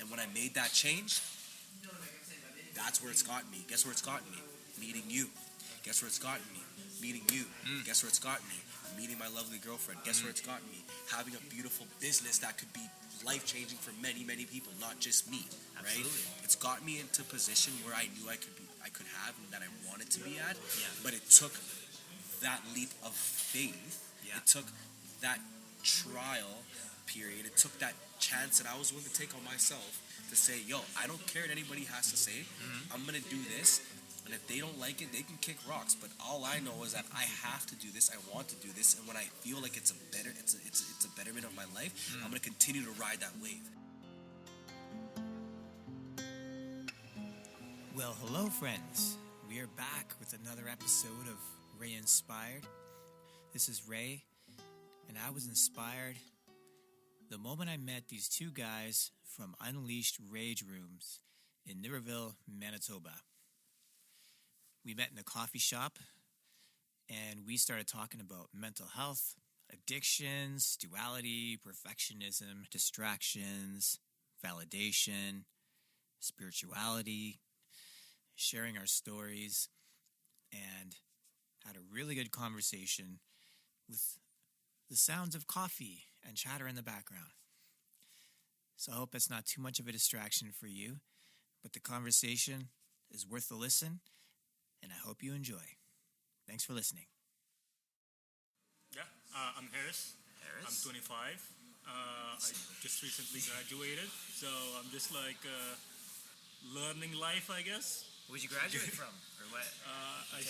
And when I made that change, that's where it's gotten me. Guess where it's gotten me? Meeting you. Guess where it's gotten me? Meeting you. Guess where it's gotten me? Meeting my lovely girlfriend. Guess where it's gotten me? Having a beautiful business that could be life-changing for many, many people, not just me. Right? Absolutely. It's got me into a position where I knew I could have and that I wanted to be at. Yeah. But it took that leap of faith. Yeah. It took that trial period. It took that chance that I was willing to take on myself to say, yo, I don't care what anybody has to say. I'm going to do this. And if they don't like it, they can kick rocks. But all I know is that I have to do this. I want to do this. And when I feel like it's a betterment of my life, I'm going to continue to ride that wave. Well, hello, friends. We are back with another episode of Ray Inspired. This is Ray, and I was inspired the moment I met these two guys from Unleashed Rage Rooms in Niverville, Manitoba. We met in a coffee shop, and we started talking about mental health, addictions, duality, perfectionism, distractions, validation, spirituality, sharing our stories, and had a really good conversation with the sounds of coffee and chatter in the background. So I hope it's not too much of a distraction for you, but the conversation is worth the listen, and I hope you enjoy. Thanks for listening. Yeah, I'm Harris. I'm 25. I just recently graduated, so I'm just learning life, I guess. Where'd you graduate from? Or what? I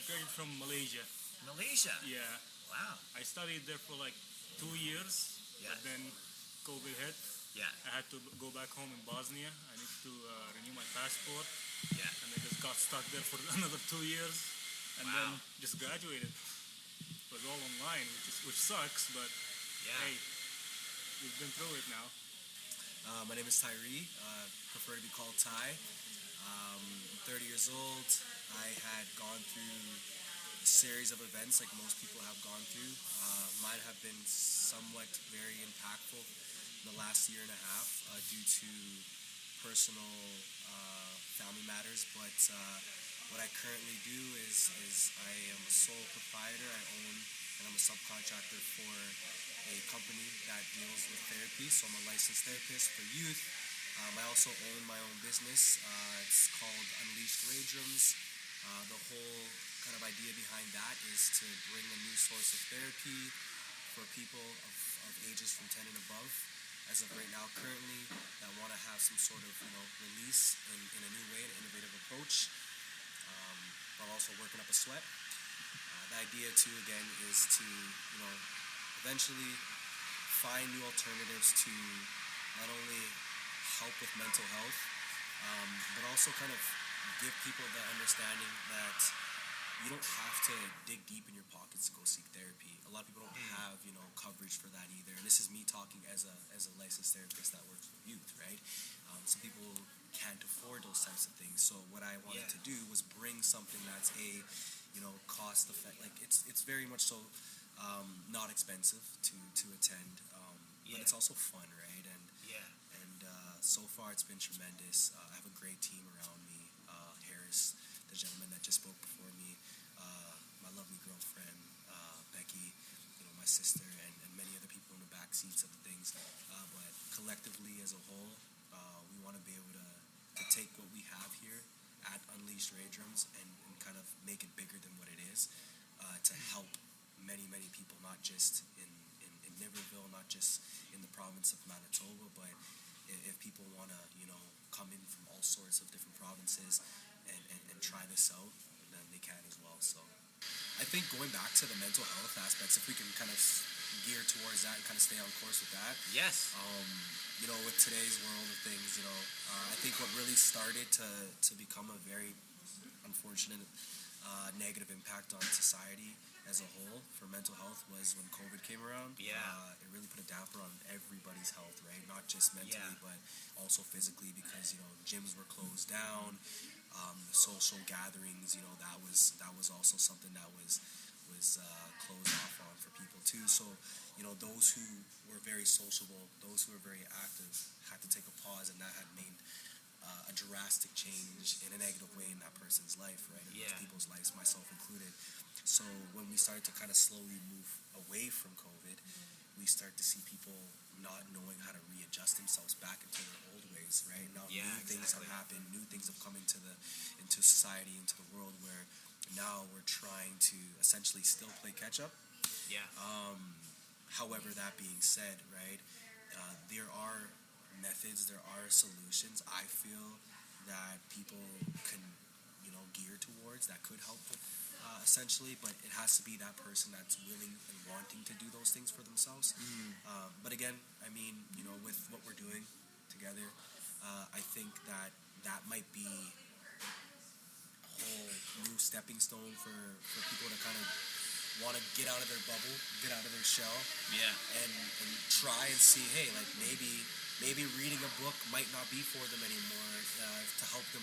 graduated from Malaysia. Malaysia? Yeah. Wow. I studied there for 2 years, Yeah. but then COVID hit. Yeah. I had to go back home in Bosnia. I needed to renew my passport, Yeah. and I just got stuck there for another 2 years, and Wow. then just graduated. It was all online, which sucks, but Yeah. hey, we've been through it now. My name is Tyree. Prefer to be called Ty. I'm 30 years old. I had gone through a series of events like most people have gone through. Mine have been somewhat very impactful in the last year and a half due to personal family matters. But what I currently do is I am a sole proprietor. I own and I'm a subcontractor for a company that deals with therapy. So I'm a licensed therapist for youth. I also own my own business. It's called Unleashed Rage Rooms. The whole kind of idea behind that is to bring a new source of therapy for people of ages from 10 and above. As of right now, currently, that want to have some sort of release in a new way, an innovative approach, while also working up a sweat. The idea too, again, is to eventually find new alternatives to not only help with mental health, but also kind of give people the understanding that you don't have to dig deep in your pockets to go seek therapy. A lot of people don't have coverage for that either. And this is me talking as a licensed therapist that works with youth, right? Some people can't afford those types of things. So what I wanted to do was bring something that's cost effective. Like it's very much so not expensive to attend, but it's also fun, right? And so far it's been tremendous. I have a great team around me. Harris, the gentleman that just spoke before me, my lovely girlfriend, Becky, my sister, and many other people in the back seats of things. But collectively as a whole, we want to be able to take what we have here at Unleashed Rage Rooms and kind of make it bigger than what it is, to help many, many people, not just in Niverville, not just in the province of Manitoba, but if people want to, come in from all sorts of different provinces and try this out, then they can as well. So I think going back to the mental health aspects, if we can kind of gear towards that and kind of stay on course with that. Yes. With today's world of things, I think what really started to become a very unfortunate negative impact on society as a whole for mental health was when COVID came around. Yeah. It really put a damper on everybody's health, right? Not just mentally, but also physically, because gyms were closed down, the social gatherings, that was also something that was closed off on for people too. So those who were very sociable, those who were very active, had to take a pause, and that a drastic change in a negative way in that person's life, right? In those people's lives, myself included. So when we started to kind of slowly move away from COVID, we start to see people not knowing how to readjust themselves back into their old ways, right? Now new things have happened, new things have come into society, into the world, where now we're trying to essentially still play catch up. Yeah. However, that being said, right, there are methods, there are solutions I feel that people can, gear towards that could help them, essentially, but it has to be that person that's willing and wanting to do those things for themselves. But again, I mean, with what we're doing together, I think that might be a whole new stepping stone for people to kind of want to get out of their bubble, get out of their shell, and try and see, hey, like maybe reading a book might not be for them anymore, to help them,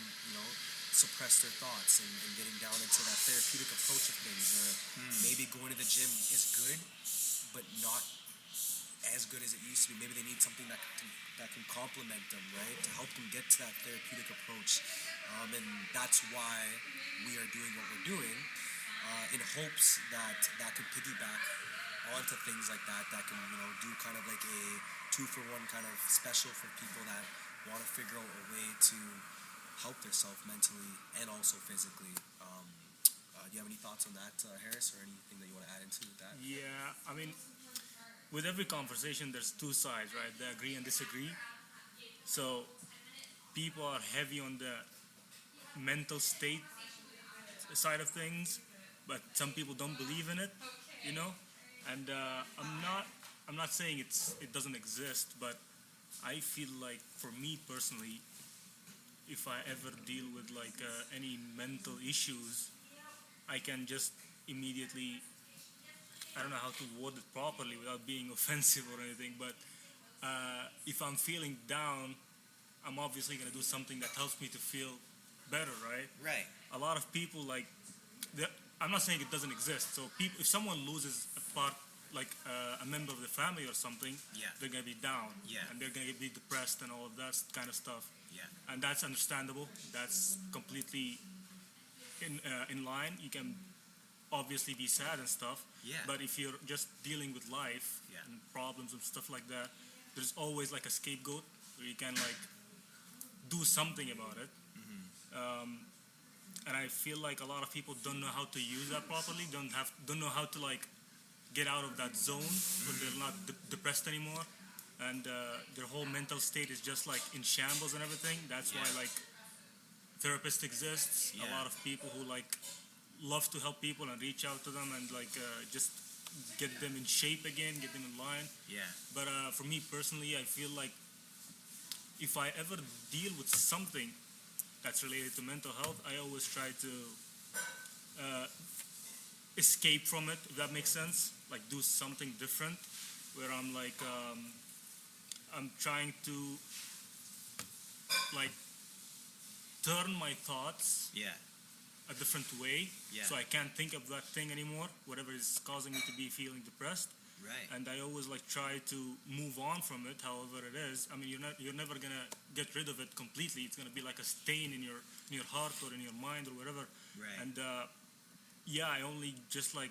suppress their thoughts and getting down into that therapeutic approach of things, or maybe going to the gym is good, but not as good as it used to be. Maybe they need something that can complement them, right, to help them get to that therapeutic approach, and that's why we are doing what we're doing, in hopes that could piggyback onto things like that can, do kind of like a 2-for-1 kind of special for people that want to figure out a way to help themselves mentally and also physically. Do you have any thoughts on that, Harris, or anything that you want to add into that? Yeah, I mean, with every conversation, there's two sides, right? They agree and disagree. So people are heavy on the mental state side of things, but some people don't believe in it, And I'm not saying it doesn't exist, but I feel like for me personally, if I ever deal with like any mental issues, I can just immediately, I don't know how to word it properly without being offensive or anything, but if I'm feeling down, I'm obviously going to do something that helps me to feel better, right? Right. A lot of people I'm not saying it doesn't exist. So if someone loses a part, like a member of the family or something, they're going to be down. And they're going to be depressed and all of that kind of stuff. And that's understandable. That's completely in line. You can obviously be sad and stuff. But if you're just dealing with life and problems and stuff like that, there's always like a scapegoat where you can like do something about it. And I feel like a lot of people don't know how to use that properly. Don't know how to like get out of that zone where they're not depressed anymore, and their whole mental state is just like in shambles and everything. That's why like therapists exists. A lot of people who like love to help people and reach out to them and like just get them in shape again, get them in line. But for me personally, I feel like if I ever deal with something that's related to mental health, I always try to escape from it, if that makes sense. Like do something different, where I'm like, I'm trying to like turn my thoughts a different way, so I can't think of that thing anymore, whatever is causing me to be feeling depressed. And I always like try to move on from it, however it is. I mean, you're never gonna get rid of it completely. It's gonna be like a stain in your heart or in your mind or whatever. And I only just like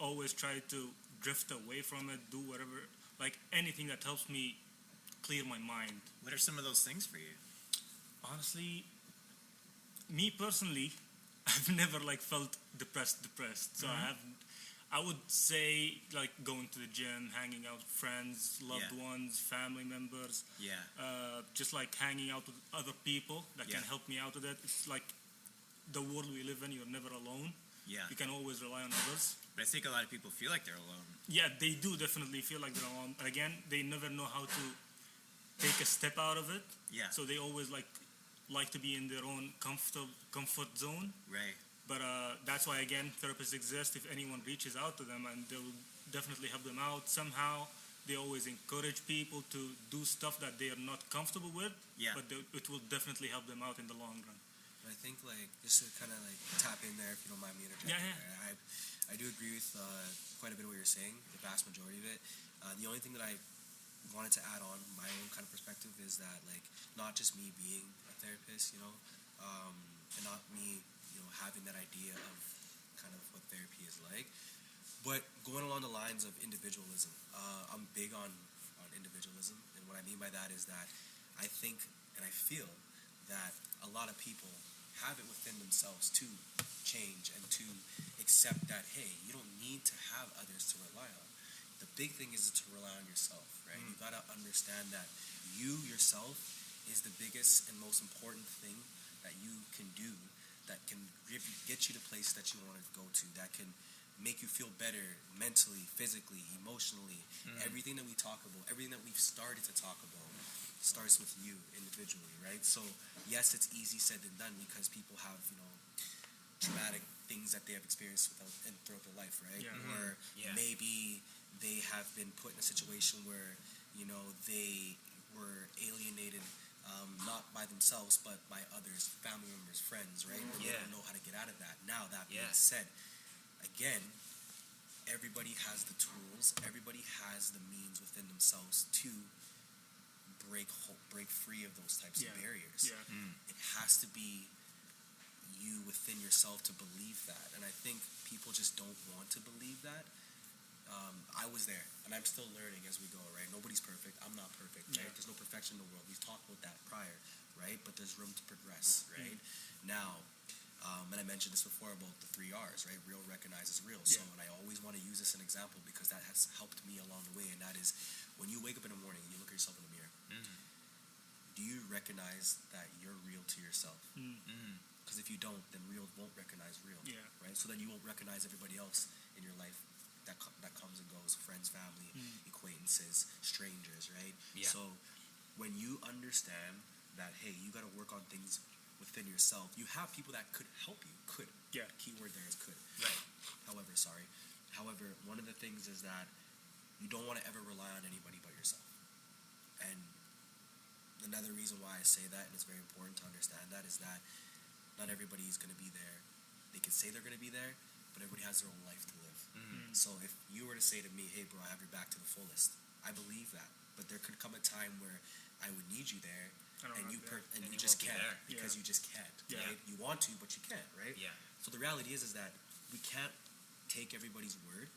always try to drift away from it, do whatever, like anything that helps me clear my mind. What are some of those things for you? Honestly, me personally, I've never like felt depressed. So I would say like going to the gym, hanging out with friends, loved ones, family members. Just like hanging out with other people that can help me out with it. It's like the world we live in, you're never alone. You can always rely on others. But I think a lot of people feel like they're alone. Yeah, they do definitely feel like they're alone. But again, they never know how to take a step out of it. So they always like to be in their own comfort zone. But that's why, again, therapists exist. If anyone reaches out to them, and they'll definitely help them out somehow. They always encourage people to do stuff that they are not comfortable with, but it will definitely help them out in the long run. I think, like, just to kind of like tap in there, if you don't mind me interjecting. I do agree with quite a bit of what you're saying, the vast majority of it. The only thing that I wanted to add on my own kind of perspective is that, like, not just me being a therapist, and not me, having that idea of kind of what therapy is like, but going along the lines of individualism. I'm big on individualism, and what I mean by that is that I think and I feel that a lot of people have it within themselves to change and to accept that, hey, you don't need to have others to rely on. The big thing is to rely on yourself, right? You got to understand that you yourself is the biggest and most important thing that you can do, that can get you to places that you want to go to, that can make you feel better mentally, physically, emotionally. Everything that we talk about, everything that we've started to talk about, starts with you individually, right? So yes, it's easy said than done, because people have, traumatic things that they have experienced throughout their life, right? Or maybe they have been put in a situation where, they were alienated, not by themselves, but by others, family members, friends, right? And they don't know how to get out of that. Now, that being said, again, everybody has the tools, everybody has the means within themselves to break free of those types of barriers. It has to be you within yourself to believe that, and I think people just don't want to believe that. I was there, and I'm still learning as we go, right? Nobody's perfect. I'm not perfect, right? There's no perfection in the world. We've talked about that prior, right? But there's room to progress, right? Now, and I mentioned this before about the 3 R's, right? Real, recognizes real. So, and I always want to use this as an example because that has helped me along the way, and that is when you wake up in the morning and you look at yourself in the mirror, do you recognize that you're real to yourself? Because if you don't, then real won't recognize real, right? So then you won't recognize everybody else in your life that comes and goes, friends, family, acquaintances, strangers, right? So when you understand that, hey, you got to work on things within yourself, you have people that could help you. Keyword there is could. Right. However, one of the things is that you don't want to ever rely on anybody but yourself. And another reason why I say that, and it's very important to understand that, is that not everybody is going to be there. They can say they're going to be there, but everybody has their own life to live. So if you were to say to me, hey bro, I have your back to the fullest, I believe that. But there could come a time where I would need you there, and you just can't, because you just can't, right? You want to, but you can't, right? So the reality is that we can't take everybody's word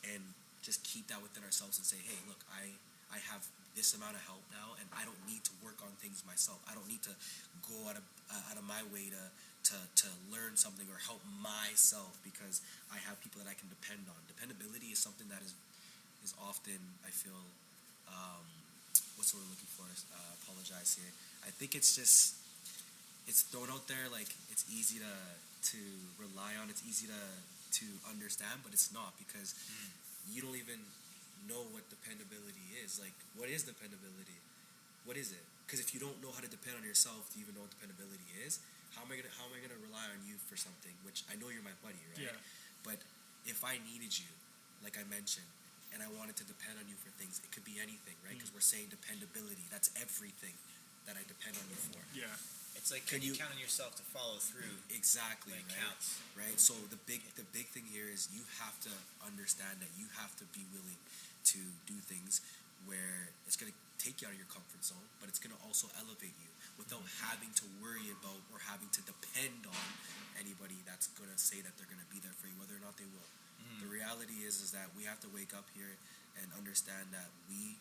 and just keep that within ourselves and say, hey, look, I have this amount of help now, and I don't need to work on things myself. I don't need to go out of my way to learn something or help myself, because I have people that I can depend on. Dependability is something that is often, I feel, what's the word I'm looking for? Apologize here. I think it's thrown out there like it's easy to rely on, it's easy to understand, but it's not, because you don't even know what dependability is. Like, what is dependability? What is it? Because if you don't know how to depend on yourself to even know what dependability is, how am I gonna rely on you for something? Which I know you're my buddy, right? But if I needed you, like I mentioned, and I wanted to depend on you for things, it could be anything, right? Because we're saying dependability. That's everything that I depend on you for. It's like, can you count on yourself to follow through? Exactly, when it right? counts. Right. So the big thing here is you have to understand that you have to be willing to do things where it's going to take you out of your comfort zone, but it's going to also elevate you without having to worry about or having to depend on anybody that's going to say that they're going to be there for you, whether or not they will. The reality is that we have to wake up here and understand that we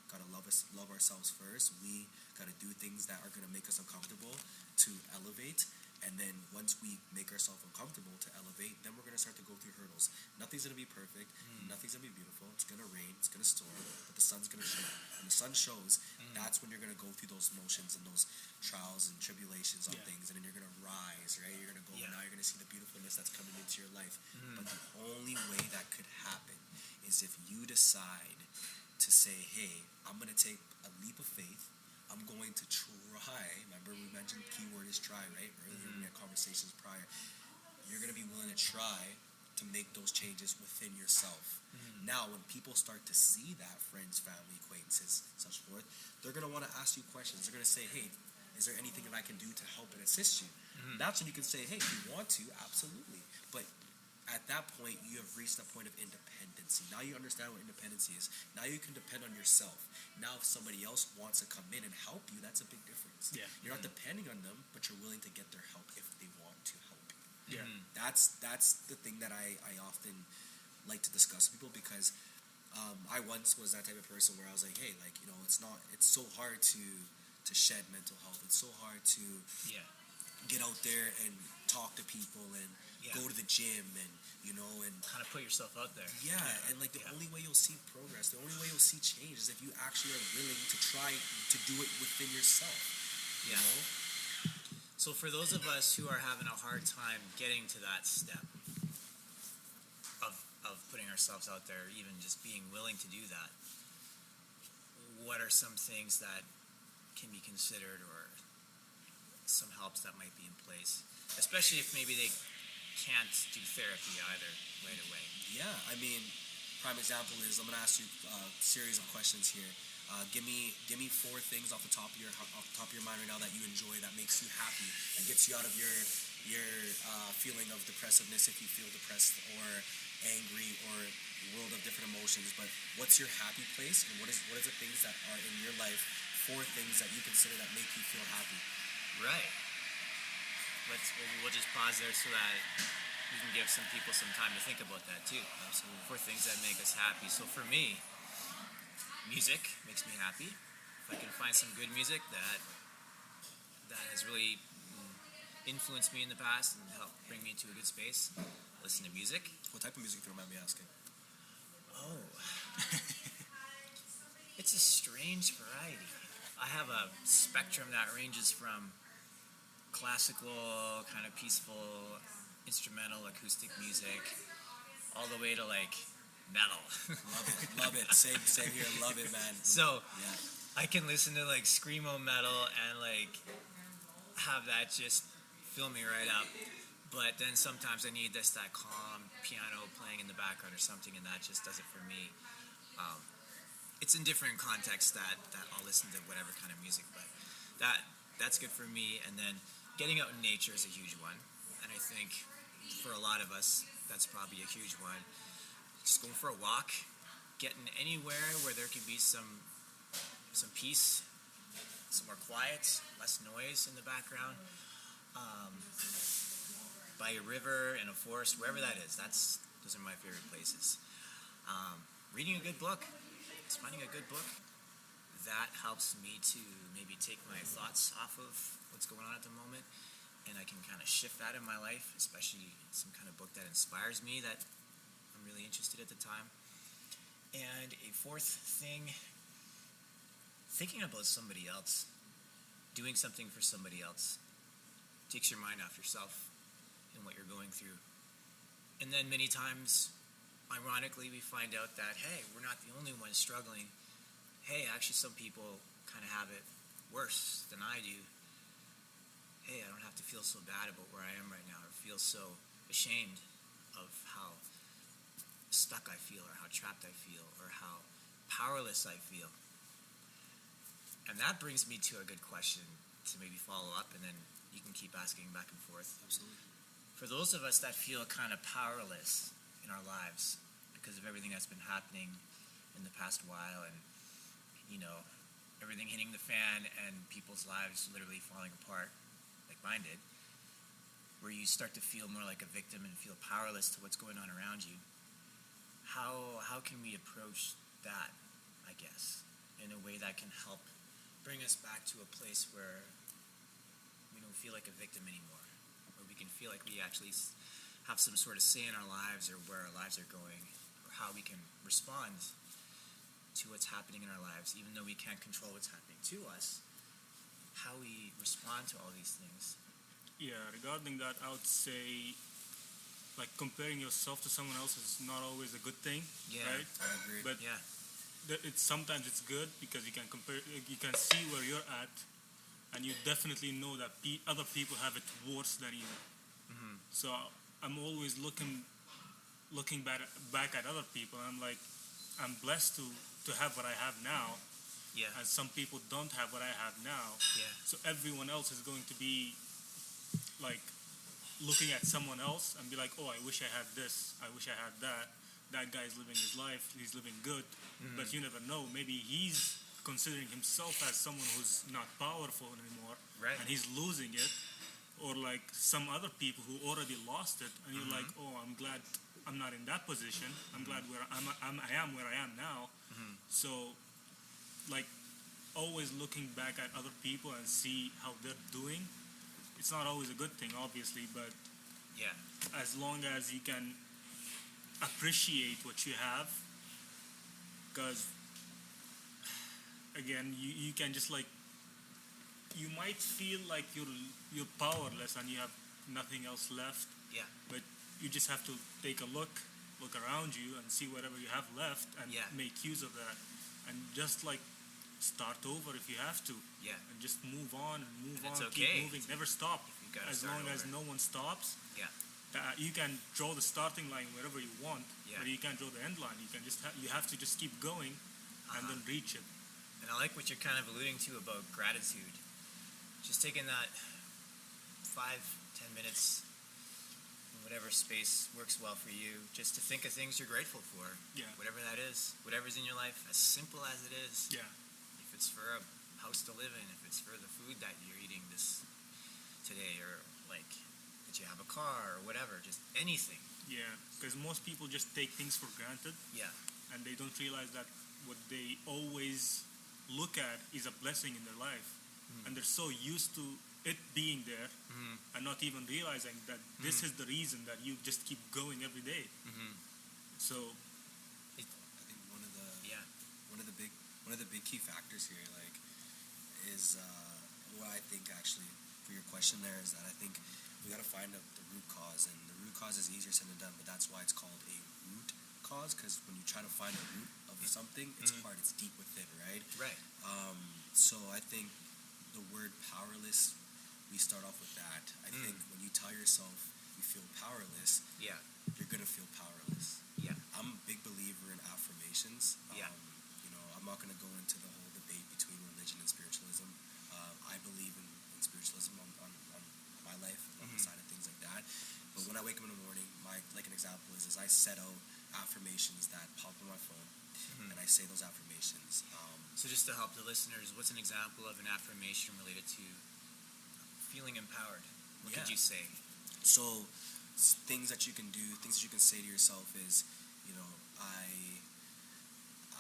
got to love ourselves first. We got to do things that are going to make us uncomfortable to elevate. And then once we make ourselves uncomfortable to elevate, then we're going to start to go through hurdles. Nothing's going to be perfect. Nothing's going to be beautiful. It's going to rain. It's going to storm. But the sun's going to show. When the sun shows, that's when you're going to go through those motions and those trials and tribulations on things. And then you're going to rise, right? You're going to go, and now you're going to see the beautifulness that's coming into your life. But the only way that could happen is if you decide to say, hey, I'm going to take a leap of faith. I'm going to try. Remember, we mentioned the key word is try, right? Earlier in our conversations prior. You're going to be willing to try to make those changes within yourself. Now, when people start to see that, friends, family, acquaintances, such forth, they're going to want to ask you questions. They're going to say, hey, is there anything that I can do to help and assist you? That's when you can say, hey, if you want to, absolutely. But at that point, you have reached a point of independency. Now you understand what independency is. Now you can depend on yourself. Now if somebody else wants to come in and help you, that's a big difference. Yeah. You're not depending on them, but you're willing to get their help if they want to help you. Yeah. That's the thing that I often like to discuss with people, because I once was that type of person where I was like, hey, like, you know, it's so hard to shed mental health. It's so hard to get out there and talk to people and go to the gym and, you know, and kind of put yourself out there. And like the only way you'll see progress, the only way you'll see change is if you actually are willing to try to do it within yourself. You know? So for those of us who are having a hard time getting to that step of putting ourselves out there, even just being willing to do that, what are some things that can be considered, or some helps that might be in place, especially if maybe they can't do therapy either right away? Yeah, I mean, prime example is, I'm gonna ask you a series of questions here. Give me 4 things off the top of your mind right now that you enjoy, that makes you happy, that gets you out of your feeling of depressiveness if you feel depressed or angry or world of different emotions. But what's your happy place, and what is the things that are in your life, 4 things that you consider that make you feel happy? Right. We'll just pause there so that we can give some people some time to think about that too. Absolutely. 4 things that make us happy. So for me, music makes me happy. If I can find some good music that has really influenced me in the past and helped bring me into a good space, listen to music. What type of music, if you don't mind me asking? Oh. It's a strange variety. I have a spectrum that ranges from classical, kind of peaceful, instrumental, acoustic music, all the way to like metal. Love it. Same here. Love it, man. So I can listen to like screamo metal and like have that just fill me right up. But then sometimes I need that calm piano playing in the background or something, and that just does it for me. It's in different contexts that I'll listen to whatever kind of music, but that's good for me. And then getting out in nature is a huge one, and I think for a lot of us that's probably a huge one. Just going for a walk, getting anywhere where there can be some peace, some more quiet, less noise in the background, by a river, in a forest, wherever that is. Those are my favorite places. Reading a good book, just finding a good book, that helps me to maybe take my thoughts off of what's going on at the moment, and I can kind of shift that in my life, especially some kind of book that inspires me, that I'm really interested at the time. And a 4th thing, thinking about somebody else, doing something for somebody else, takes your mind off yourself and what you're going through. And then many times, ironically, we find out that, hey, we're not the only ones struggling. Hey, actually some people kind of have it worse than I do. Hey, I don't have to feel so bad about where I am right now, or feel so ashamed of how stuck I feel, or how trapped I feel, or how powerless I feel. And that brings me to a good question to maybe follow up, and then you can keep asking back and forth. Absolutely. For those of us that feel kind of powerless in our lives because of everything that's been happening in the past while, and, you know, everything hitting the fan and people's lives literally falling apart like mine did, where you start to feel more like a victim and feel powerless to what's going on around you, how can we approach that, I guess, in a way that can help bring us back to a place where we don't feel like a victim anymore, where we can feel like we actually have some sort of say in our lives, or where our lives are going, or how we can respond to what's happening in our lives, even though we can't control what's happening to us, how we respond to all these things. Yeah, regarding that, I would say, like, comparing yourself to someone else is not always a good thing, right? I agree. But sometimes it's good, because you can compare, you can see where you're at, and you definitely know that other people have it worse than you. Mm-hmm. So I'm always looking back at other people, and I'm like, I'm blessed to have what I have now. Yeah. And some people don't have what I have now. Yeah. So everyone else is going to be like looking at someone else and be like, oh, I wish I had this, I wish I had that. That guy's living his life, he's living good, but you never know. Maybe he's considering himself as someone who's not powerful anymore, Right. and he's losing it. Or like some other people who already lost it, and you're like, oh, I'm glad I'm not in that position. I'm glad where I am where I am now. So, like, always looking back at other people and see how they're doing. It's not always a good thing, obviously, but Yeah. as long as you can appreciate what you have, because again, you can just like, you might feel like you're powerless and you have nothing else left, Yeah. but you just have to take a look around you and see whatever you have left and Yeah. make use of that, and just like start over if you have to, Yeah. and just move on and move And it's on, okay. keep moving, never stop. You gotta As start long as over. no one stops, Yeah. you can draw the starting line wherever you want, Yeah. but you can't draw the end line. You can just you have to just keep going and then reach it. And I like what you're kind of alluding to about gratitude. Just taking that 5-10 minutes, in whatever space works well for you, just to think of things you're grateful for. Yeah. Whatever that is, whatever's in your life, as simple as it is. Yeah. If it's for a house to live in, if it's for the food that you're eating this today, or like that you have a car or whatever, just anything. Yeah, because most people just take things for granted, Yeah. and they don't realize that what they always look at is a blessing in their life, and they're so used to it being there and not even realizing that this is the reason that you just keep going every day. So I think one of the big key factors here, like, is what I think actually for your question there is that I think we got to find out the root cause, and the root cause is easier said than done, but that's why it's called a root cause, because when you try to find a root of something, it's hard, it's deep within, right? Right. So I think the word powerless, we start off with that. I think when you tell yourself you feel powerless, Yeah. you're gonna feel powerless. Yeah. I'm a big believer in affirmations. Yeah. I'm not going to go into the whole debate between religion and spiritualism. I believe in spiritualism on my life, on the side of things like that. But when I wake up in the morning, like an example is I set out affirmations that pop on my phone, and I say those affirmations. So just to help the listeners, what's an example of an affirmation related to feeling empowered? What could Yeah. you say? So things that you can do, things that you can say to yourself is,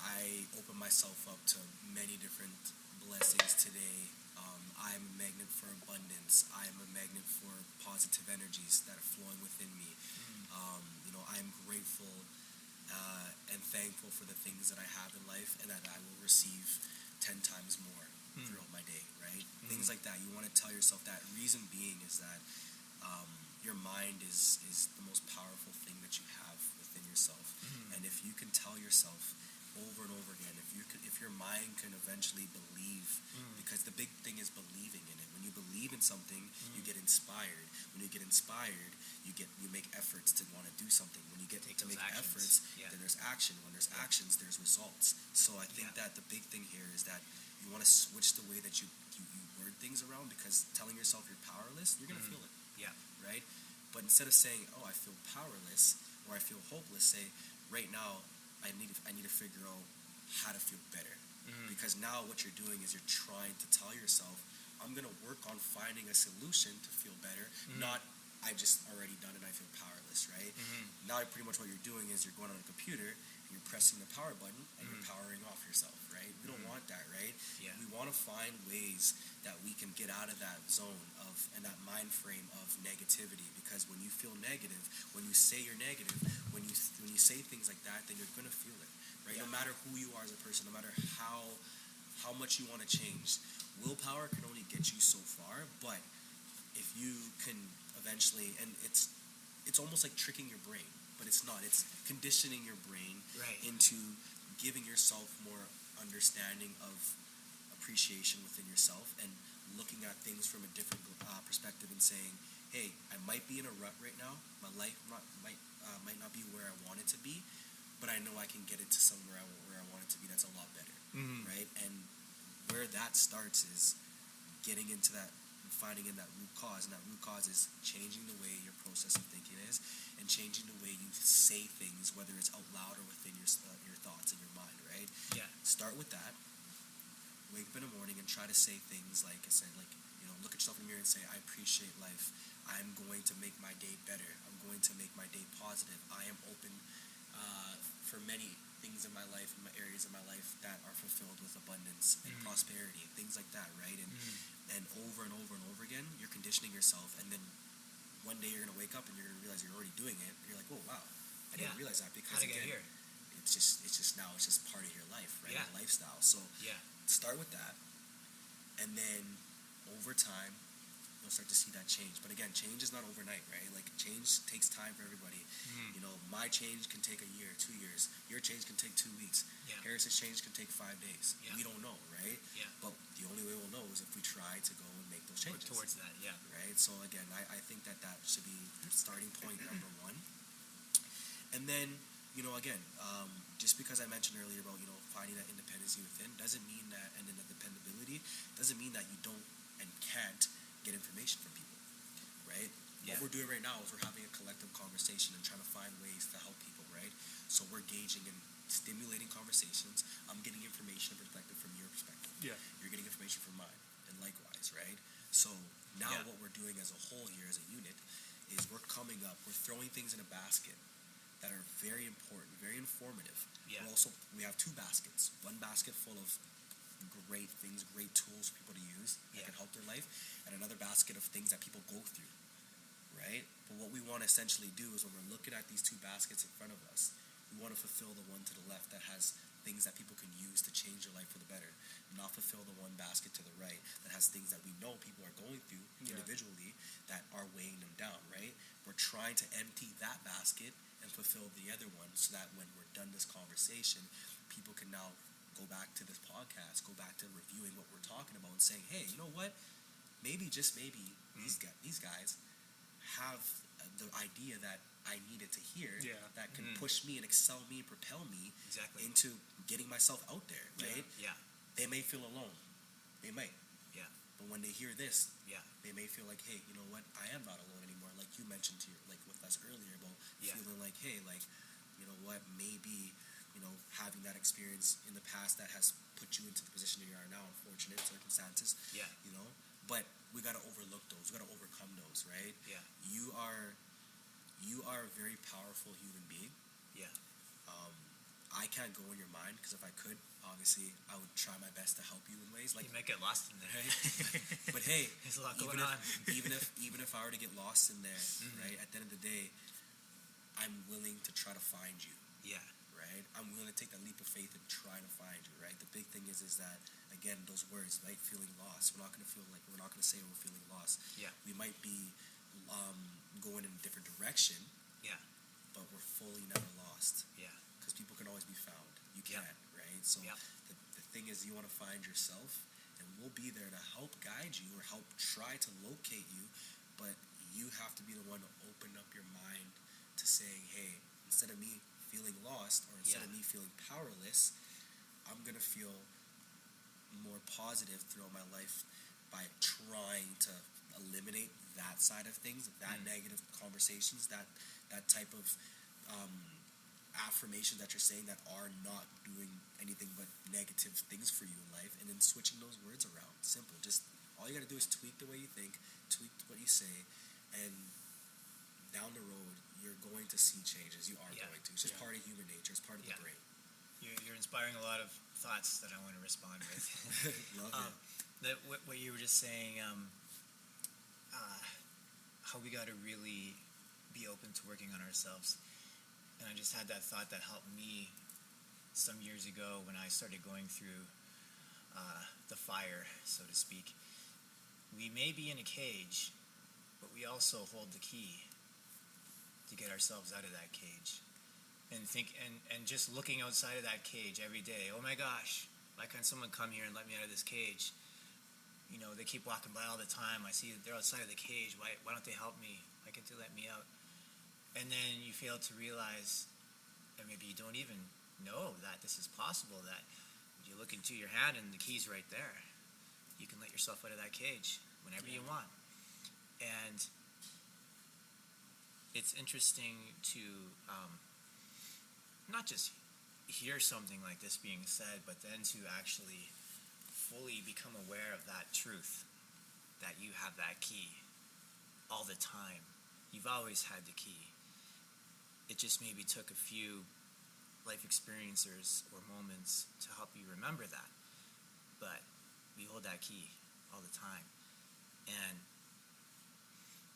I open myself up to many different blessings today. I'm a magnet for abundance. I'm a magnet for positive energies that are flowing within me. I'm grateful and thankful for the things that I have in life, and that I will receive 10 times more throughout my day, right? Things like that. You want to tell yourself that. Reason being is that your mind is the most powerful thing that you have within yourself. And if you can tell yourself over and over again, if your mind can eventually believe, because the big thing is believing in it. When you believe in something, you get inspired. When you get inspired, you make efforts to want to do something. When you get Take to those make actions. efforts, then there's action. When there's actions, there's results. So I think that the big thing here is that you want to switch the way that you word things around, because telling yourself you're powerless, you're going to feel it. Yeah. Right? But instead of saying, "Oh, I feel powerless," or "I feel hopeless," say, "Right now, I need to figure out how to feel better." Because now what you're doing is you're trying to tell yourself, "I'm going to work on finding a solution to feel better," not "I just already done it and I feel powerless," right? Now pretty much what you're doing is you're going on a computer and you're pressing the power button and you're powering off yourself, right? We don't want that, right? Yeah. We want to find ways that we can get out of that zone of, and that mind frame of negativity, because when you feel negative, when you say you're negative, when you say things like that, then you're going to feel it, right? No matter who you are as a person, no matter how much you want to change, willpower can only get you so far. But if you can eventually, and it's almost like tricking your brain, but it's not. It's conditioning your brain into giving yourself more understanding of appreciation within yourself, and looking at things from a different perspective, and saying, "Hey, I might be in a rut right now. My life might not be where I want it to be, but I know I can get it to somewhere where I want it to be. That's a lot better, right?" And where that starts is getting into that finding in that root cause, and that root cause is changing the way your process of thinking is, and changing the way you say things, whether it's out loud or within your thoughts in your mind, right? Yeah. Start with that. Wake up in the morning and try to say things like I said, like, you know, look at yourself in the mirror and say, I appreciate life. I'm going to make my day better. I'm going to make my day positive. I am open for many things in my life, in my areas of my life that are fulfilled with abundance and prosperity, and things like that, right? And over and over and over again, you're conditioning yourself, and then one day you're gonna wake up and you're gonna realize you're already doing it. And you're like, oh wow, I didn't realize that, because how to get again, here? it's just part of your life, right? Yeah. Your lifestyle. So Yeah. start with that, and then over time you'll start to see that change. But again, change is not overnight, right? Like, change takes time for everybody. You know, my change can take a year, 2 years. Your change can take 2 weeks. Yeah. Harris's change can take 5 days. Yeah. We don't know, right? Yeah. But the only way we'll know is if we try to go and make those changes. Towards that, yeah. Right? So again, I think that should be starting point number one. And then, you know, again, just because I mentioned earlier about, you know, finding that independency within doesn't mean that, and then the dependability doesn't mean that you don't and can't get information from people, right? Yeah. What we're doing right now is we're having a collective conversation and trying to find ways to help people, right? So we're engaging in stimulating conversations. I'm getting information and perspective from your perspective. Yeah. You're getting information from mine, and likewise, right? So now what we're doing as a whole here, as a unit, is we're coming up, we're throwing things in a basket that are very important, very informative. Yeah. We have 2 baskets. One basket full of great things, great tools for people to use that can help their life, and another basket of things that people go through, right? But what we want to essentially do is, when we're looking at these 2 baskets in front of us, we want to fulfill the one to the left that has things that people can use to change their life for the better, not fulfill the one basket to the right that has things that we know people are going through individually that are weighing them down, right? We're trying to empty that basket and fulfill the other one, so that when we're done this conversation, people can now go back to this podcast, go back to reviewing what we're talking about, and saying, hey, you know what? Maybe, just maybe, these guys have the idea that I needed to hear that can push me and excel me and propel me into getting myself out there, right? Yeah. They may feel alone. They might. Yeah. But when they hear this, Yeah. they may feel like, hey, you know what? I am not alone anymore. Like you mentioned with us earlier about feeling like, hey, like, you know what? Maybe, you know, having that experience in the past that has put you into the position that you are now, unfortunate circumstances. Yeah. You know, but we got to overlook those. We got to overcome those, right? Yeah. You are a very powerful human being. Yeah. I can't go in your mind, because if I could, obviously, I would try my best to help you in ways like. You might get lost in there. Right? But hey, there's a lot going on. even if I were to get lost in there, right? At the end of the day, I'm willing to try to find you. Yeah. Right? I'm willing to take that leap of faith and try to find you. Right? The big thing is that, again, those words, right? Feeling lost. We're not going to say we're feeling lost. Yeah. We might be going in a different direction. Yeah. But we're fully never lost. Yeah. Because people can always be found. You can, right? So the thing is, you want to find yourself, and we'll be there to help guide you or help try to locate you, but you have to be the one to open up your mind to saying, hey, instead of me feeling lost, or instead of me feeling powerless, I'm going to feel more positive throughout my life by trying to eliminate that side of things, that negative conversations, that type of affirmation that you're saying that are not doing anything but negative things for you in life, and then switching those words around. Simple. Just all you got to do is tweak the way you think, tweak what you say, and down the road you're going to see changes. You are going to. It's just part of human nature. It's part of the brain. You're inspiring a lot of thoughts that I want to respond with. Love it. What you were just saying, how we got to really be open to working on ourselves. And I just had that thought that helped me some years ago when I started going through the fire, so to speak. We may be in a cage, but we also hold the key to get ourselves out of that cage. And just looking outside of that cage every day, oh my gosh, why can't someone come here and let me out of this cage? You know, they keep walking by all the time. I see that they're outside of the cage. Why don't they help me? Why can't they let me out? And then you fail to realize, and maybe you don't even know that this is possible, that you look into your hand and the key's right there. You can let yourself out of that cage. whenever you want. And it's interesting to not just hear something like this being said, but then to actually fully become aware of that truth, that you have that key all the time. You've always had the key. It just maybe took a few life experiencers or moments to help you remember that. But we hold that key all the time. And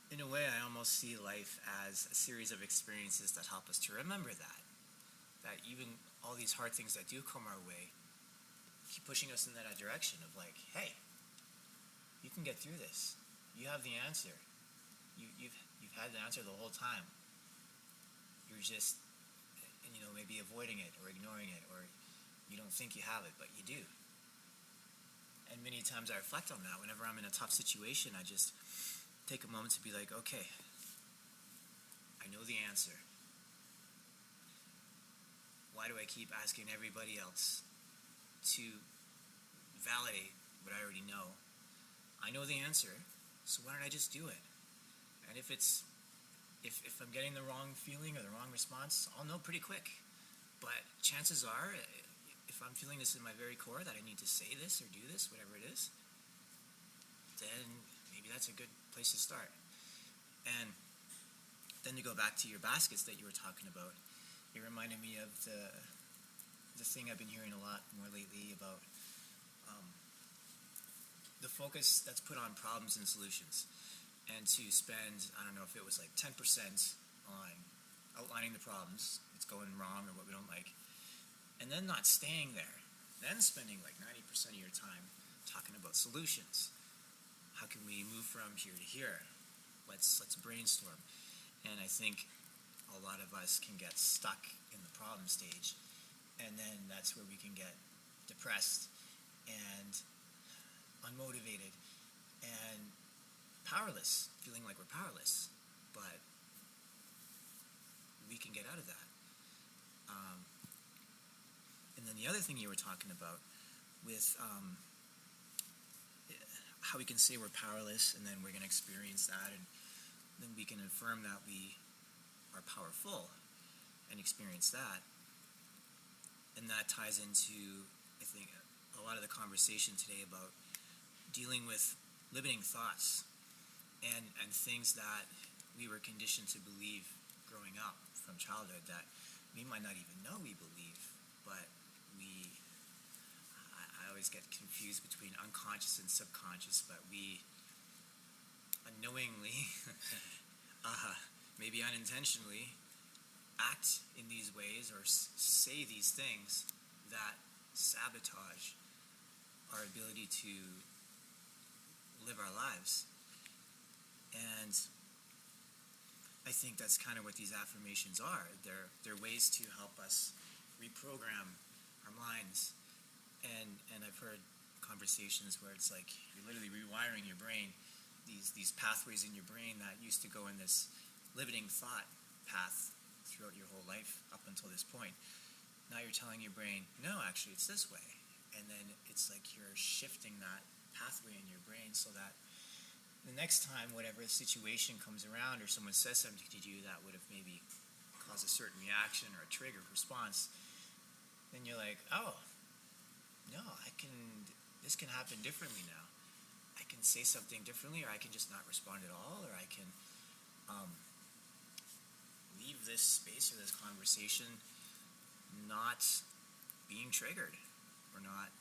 in a way, I almost see life as a series of experiences that help us to remember that. That even all these hard things that do come our way keep pushing us in that direction of like, hey, you can get through this. You have the answer. You've had the answer the whole time. You're just, maybe avoiding it or ignoring it, or you don't think you have it, but you do. And many times I reflect on that. Whenever I'm in a tough situation, I just take a moment to be like, okay, I know the answer. Why do I keep asking everybody else to validate what I already know? I know the answer, so why don't I just do it? And if I'm getting the wrong feeling or the wrong response, I'll know pretty quick. But chances are, if I'm feeling this in my very core that I need to say this or do this, whatever it is, then maybe that's a good place to start. And then to go back to your baskets that you were talking about, it reminded me of the thing I've been hearing a lot more lately about the focus that's put on problems and solutions. And to spend, I don't know if it was like 10% on outlining the problems, it's going wrong or what we don't like, and then not staying there, then spending like 90% of your time talking about solutions. How can we move from here to here? Let's brainstorm. And I think a lot of us can get stuck in the problem stage, and then that's where we can get depressed and unmotivated and powerless, feeling like we're powerless. But we can get out of that. And then the other thing you were talking about with how we can say we're powerless, and then we're going to experience that, and then we can affirm that we are powerful and experience that. And that ties into, I think, a lot of the conversation today about dealing with limiting thoughts and things that we were conditioned to believe growing up from childhood that we might not even know we believe, but I always get confused between unconscious and subconscious, but we unknowingly, maybe unintentionally, act in these ways or say these things that sabotage our ability to live our lives. And I think that's kind of what these affirmations are. They're ways to help us reprogram our minds. And I've heard conversations where it's like you're literally rewiring your brain, these pathways in your brain that used to go in this limiting thought path throughout your whole life up until this point. Now you're telling your brain, no, actually it's this way. And then it's like you're shifting that pathway in your brain so that the next time whatever situation comes around or someone says something to you that would have maybe caused a certain reaction or a trigger response, then you're like, oh, no, this can happen differently now. I can say something differently, or I can just not respond at all, or I can leave this space or this conversation not being triggered or not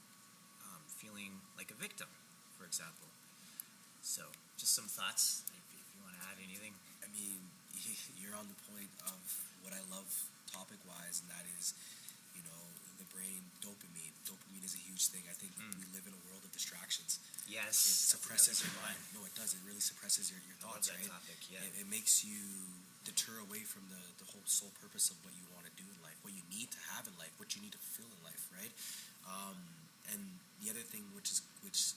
feeling like a victim, for example. So, just some thoughts, if you want to add anything. I mean, you're on the point of what I love topic-wise, and that is, the brain, dopamine. Dopamine is a huge thing. I think we live in a world of distractions. Yes. It suppresses your mind. No, it does. It really suppresses your thoughts, right? Topic, yeah. It makes you deter away from the whole sole purpose of what you want to do in life, what you need to have in life, what you need to fulfill in life, right? And the other thing, which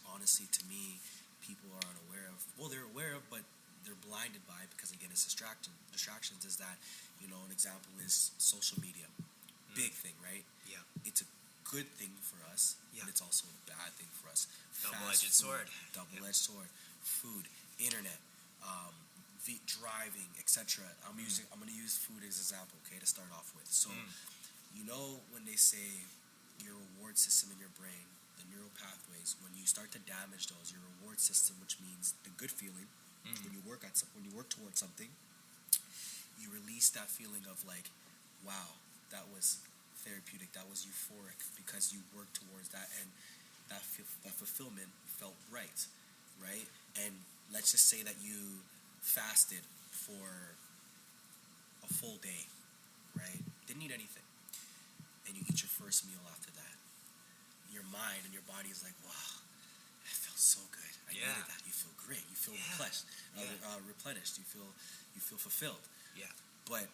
honestly to me, people are unaware of. Well, they're aware of, but they're blinded by, because again, it's distractions. Is that, an example is social media. Big thing, right? Yeah. It's a good thing for us, Yeah. but it's also a bad thing for us. Double-edged Fast food, sword. Double-edged sword. Food, internet, driving, etc. I'm going to use food as an example, okay, to start off with. So, you know when they say your reward system in your brain, the neural pathways, when you start to damage those, your reward system, which means the good feeling, when you work towards something, you release that feeling of like, wow, that was therapeutic, that was euphoric, because you worked towards that, and that fulfillment felt right? And let's just say that you fasted for a full day, right? Didn't eat anything, and you eat your first meal after that. Your mind and your body is like, wow, that felt so good. I needed that. You feel great. You feel replenished. You feel fulfilled. Yeah. But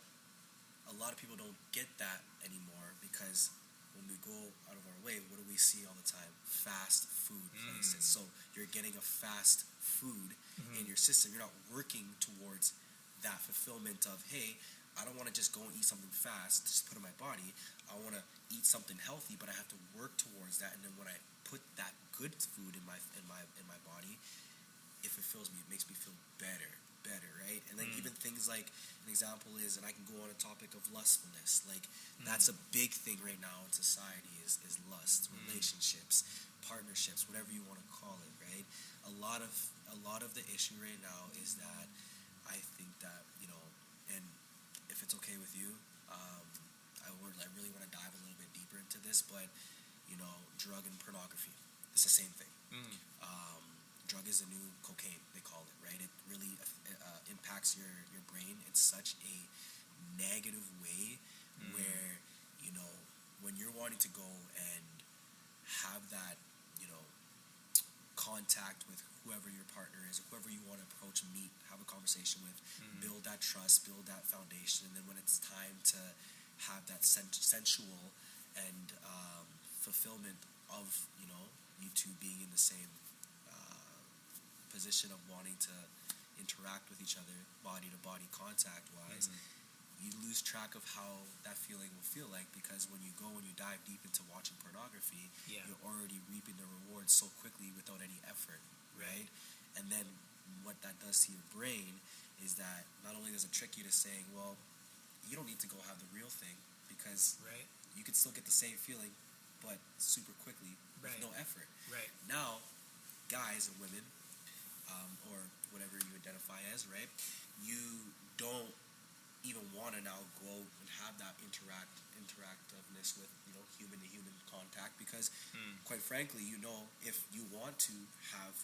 a lot of people don't get that anymore, because when we go out of our way, what do we see all the time? Fast food places. So you're getting a fast food in your system. You're not working towards that fulfillment of, hey, I don't want to just go and eat something fast, just put in my body. I want to eat something healthy, but I have to work towards that. And then when I put that good food in my body, it fulfills me. It makes me feel better, right? And then even things like, an example is, and I can go on a topic of lustfulness. Like, that's a big thing right now in society is lust, relationships, partnerships, whatever you want to call it, right? A lot of the issue right now is that I think that, and if it's okay with you, I really want to dive a little bit deeper into this, but, drug and pornography, it's the same thing. Drug is the new cocaine, they call it, right? It really impacts your brain in such a negative way where, when you're wanting to go and have that, contact with whoever your partner is, or whoever you want to approach, meet, have a conversation with, build that trust, build that foundation, and then when it's time to have that sensual and fulfillment of, you two being in the same position of wanting to interact with each other, body to body contact wise, you lose track of how that feeling will feel like, because when you dive deep into watching pornography, you're already reaping the rewards so quickly without any effort, right? And then what that does to your brain is that not only does it trick you to saying, well, you don't need to go have the real thing, because you could still get the same feeling, but super quickly with no effort. Right. Now, guys and women, or whatever you identify as, right? You don't even want to now go and have that interactiveness with, human to human contact, because quite frankly, if you want to have,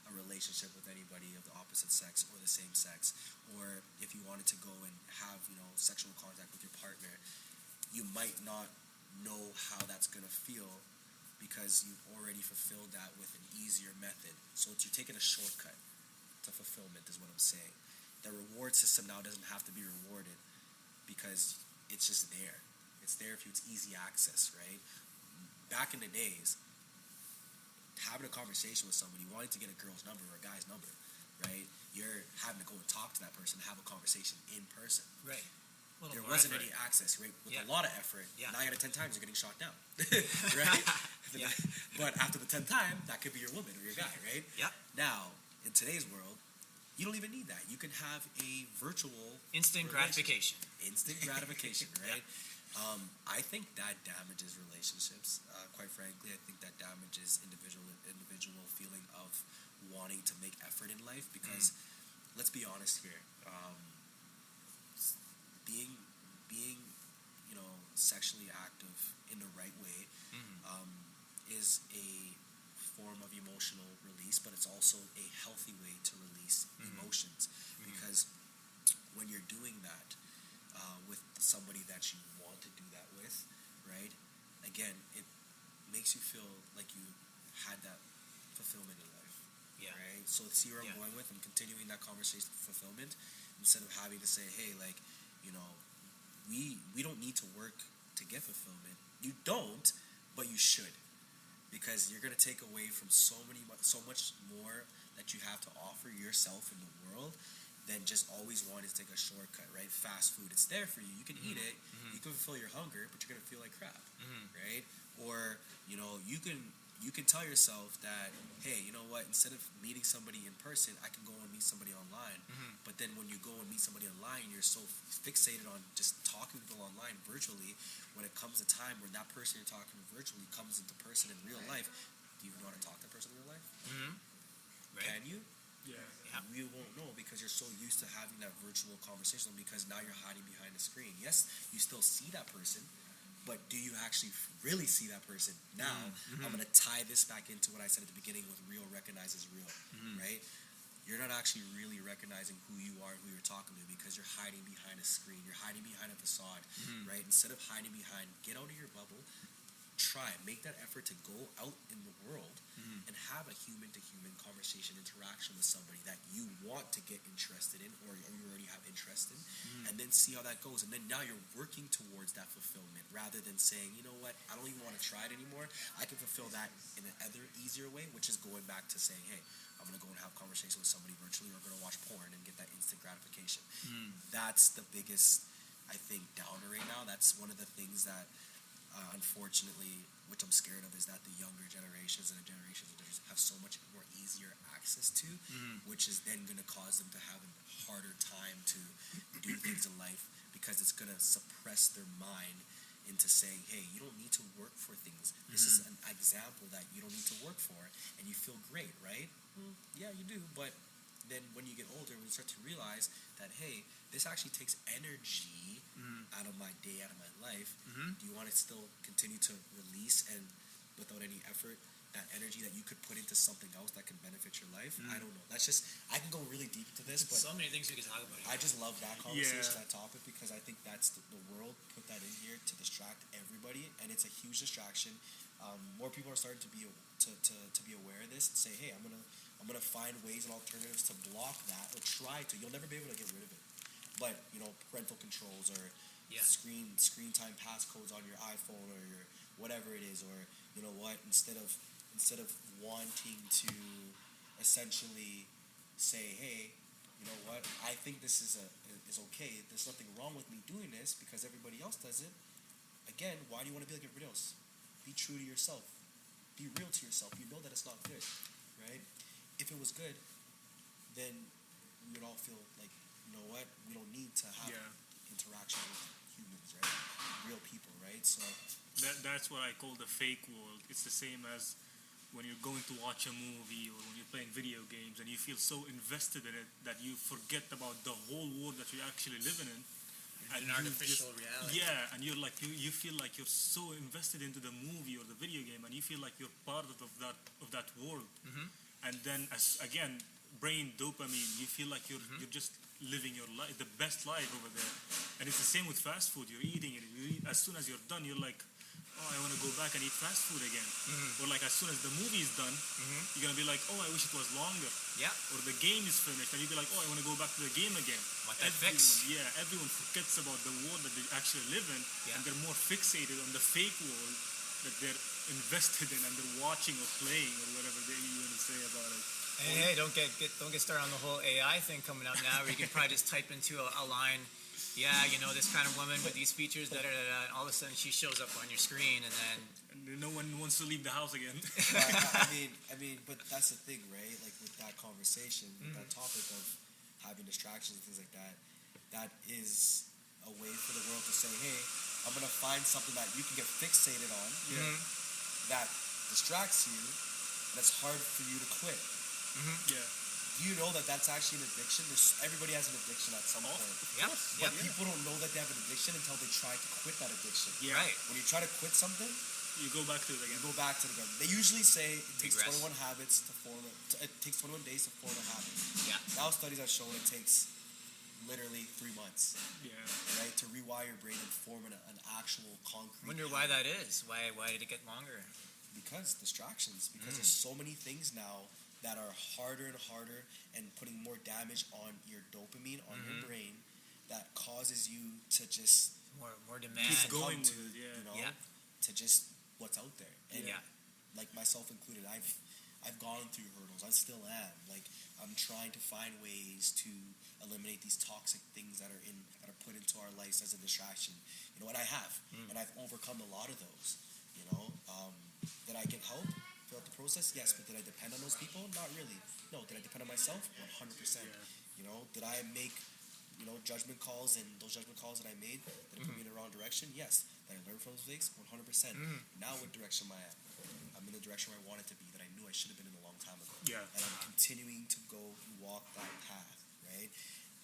a relationship with anybody of the opposite sex or the same sex, or if you wanted to go and have, sexual contact with your partner, you might not know how that's going to feel, because you've already fulfilled that with an easier method. So you're taking a shortcut to fulfillment is what I'm saying. The reward system now doesn't have to be rewarded, because it's just there. It's there if it's easy access, right? Back in the days, having a conversation with somebody, wanting to get a girl's number or a guy's number, right? You're having to go and talk to that person, have a conversation in person. Right. There wasn't any access, right? With a lot of effort, 9 out of 10 times you're getting shot down, right? But after the 10th time, that could be your woman or your guy, right? Yeah. Now, in today's world, you don't even need that. You can have a virtual instant gratification. Instant gratification, right? I think that damages relationships. Quite frankly, I think that damages individual feeling of wanting to make effort in life, because let's be honest here. Being sexually active in the right way is a form of emotional release, but it's also a healthy way to release emotions, because when you're doing that with somebody that you want to do that with, right, again, it makes you feel like you had that fulfillment in life, right? So see where I'm going with? I'm continuing that conversation of fulfillment, instead of having to say, hey, like, we don't need to work to get fulfillment. You don't, but you should, because you're going to take away from so much more that you have to offer yourself in the world, than just always wanting to take a shortcut, right? Fast food, it's there for you. You can eat it, you can fulfill your hunger, but you're gonna feel like crap, right? Or you can tell yourself that, hey, you know what? Instead of meeting somebody in person, I can go and meet somebody online. But then when you go and meet somebody online, you're so fixated on just talking to people online virtually. When it comes a time when that person you're talking to virtually comes into person in real life, do you even know how to talk to that person in real life? Right. Can you? Yeah. You won't know because you're so used to having that virtual conversation because now you're hiding behind the screen. Yes, you still see that person, but do you actually really see that person? Now, I'm going to tie this back into what I said at the beginning with real recognizes real, right? You're not actually really recognizing who you are and who you're talking to because you're hiding behind a screen. You're hiding behind a facade, right? Instead of hiding behind, get out of your bubble, make that effort to go out in the world and have a human-to-human conversation, interaction with somebody that you want to get interested in or you already have interest in, and then see how that goes. And then now you're working towards that fulfillment rather than saying, you know what, I don't even want to try it anymore. I can fulfill that in another easier way, which is going back to saying, hey, I'm going to go and have conversation with somebody virtually or I'm going to watch porn and get that instant gratification. That's the biggest, I think, downer right now. That's one of the things that unfortunately, which I'm scared of, is that the younger generations and the generations that have so much more easier access to, which is then going to cause them to have a harder time to do things in life because it's going to suppress their mind into saying, hey, you don't need to work for things. This is an example that you don't need to work for, and you feel great, right? Yeah, you do, but then when you get older, when you start to realize that, hey, this actually takes energy out of my day, out of my life, do you want to still continue to release and without any effort that energy that you could put into something else that can benefit your life? I don't know. That's just, I can go really deep into this, but So many things we can talk about here. I just love that conversation, that topic, because I think that's the world put that in here to distract everybody, and it's a huge distraction. More people are starting to be aware of this and say, hey, I'm gonna find ways and alternatives to block that or try to. You'll never be able to get rid of it, but parental controls or screen time passcodes on your iPhone or your whatever it is, or instead of wanting to essentially say, hey, you know what, I think this is okay. There's nothing wrong with me doing this because everybody else does it. Again, why do you want to be like everybody else? Be true to yourself. Be real to yourself. You know that it's not good, right? If it was good, then we would all feel like, you know what, we don't need to have interaction with humans, right? Real people, right? So That's what I call the fake world. It's the same as when you're going to watch a movie or when you're playing video games and you feel so invested in it that you forget about the whole world that you're actually living in. And an artificial reality. Yeah, and you're like you feel like you're so invested into the movie or the video game, and you feel like you're part of that world. And then again, brain dopamine. You feel like you're just living your life, the best life over there. And it's the same with fast food. You're eating it. As soon as you're done, you're like, oh, I want to go back and eat fast food again. Or like as soon as the movie is done, you're going to be like, oh, I wish it was longer. Yeah. Or the game is finished and you'll be like, oh, I want to go back to the game again. Want that fix? Yeah, everyone forgets about the world that they actually live in, and they're more fixated on the fake world that they're invested in and they're watching or playing or whatever you want to say about it. Hey, don't get started on the whole AI thing coming up now, where you can probably just type into a line, this kind of woman with these features, and all of a sudden she shows up on your screen, and then no one wants to leave the house again. I mean, but that's the thing, right? Like with that conversation, with that topic of having distractions and things like that, that is a way for the world to say, hey, I'm going to find something that you can get fixated on that distracts you, and it's hard for you to quit. Yeah. Do you know that that's actually an addiction? Everybody has an addiction at some point. Yeah. But people don't know that they have an addiction until they try to quit that addiction. Yeah. Right. When you try to quit something, You go back to it again. you go back to it again. They usually say it takes Regress. 21 habits to form it takes 21 days to form a habit. Yeah. Now studies have shown it takes literally 3 months, Yeah. right, to rewire your brain and form an actual concrete. Wonder why that is. Why did it get longer? Because distractions. Because there's so many things now that are harder and harder and putting more damage on your dopamine, on your brain, that causes you to just More demand. Keep going succumb to, with it, yeah. to just what's out there. And like myself included, I've gone through hurdles. I still am. Like, I'm trying to find ways to eliminate these toxic things that are put into our lives as a distraction. You know, and I have, and I've overcome a lot of those. You know, that I can help throughout the process. Yes, but did I depend on those people? Not really. No. Did I depend on myself? 100%. You know, did I make judgment calls, and those judgment calls that I made that put me in the wrong direction? Yes. Did I learn from those mistakes? 100%. Now, what direction am I at? I'm in the direction where I wanted to be, that I knew I should have been in a long time ago. Yeah. And I'm continuing to go and walk that path, right?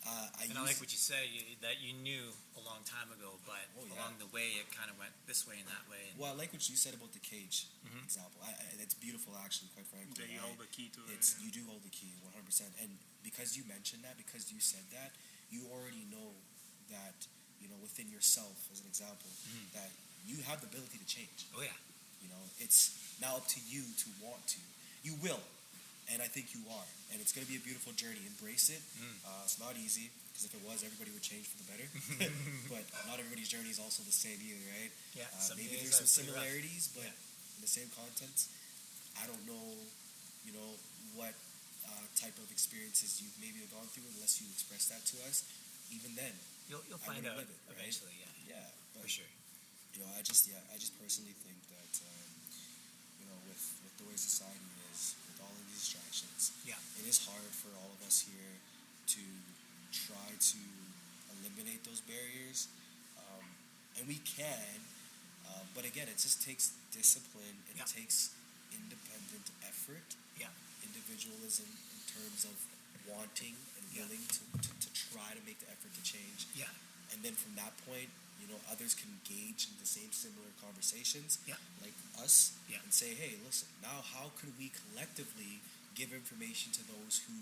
I like what you said, that you knew a long time ago, but along the way it kind of went this way and that way. Well, I like what you said about the cage example. It's beautiful, actually, quite frankly. That you hold the key to it. You do hold the key, 100%. And because you mentioned that, because you said that, you already know that, within yourself, as an example, that you have the ability to change. Oh, yeah. It's now up to you to want to. You will. And I think you are. And it's going to be a beautiful journey. Embrace it. It's not easy, because if it was, everybody would change for the better. But not everybody's journey is also the same either, right? Yeah. Maybe there's some similarities, but in the same contents. I don't know, what type of experiences you've maybe gone through unless you express that to us. Even then, you'll find out live it, right? eventually. Yeah. Yeah, but, for sure. I just personally think that, with the way society is, with all of these distractions, it is hard for all of us here to try to eliminate those barriers, and we can, but again, it just takes discipline. It takes independent effort, individualism in terms of wanting and willing to try to make the effort to change. And then from that point, others can engage in the same similar conversations like us and say, hey, listen, now how can we collectively give information to those who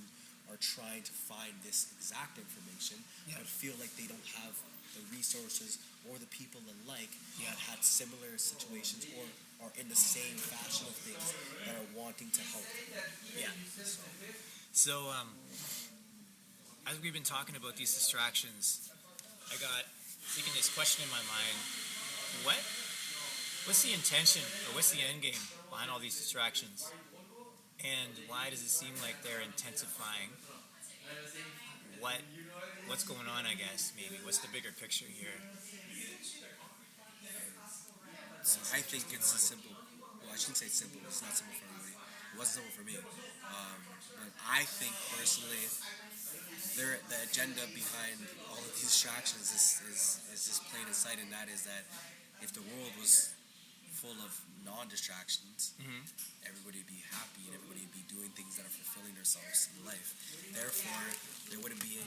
are trying to find this exact information but feel like they don't have the resources or the people alike that had similar situations or are in the same fashion of things that are wanting to help. So, as we've been talking about these distractions, I got thinking this question in my mind: what's the intention, or what's the end game behind all these distractions, and why does it seem like they're intensifying? What's going on? I guess maybe what's the bigger picture here? I think it's simple. Well, I shouldn't say simple. It's not simple for everybody. It wasn't simple for me. But I think personally, the agenda behind all of these distractions is just plain in sight, and that is that if the world was full of non-distractions, everybody would be happy and everybody would be doing things that are fulfilling themselves in life. Therefore, there wouldn't be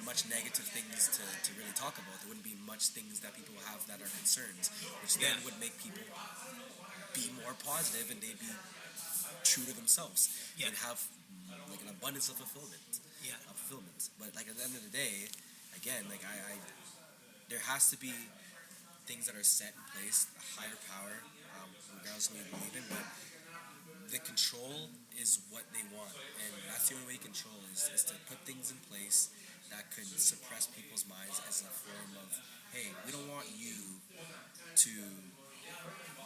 much negative things to really talk about. There wouldn't be much things that people have that are concerns, which then would make people be more positive and they'd be true to themselves and have like an abundance of fulfillment. But like at the end of the day, again, like I there has to be things that are set in place, a higher power, regardless of what you believe in, but the control is what they want, and that's the only way you control is to put things in place that could suppress people's minds as a form of, hey, we don't want you to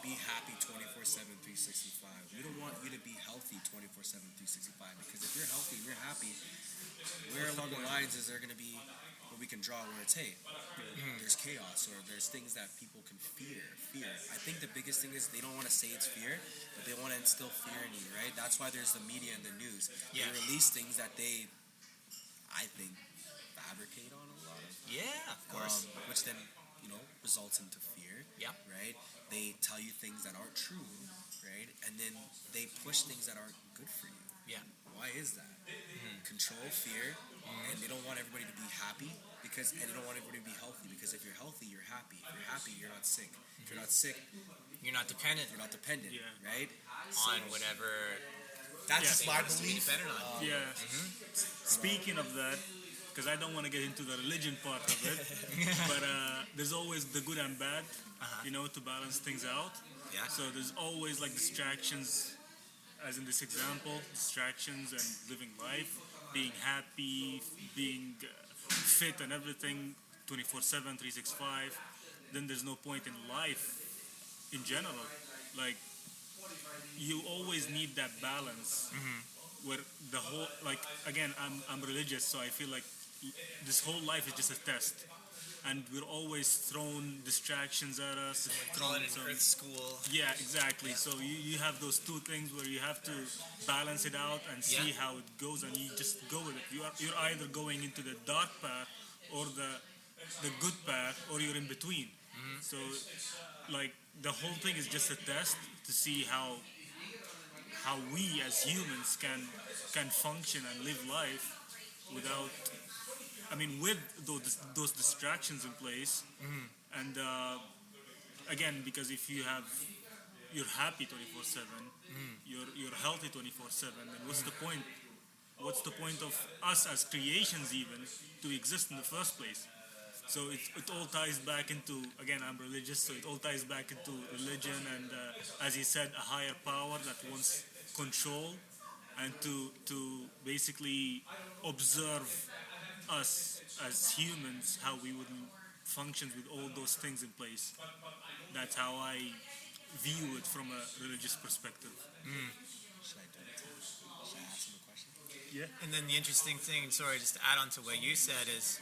be happy 24/7, 365. We don't want you to be healthy 24/7, 365, because if you're healthy, you're happy, where along the lines is there going to be what we can draw where it's, hey, there's chaos or there's things that people can fear. I think the biggest thing is they don't want to say it's fear, but they want to instill fear in you, right? That's why there's the media and the news. They release things that they, I think, fabricate on a lot of. Yeah, of course. Which then, results into fear, right? They tell you things that aren't true, right? And then they push things that aren't good for you. Why is that? Control, fear, and they don't want everybody to be happy and they don't want everybody to be healthy, because if you're healthy, you're happy. If you're happy, you're not sick. If you're not sick, you're not dependent. Right? On whatever. That's just my belief. Dependent on. Speaking of that, because I don't want to get into the religion part of it, but there's always the good and bad, to balance things out. So there's always like distractions, as in this example, distractions and living life, being happy, being fit and everything, 24/7, 365. Then there's no point in life in general. Like, you always need that balance where the whole, like, again, I'm religious, so I feel like this whole life is just a test, and we're always thrown distractions at us. Call it some- an earth school. yeah, exactly. So you have those two things where you have to balance it out and see Yeah. how it goes, and you just go with it. You're either going into the dark path or the good path, or you're in between. So, like, the whole thing is just a test to see how we as humans can function and live life without, I mean, with those distractions in place. And again, because if you're happy 24/7, you're healthy 24/7, then what's the point? What's the point of us as creations even to exist in the first place? So it all ties back into, again, I'm religious, so it all ties back into religion and, as he said, a higher power that wants control and to basically observe us as humans, how we would function with all those things in place. That's how I view it from a religious perspective. Should I do it? Should I ask him a question? Yeah. And then the interesting thing, sorry, just to add on to what you said, is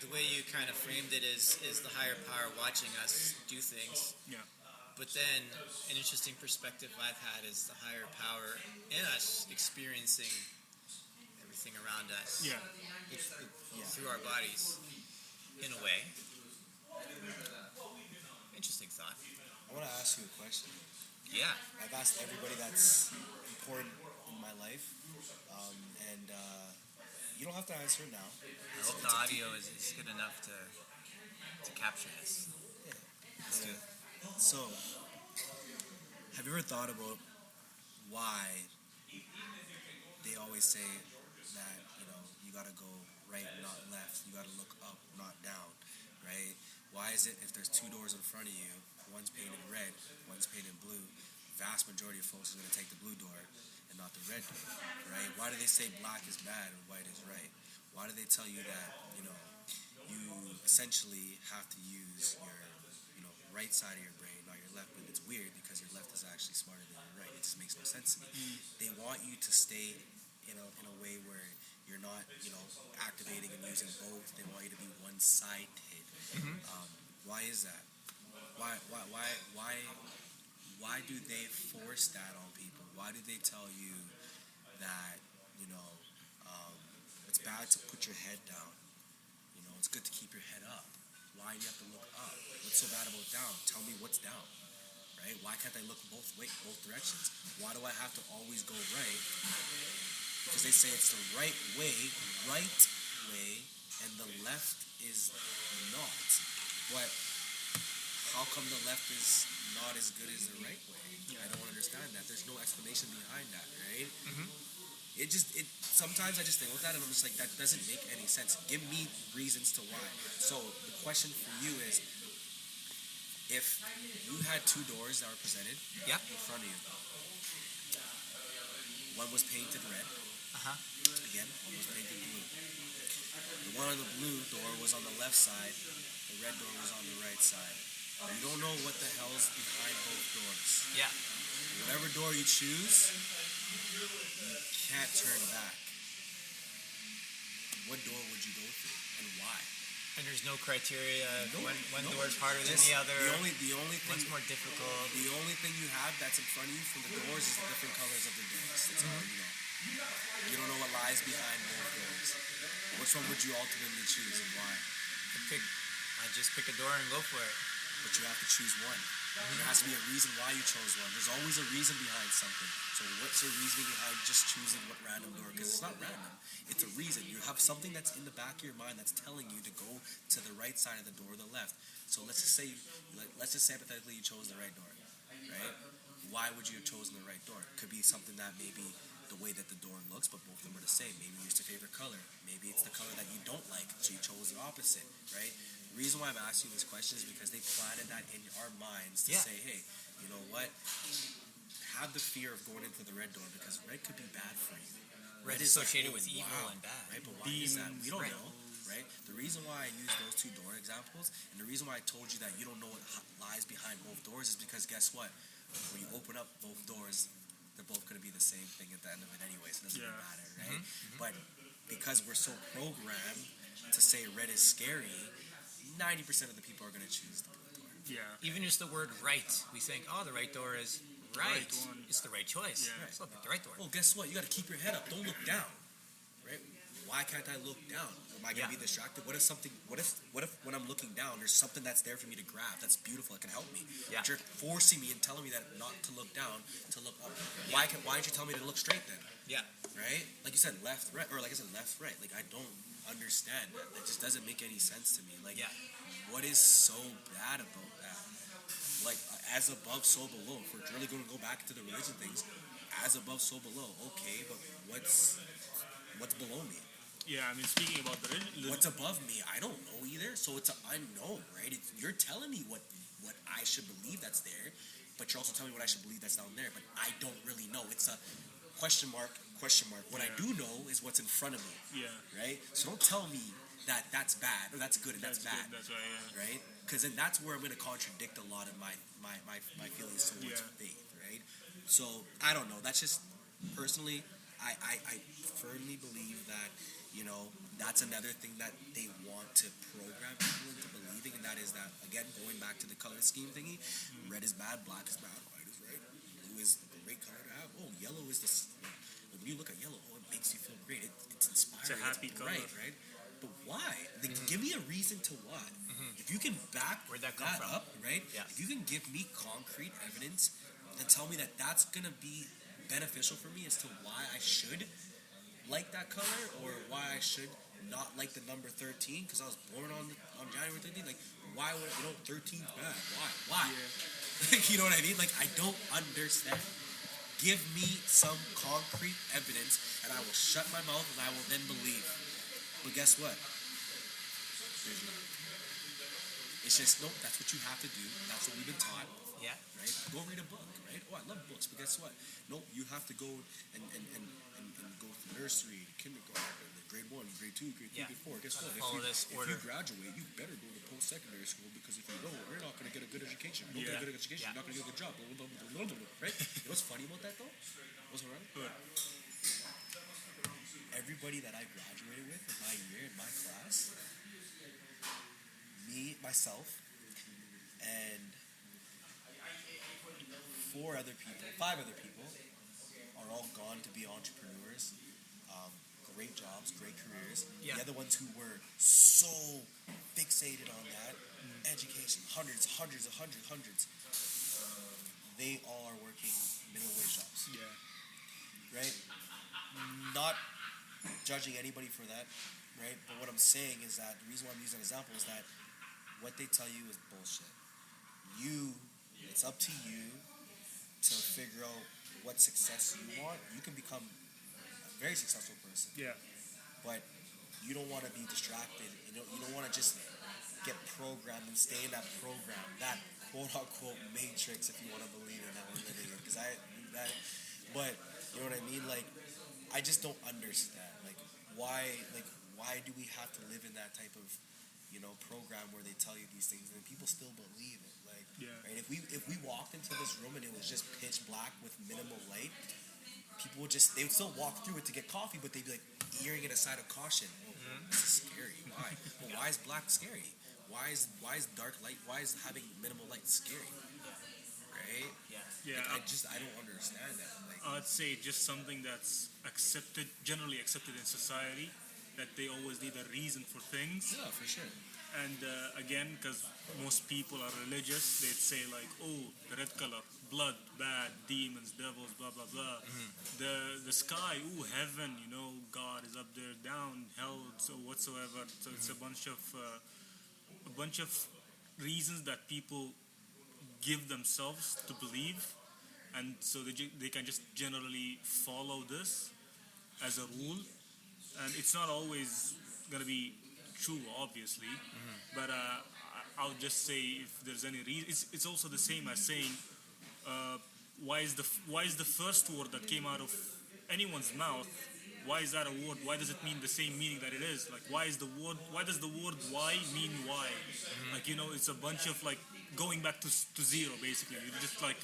the way you kind of framed it is the higher power watching us do things. Yeah. But then an interesting perspective I've had is the higher power in us experiencing everything around us Yeah. through our bodies, in a way. Interesting thought. I want to ask you a question. Yeah. I've asked everybody that's important in my life, and you don't have to answer it now. I hope the audio is good enough to capture this. Let's do it. So, have you ever thought about why they always say that, you gotta go right, not left, you gotta look up, not down, right? Why is it if there's two doors in front of you, one's painted red, one's painted blue, vast majority of folks are gonna take the blue door and not the red door, right? Why do they say black is bad and white is right? Why do they tell you that, you essentially have to use your, right side of your brain, not your left? But it's weird because your left is actually smarter than your right. It just makes no sense to me. They want you to stay in a way where you're not, activating and using both. They want you to be one-sided. Why is that? Why do they force that on people? Why do they tell you that, it's bad to put your head down? It's good to keep your head up. Why do you have to look up? What's so bad about down? Tell me what's down, right? Why can't I look both directions? Why do I have to always go right? Because they say it's the right way, and the left is not. But how come the left is not as good as the right way? I don't understand that. There's no explanation behind that, right? Sometimes I just think about that and I'm just like, that doesn't make any sense. Give me reasons to why. So the question for you is, if you had two doors that were presented in front of you, one was painted red, again, one was painted blue. The one on the blue door was on the left side, the red door was on the right side. You don't know what the hell's behind both doors. Yeah. Whatever door you choose, you can't turn back. What door would you go through and why? And there's no criteria. No, one no. door is harder than Just the other. The only thing, one's more difficult. The only thing you have that's in front of you from the doors is the different colors of the doors. That's all you know. You don't know what lies behind both doors. Which one would you ultimately choose and why? I just pick a door and go for it. But you have to choose one. There has to be a reason why you chose one. There's always a reason behind something. So what's the reason behind just choosing what random door? Because it's not random. It's a reason. You have something that's in the back of your mind that's telling you to go to the right side of the door or the left. So let's just say hypothetically you chose the right door, right? Why would you have chosen the right door? Could be something that maybe the way that the door looks, but both of them are the same. Maybe it's your favorite color. Maybe it's the color that you don't like, so you chose the opposite, right? The reason why I'm asking you this question is because they planted that in our minds to say, hey, you know what? Have the fear of going into the red door because red could be bad for you. Red is associated with evil and bad. Right? But why is that? We don't know, right? The reason why I use those two door examples, and the reason why I told you that you don't know what lies behind both doors, is because guess what? When you open up both doors, they're both going to be the same thing at the end of it anyways. It doesn't even matter, right? But because we're so programmed to say red is scary, 90% of the people are going to choose the blue door. Yeah. Even just the word right, we think, oh, the right door is right. right one. It's the right choice. Yeah. It's not the right door. Well, guess what? You got to keep your head up. Don't look down, right? Why can't I look down? Am I gonna be distracted? What if when I'm looking down, there's something that's there for me to grab? That's beautiful. It can help me. Yeah. But you're forcing me and telling me that not to look down, to look up. Why didn't you tell me to look straight then? Yeah. Right? Like you said, left, right, or like I said, left, right. Like I don't understand that. It just doesn't make any sense to me. Like, what is so bad about that? Like, as above, so below. If we're really going to go back to the religion things, as above, so below. Okay, but what's below me? Yeah, I mean, speaking about the What's above me? I don't know either. So it's an unknown, right? You're telling me what I should believe that's there, but you're also telling me what I should believe that's down there. But I don't really know. It's a question mark. What I do know is what's in front of me. Yeah. Right? So don't tell me that that's bad or that's good and that's bad. Good, that's right, yeah. Right? Because then that's where I'm going to contradict a lot of my feelings towards faith, right? So I don't know. That's just personally, I firmly believe that, you know, that's another thing that they want to program people into believing, and that is that, again, going back to the color scheme thingy, red is bad, black is bad, white is right, blue is the great color to have. Oh, yellow is this. When you look at yellow, oh, it makes you feel great. It's inspiring. It's a happy color. Right? But why? Like, give me a reason to what? If you can back Where'd that come that from? up, right? Yeah. If you can give me concrete evidence and tell me that that's going to be beneficial for me as to why I should like that color or why I should not like the number 13 because I was born on January 13th, like, why would, 13's bad? Why? Yeah. You know what I mean? Like, I don't understand. Give me some concrete evidence and I will shut my mouth and I will then believe. But guess what? There's none. It's just, nope, that's what you have to do. That's what we've been taught. Yeah. Right? Go read a book, right? Oh, I love books, but guess what? Nope, you have to go and go from nursery to kindergarten, grade 1, grade 2, grade 3, grade 4. Guess what? If you graduate, you better go to post-secondary school because if you don't, you're not going to get a good education. You don't get a good education, you're not going to get a good job. Blah, blah, blah, blah, blah, right? You know what's funny about that, though? What's funny? Everybody that I graduated with in my year, in my class, me, myself, and 5 other people are all gone to be entrepreneurs, great jobs, great careers. Yeah. The other ones who were so fixated on that, education, hundreds, they all are working minimum wage jobs. Yeah. Right? Not judging anybody for that, right? But what I'm saying is that the reason why I'm using an example is that what they tell you is bullshit. It's up to you to figure out what success you want. You can become a very successful person. Yeah. But you don't want to be distracted. You don't want to just get programmed and stay in that program, that quote-unquote matrix, if you want to believe in that we're living in. But you know what I mean? Like, I just don't understand. Like, why do we have to live in that type of, program where they tell you these things and people still believe it? Like, right? If we walked into this room and it was just pitch black with minimal light, people would still walk through it to get coffee, but they'd be like earing it a side of caution. Oh, this is scary. Why? Well, why is black scary? Why is dark light? Why is having minimal light scary? Right? Yeah. Like, I don't understand that. Like, I'd say just something that's generally accepted in society, that they always need a reason for things. yeah, for sure. And again, because most people are religious, they'd say like, oh, the red color, blood, bad, demons, devils, blah, blah, blah. The sky, ooh, heaven, God is up there, down, hell, so whatsoever. So it's a bunch of reasons that people give themselves to believe, and so they can just generally follow this as a rule, and it's not always going to be true, obviously, but I'll just say if there's any reason, it's also the same as saying why is the first word that came out of anyone's mouth why is that a word? Why does it mean the same meaning that it is? Like, why does the word why mean why? Like, it's a bunch of like going back to zero, basically. You're just like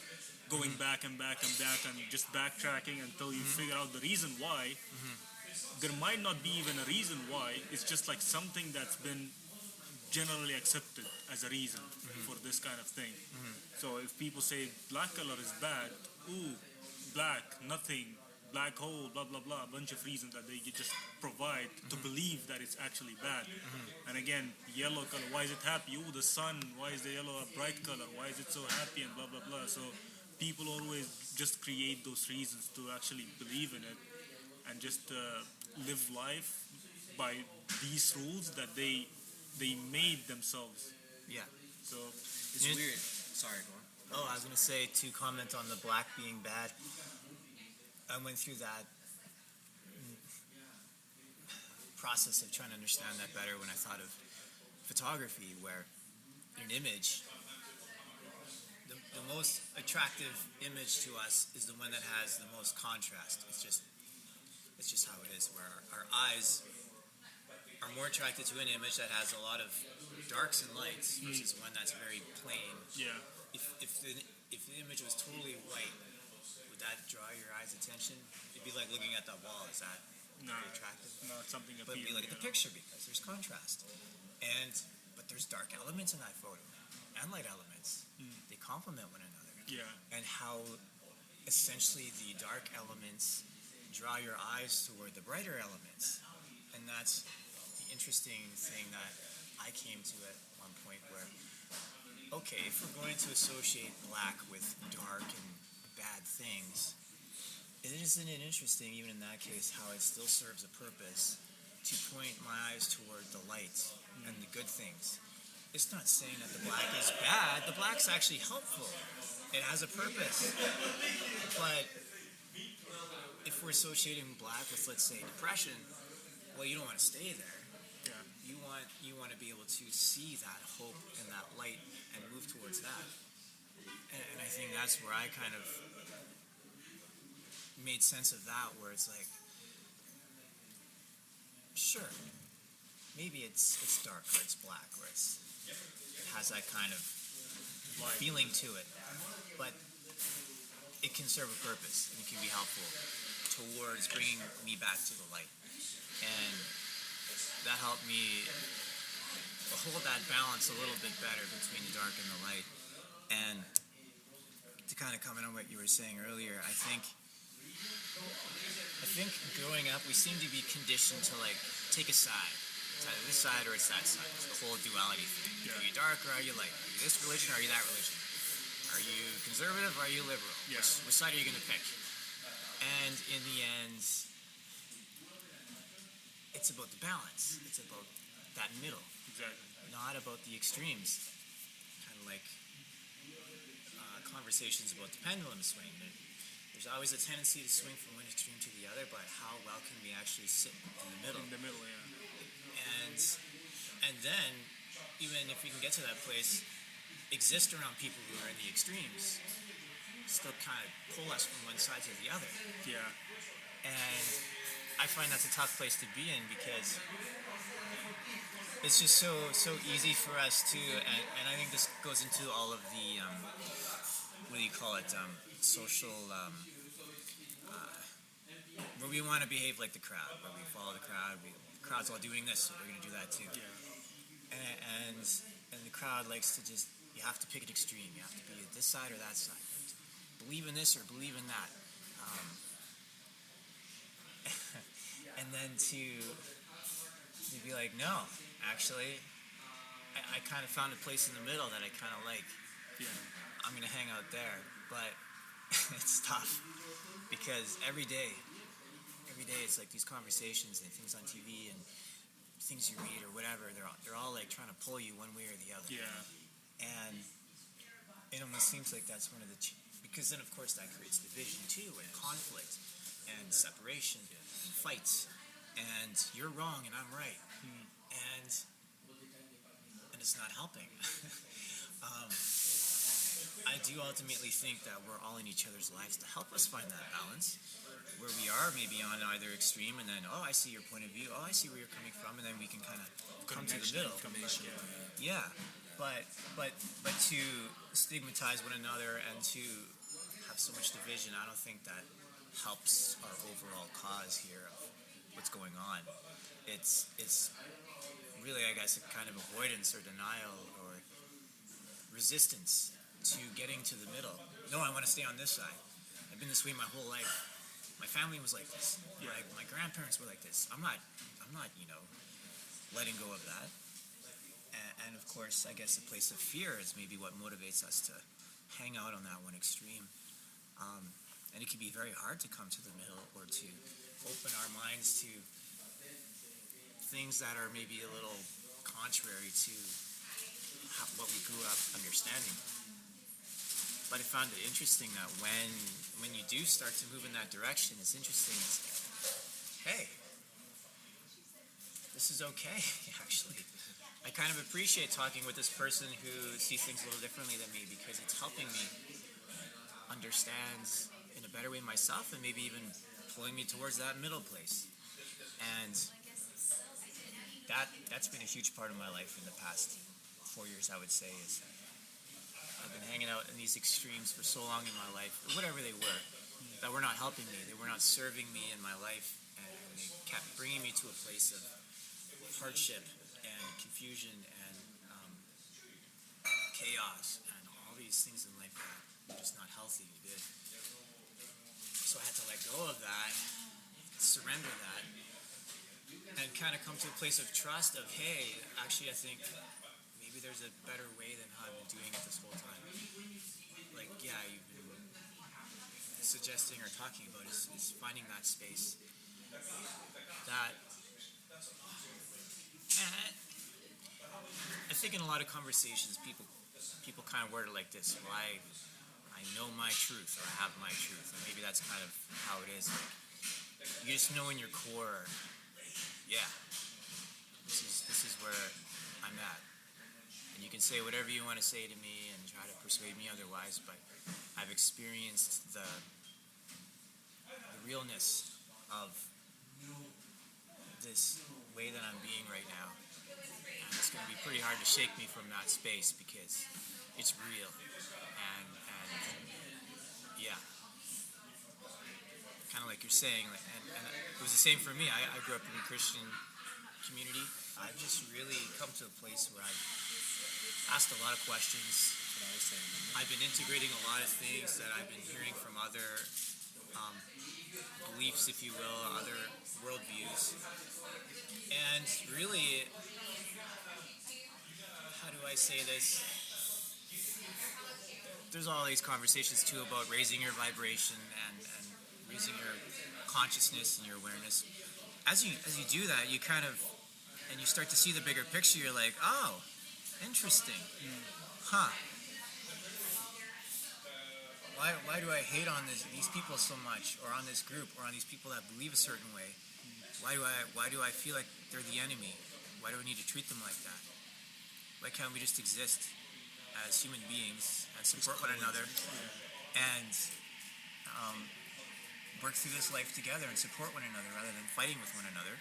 going back and back and back and just backtracking until you figure out the reason why. There might not be even a reason why. It's just like something that's been generally accepted as a reason for this kind of thing. So if people say black color is bad, ooh, black, nothing, black hole, blah blah blah, a bunch of reasons that they just provide to believe that it's actually bad. And again, yellow color, why is it happy? Ooh, the sun, why is the yellow a bright color? Why is it so happy and blah blah blah? So people always just create those reasons to actually believe in it and just live life by these rules that they made themselves. Yeah. So It's weird. Sorry, go on. Oh, I was going to say, to comment on the black being bad, I went through that process of trying to understand that better when I thought of photography, where an image, the most attractive image to us is the one that has the most contrast. It's just how it is, where our eyes are more attracted to an image that has a lot of darks and lights versus one that's very plain. yeah, If the image was totally white, would that draw your eye's attention? It'd be like looking at that wall. Is that very attractive? not something But appealing. we look at the picture because there's contrast, but there's dark elements in that photo and light elements. They complement one another. Yeah, And how essentially the dark elements draw your eyes toward the brighter elements. And that's the interesting thing that I came to at one point, where, okay, if we're going to associate black with dark and bad things, isn't it interesting, even in that case, how it still serves a purpose to point my eyes toward the light and the good things? It's not saying that the black is bad. The black's actually helpful. It has a purpose. But if we're associating black with, let's say, depression, well, you don't want to stay there. yeah, You want to be able to see that hope and that light and move towards that. And I think that's where I kind of made sense of that, where it's like, sure, maybe it's dark or it's black or it has that kind of feeling to it, but it can serve a purpose and it can be helpful towards bringing me back to the light. And that helped me hold that balance a little bit better between the dark and the light. And to kind of comment on what you were saying earlier, I think growing up we seem to be conditioned to like take a side. It's either this side or it's that side. It's the whole duality thing. Yeah. Are you dark or are you light? Are you this religion or are you that religion? Are you conservative or are you liberal? Yeah. Which side are you going to pick? And in the end, it's about the balance. It's about that middle, exactly. not about the extremes. Kind of like conversations about the pendulum swing. There's always a tendency to swing from one extreme to the other, but how well can we actually sit in the middle? In the middle, yeah. And then, even if we can get to that place, exist around people who are in the extremes, still kind of pull us from one side to the other. Yeah, And I find that's a tough place to be in, because it's just so easy for us to, and I think this goes into all of the what do you call it, social, where we want to behave like the crowd, where we follow the crowd. The crowd's all doing this, so we're going to do that too. yeah, And the crowd likes to just, you have to pick an extreme. You have to be this side or that side. Believe in this or believe in that. And then to be like, no, actually, I kind of found a place in the middle that I kind of like. yeah, I'm going to hang out there. But it's tough, because every day it's like these conversations and things on TV and things you read or whatever, they're all like trying to pull you one way or the other. yeah, And it almost seems like that's one of the because then of course that creates division too, and conflict and separation and fights, and you're wrong and I'm right. And it's not helping. I do ultimately think that we're all in each other's lives to help us find that balance, where we are are maybe on either extreme, and then, oh, I see your point of view, oh, I see where you're coming from, and then we can kind of come to the middle. Yeah, but to stigmatize one another and to have so much division, I don't think that helps our overall cause here of what's going on. It's really, I guess, a kind of avoidance or denial or resistance to getting to the middle. No, I want to stay on this side. I've been this way my whole life. My family was like this. My grandparents were like this. I'm not, letting go of that. And of course, I guess a place of fear is maybe what motivates us to hang out on that one extreme. And it can be very hard to come to the middle or to open our minds to things that are maybe a little contrary to what we grew up understanding. But I found it interesting that when you do start to move in that direction, it's interesting. It's like, hey, this is okay, actually. I kind of appreciate talking with this person who sees things a little differently than me because it's helping me understand in a better way myself and maybe even pulling me towards that middle place. And that's been a huge part of my life in the past 4 years, I would say, is I've been hanging out in these extremes for so long in my life, whatever they were, that were not helping me. They were not serving me in my life, and they kept bringing me to a place of hardship and confusion and chaos and all these things in life that were just not healthy or good. So I had to let go of that, surrender that, and kind of come to a place of trust of, hey, actually I think maybe there's a better way than how I've been doing it this whole time. Like, yeah, you've been suggesting or talking about is finding that space. That, I think in a lot of conversations, people kind of word it like this, well, I know my truth, or I have my truth, and maybe that's kind of how it is. Like, you just know in your core, yeah, this is where I'm at. And you can say whatever you want to say to me and try to persuade me otherwise, but I've experienced the realness of this way that I'm being right now. And it's going to be pretty hard to shake me from that space because it's real. And yeah, kind of like you're saying, and it was the same for me. I grew up in a Christian community. I've just really come to a place where I've asked a lot of questions. I've been integrating a lot of things that I've been hearing from other beliefs, if you will, other worldviews. And really, how do I say this? There's all these conversations too about raising your vibration and raising your consciousness and your awareness. As you do that, you kind of, and you start to see the bigger picture, you're like, oh, interesting. Huh. Why do I hate on these people so much, or on this group, or on these people that believe a certain way? Why do I feel like they're the enemy? Why do I need to treat them like that? Why can't we just exist as human beings and support one another and work through this life together and support one another rather than fighting with one another?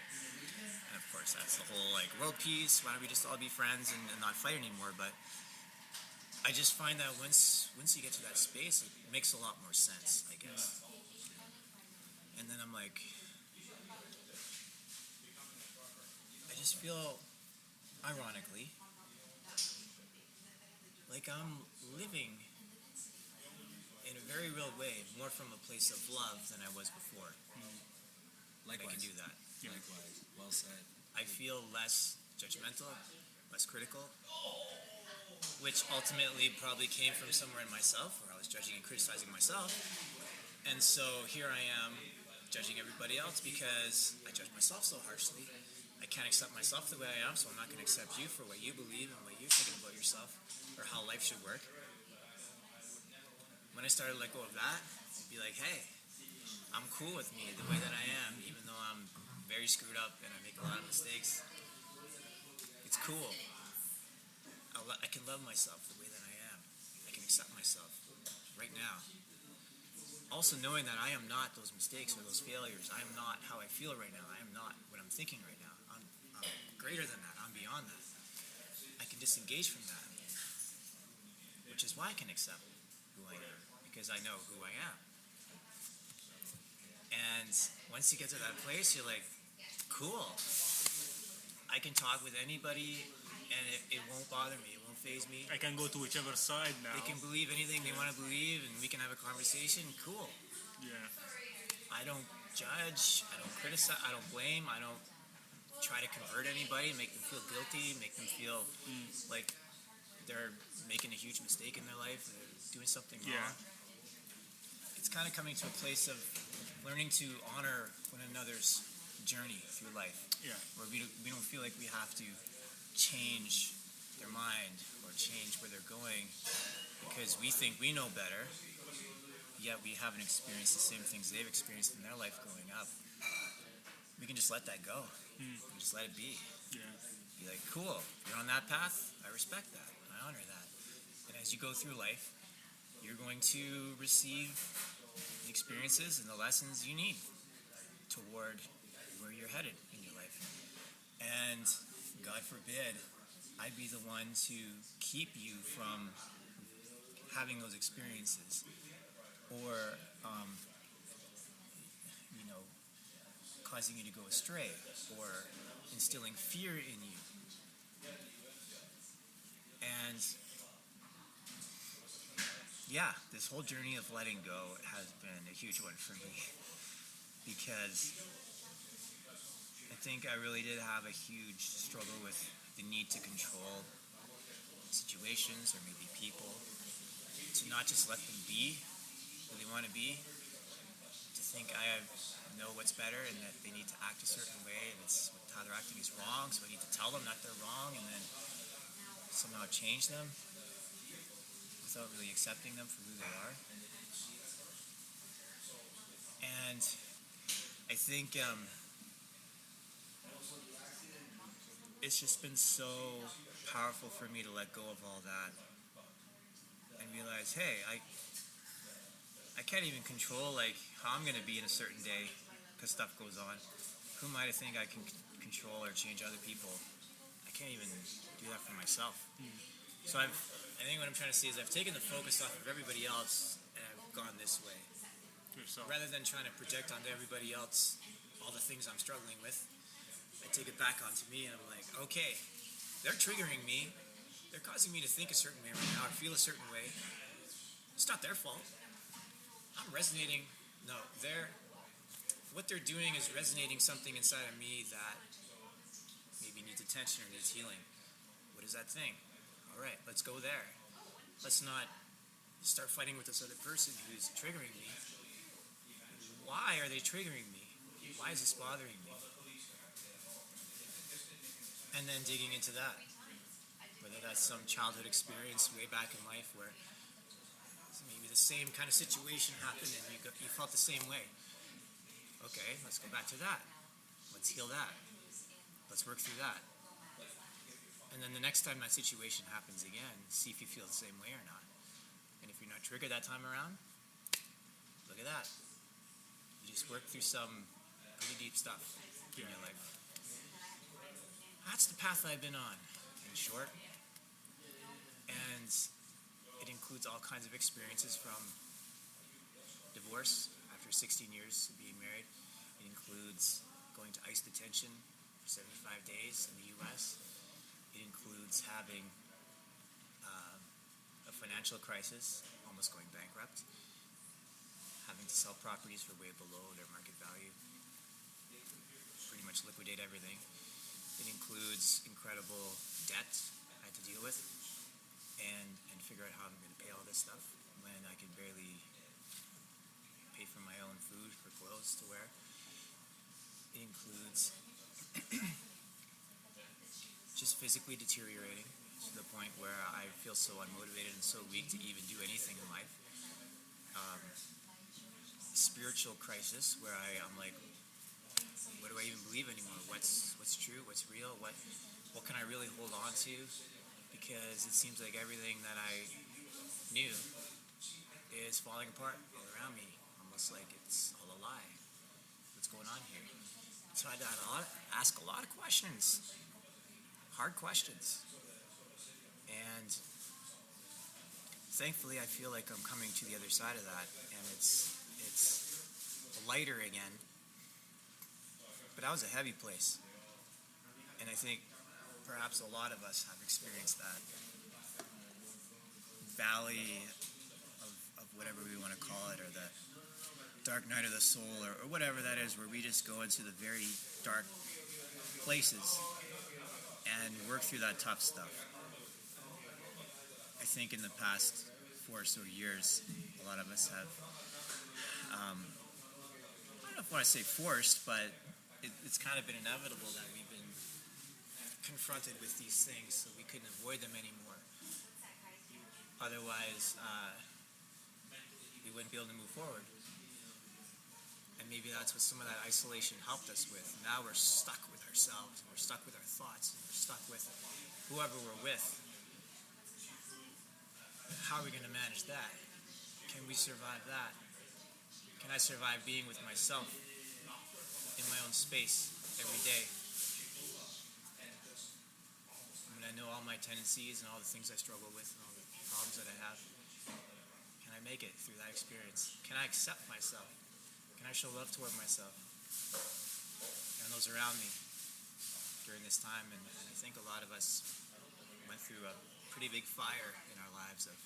And of course, that's the whole world peace. Why don't we just all be friends and not fight anymore? But I just find that once you get to that space, it makes a lot more sense, I guess. And then I'm like, I just feel, ironically, like I'm living in a very real way, more from a place of love than I was before. Likewise. I can do that. Yeah. Likewise. Well said. I feel less judgmental, less critical, which ultimately probably came from somewhere in myself where I was judging and criticizing myself. And so here I am judging everybody else because I judge myself so harshly. I can't accept myself the way I am, so I'm not going to accept you for what you believe and what you're thinking about yourself or how life should work. When I started to let go of that, I'd be like, hey, I'm cool with me the way that I am, even though I'm very screwed up and I make a lot of mistakes. It's cool. I can love myself the way that I am. I can accept myself right now. also knowing that I am not those mistakes or those failures. I am not how I feel right now. I am not what I'm thinking right now. I'm greater than that. I'm beyond that. I can disengage from that, which is why I can accept who I am, because I know who I am. And once you get to that place, you're like, cool. I can talk with anybody, and it won't bother me. It won't faze me. I can go to whichever side now. They can believe anything they want to believe, and we can have a conversation. Cool. Yeah. I don't judge. I don't criticize. I don't blame. I don't try to convert anybody, make them feel guilty, make them feel like they're making a huge mistake in their life, they're doing something wrong. It's kind of coming to a place of learning to honor one another's journey through life, where we don't feel like we have to change their mind or change where they're going because we think we know better, yet we haven't experienced the same things they've experienced in their life growing up. We can just let that go. We can just let it be. Be like, cool, you're on that path, I respect that, I honor that. And as you go through life, you're going to receive the experiences and the lessons you need toward where you're headed in your life. And God forbid, I'd be the one to keep you from having those experiences or, causing you to go astray or instilling fear in you. And this whole journey of letting go has been a huge one for me because I think I really did have a huge struggle with the need to control situations or maybe people, to not just let them be who they want to be, to think I know what's better and that they need to act a certain way and it's how they're acting is wrong, so I need to tell them that they're wrong and then somehow change them without really accepting them for who they are. And I think it's just been so powerful for me to let go of all that and realize, hey, I can't even control like how I'm going to be in a certain day because stuff goes on. Who am I to think I can control or change other people? I can't even do that for myself. So I think what I'm trying to say is I've taken the focus off of everybody else and I've gone this way. Yourself. Rather than trying to project onto everybody else all the things I'm struggling with, I take it back onto me and I'm like, okay, they're triggering me. They're causing me to think a certain way right now or feel a certain way. It's not their fault. I'm resonating. No, what they're doing is resonating something inside of me that maybe needs attention or needs healing. What is that thing? All right, let's go there. Let's not start fighting with this other person who's triggering me. Why are they triggering me? Why is this bothering me? And then digging into that. Whether that's some childhood experience way back in life where maybe the same kind of situation happened and you felt the same way. Okay, let's go back to that. Let's heal that. Let's work through that. And then the next time that situation happens again, see if you feel the same way or not. And if you're not triggered that time around, look at that. You just work through some pretty deep stuff in your life. That's the path I've been on, in short. And it includes all kinds of experiences from divorce after 16 years of being married. It includes going to ICE detention for 75 days in the U.S. It includes having a financial crisis, almost going bankrupt, having to sell properties for way below their market value, pretty much liquidate everything. It includes incredible debt I had to deal with and figure out how I'm going to pay all this stuff when I can barely pay for my own food, for clothes to wear. It includes just physically deteriorating to the point where I feel so unmotivated and so weak to even do anything in life. Spiritual crisis where I'm like, what do I even believe anymore? What's true? What's real? What can I really hold on to? Because it seems like everything that I knew is falling apart all around me. I'm almost like it's all a lie. What's going on here? So I ask a lot of questions, hard questions, and thankfully I feel like I'm coming to the other side of that, and it's lighter again. But that was a heavy place, and I think perhaps a lot of us have experienced that valley of whatever we want to call it, or the dark night of the soul, or whatever that is, where we just go into the very dark places and work through that tough stuff. I think in the past 4 or so years, a lot of us have, I don't know if I want to say forced, but it's kind of been inevitable that we've been confronted with these things, so we couldn't avoid them anymore. Otherwise, we wouldn't be able to move forward. And maybe that's what some of that isolation helped us with. Now we're stuck with ourselves, and we're stuck with our thoughts, and we're stuck with whoever we're with. How are we going to manage that? Can we survive that? Can I survive being with myself in my own space every day? When I know all my tendencies and all the things I struggle with and all the problems that I have, can I make it through that experience? Can I accept myself? Can I show love toward myself and those around me during this time? And I think a lot of us went through a pretty big fire in our lives of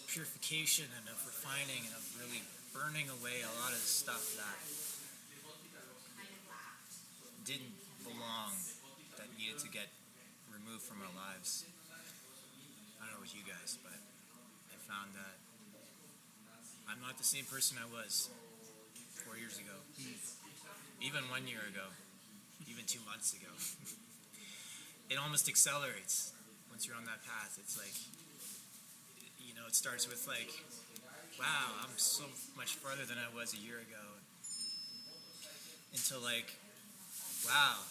purification and of refining and of really burning away a lot of the stuff that didn't belong, that needed to get removed from our lives. I don't know with you guys, but I found that I'm not the same person I was 4 years ago, even 1 year ago, even 2 months ago. It almost accelerates once you're on that path. It's like, it starts with like, wow, I'm so much farther than I was a year ago. Until like, wow,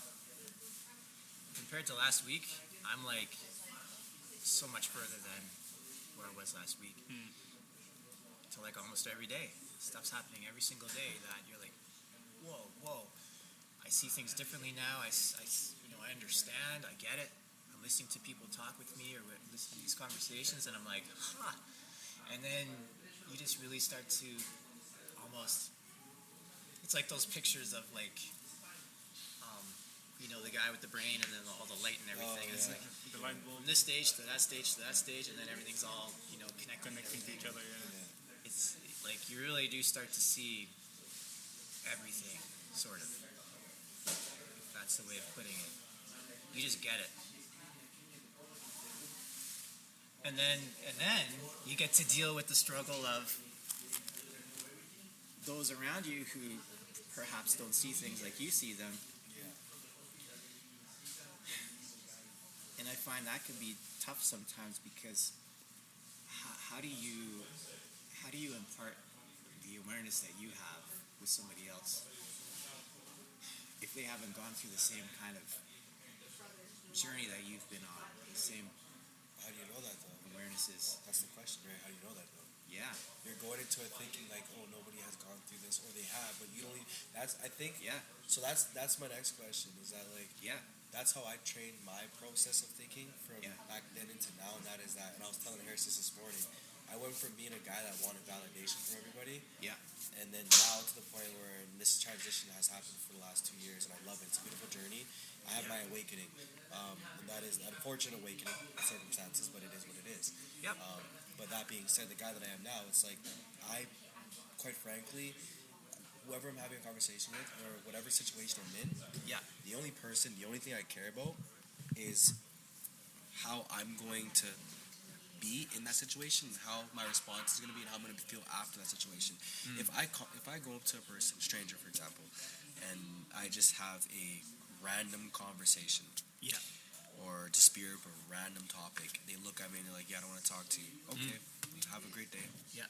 compared to last week, I'm like so much further than where I was last week. To like almost every day. Stuff's happening every single day that you're like, whoa. I see things differently now. I understand. I get it. I'm listening to people talk with me or listening to these conversations, and I'm like, huh. And then you just really start to almost, it's like those pictures of like, the guy with the brain and then all the light and everything. It's like The light bulb from this stage to that stage to that stage, and then everything's all, connecting to each other, yeah. It's like you really do start to see everything, sort of. If that's the way of putting it. You just get it. And then you get to deal with the struggle of those around you who perhaps don't see things like you see them. And I find that can be tough sometimes because how do you impart the awareness that you have with somebody else if they haven't gone through the same kind of journey that you've been on, the same How do you know that though? awarenesses? That's the question, right? How do you know that though? Yeah. You're going into it thinking like, oh, nobody has gone through this, or they have, but you don't. I think. Yeah. So that's my next question. Is that like? Yeah. That's how I trained my process of thinking from back then into now, and that is that. And I was telling Harris this morning. I went from being a guy that wanted validation from everybody. Yeah. And then now to the point where this transition has happened for the last 2 years, and I love it. It's a beautiful journey. I have my awakening, and that is an unfortunate awakening in circumstances, but it is what it is. Yep. But that being said, the guy that I am now, it's like quite frankly, whoever I'm having a conversation with or whatever situation I'm in, the only thing I care about is how I'm going to be in that situation, how my response is going to be, and how I'm going to feel after that situation. If I go up to a person, stranger for example, and I just have a random conversation, or dispute over a random topic, they look at me and they're like, yeah, I don't want to talk to you. Okay, have a great day. Yeah.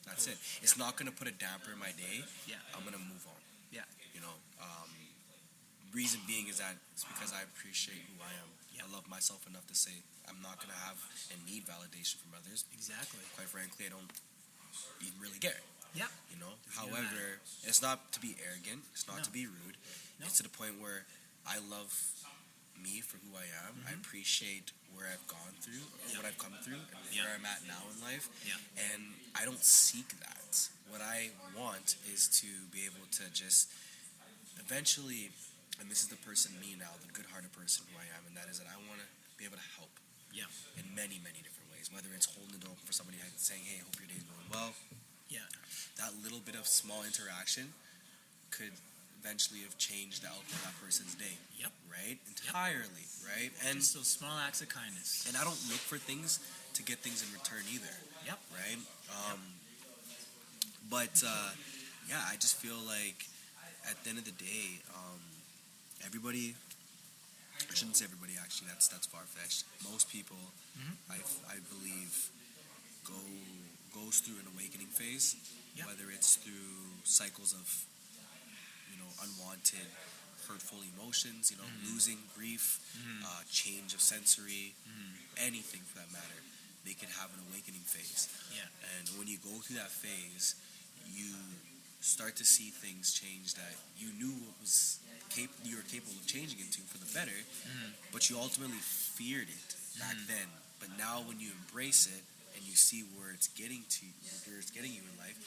That's it. It's not going to put a damper in my day. Yeah. I'm going to move on. Yeah. Reason being is that it's because I appreciate who I am. Yeah. I love myself enough to say I'm not going to have and need validation from others. Exactly. Quite frankly, I don't even really care. Yeah. You know. Doesn't even However, it's not to be arrogant. It's not No. to be rude. No. It's to the point where I love me for who I am. I appreciate where I've gone through, or what I've come through, and where I'm at now in life. Yeah. And I don't seek that. What I want is to be able to just eventually, and this is the person me now, the good-hearted person who I am, and that is that I want to be able to help Yeah. in many, many different ways. Whether it's holding the door open for somebody and saying, "Hey, I hope your day's going well." Yeah. That little bit of small interaction could eventually have changed the outcome of that person's day. Yep. Right? Entirely. Right? And Just those small acts of kindness. I don't look for things to get things in return either. Yep. Right? But yeah, I just feel like at the end of the day, everybody. I shouldn't say everybody. Actually, that's far fetched. Most people, I believe, goes through an awakening phase, whether it's through cycles of, unwanted, hurtful emotions, losing, grief, change of sensory, anything for that matter. They could have an awakening phase. Yeah. And when you go through that phase, you start to see things change that you knew you were capable of changing into for the better, but you ultimately feared it back then. But now when you embrace it and you see where it's getting you in life,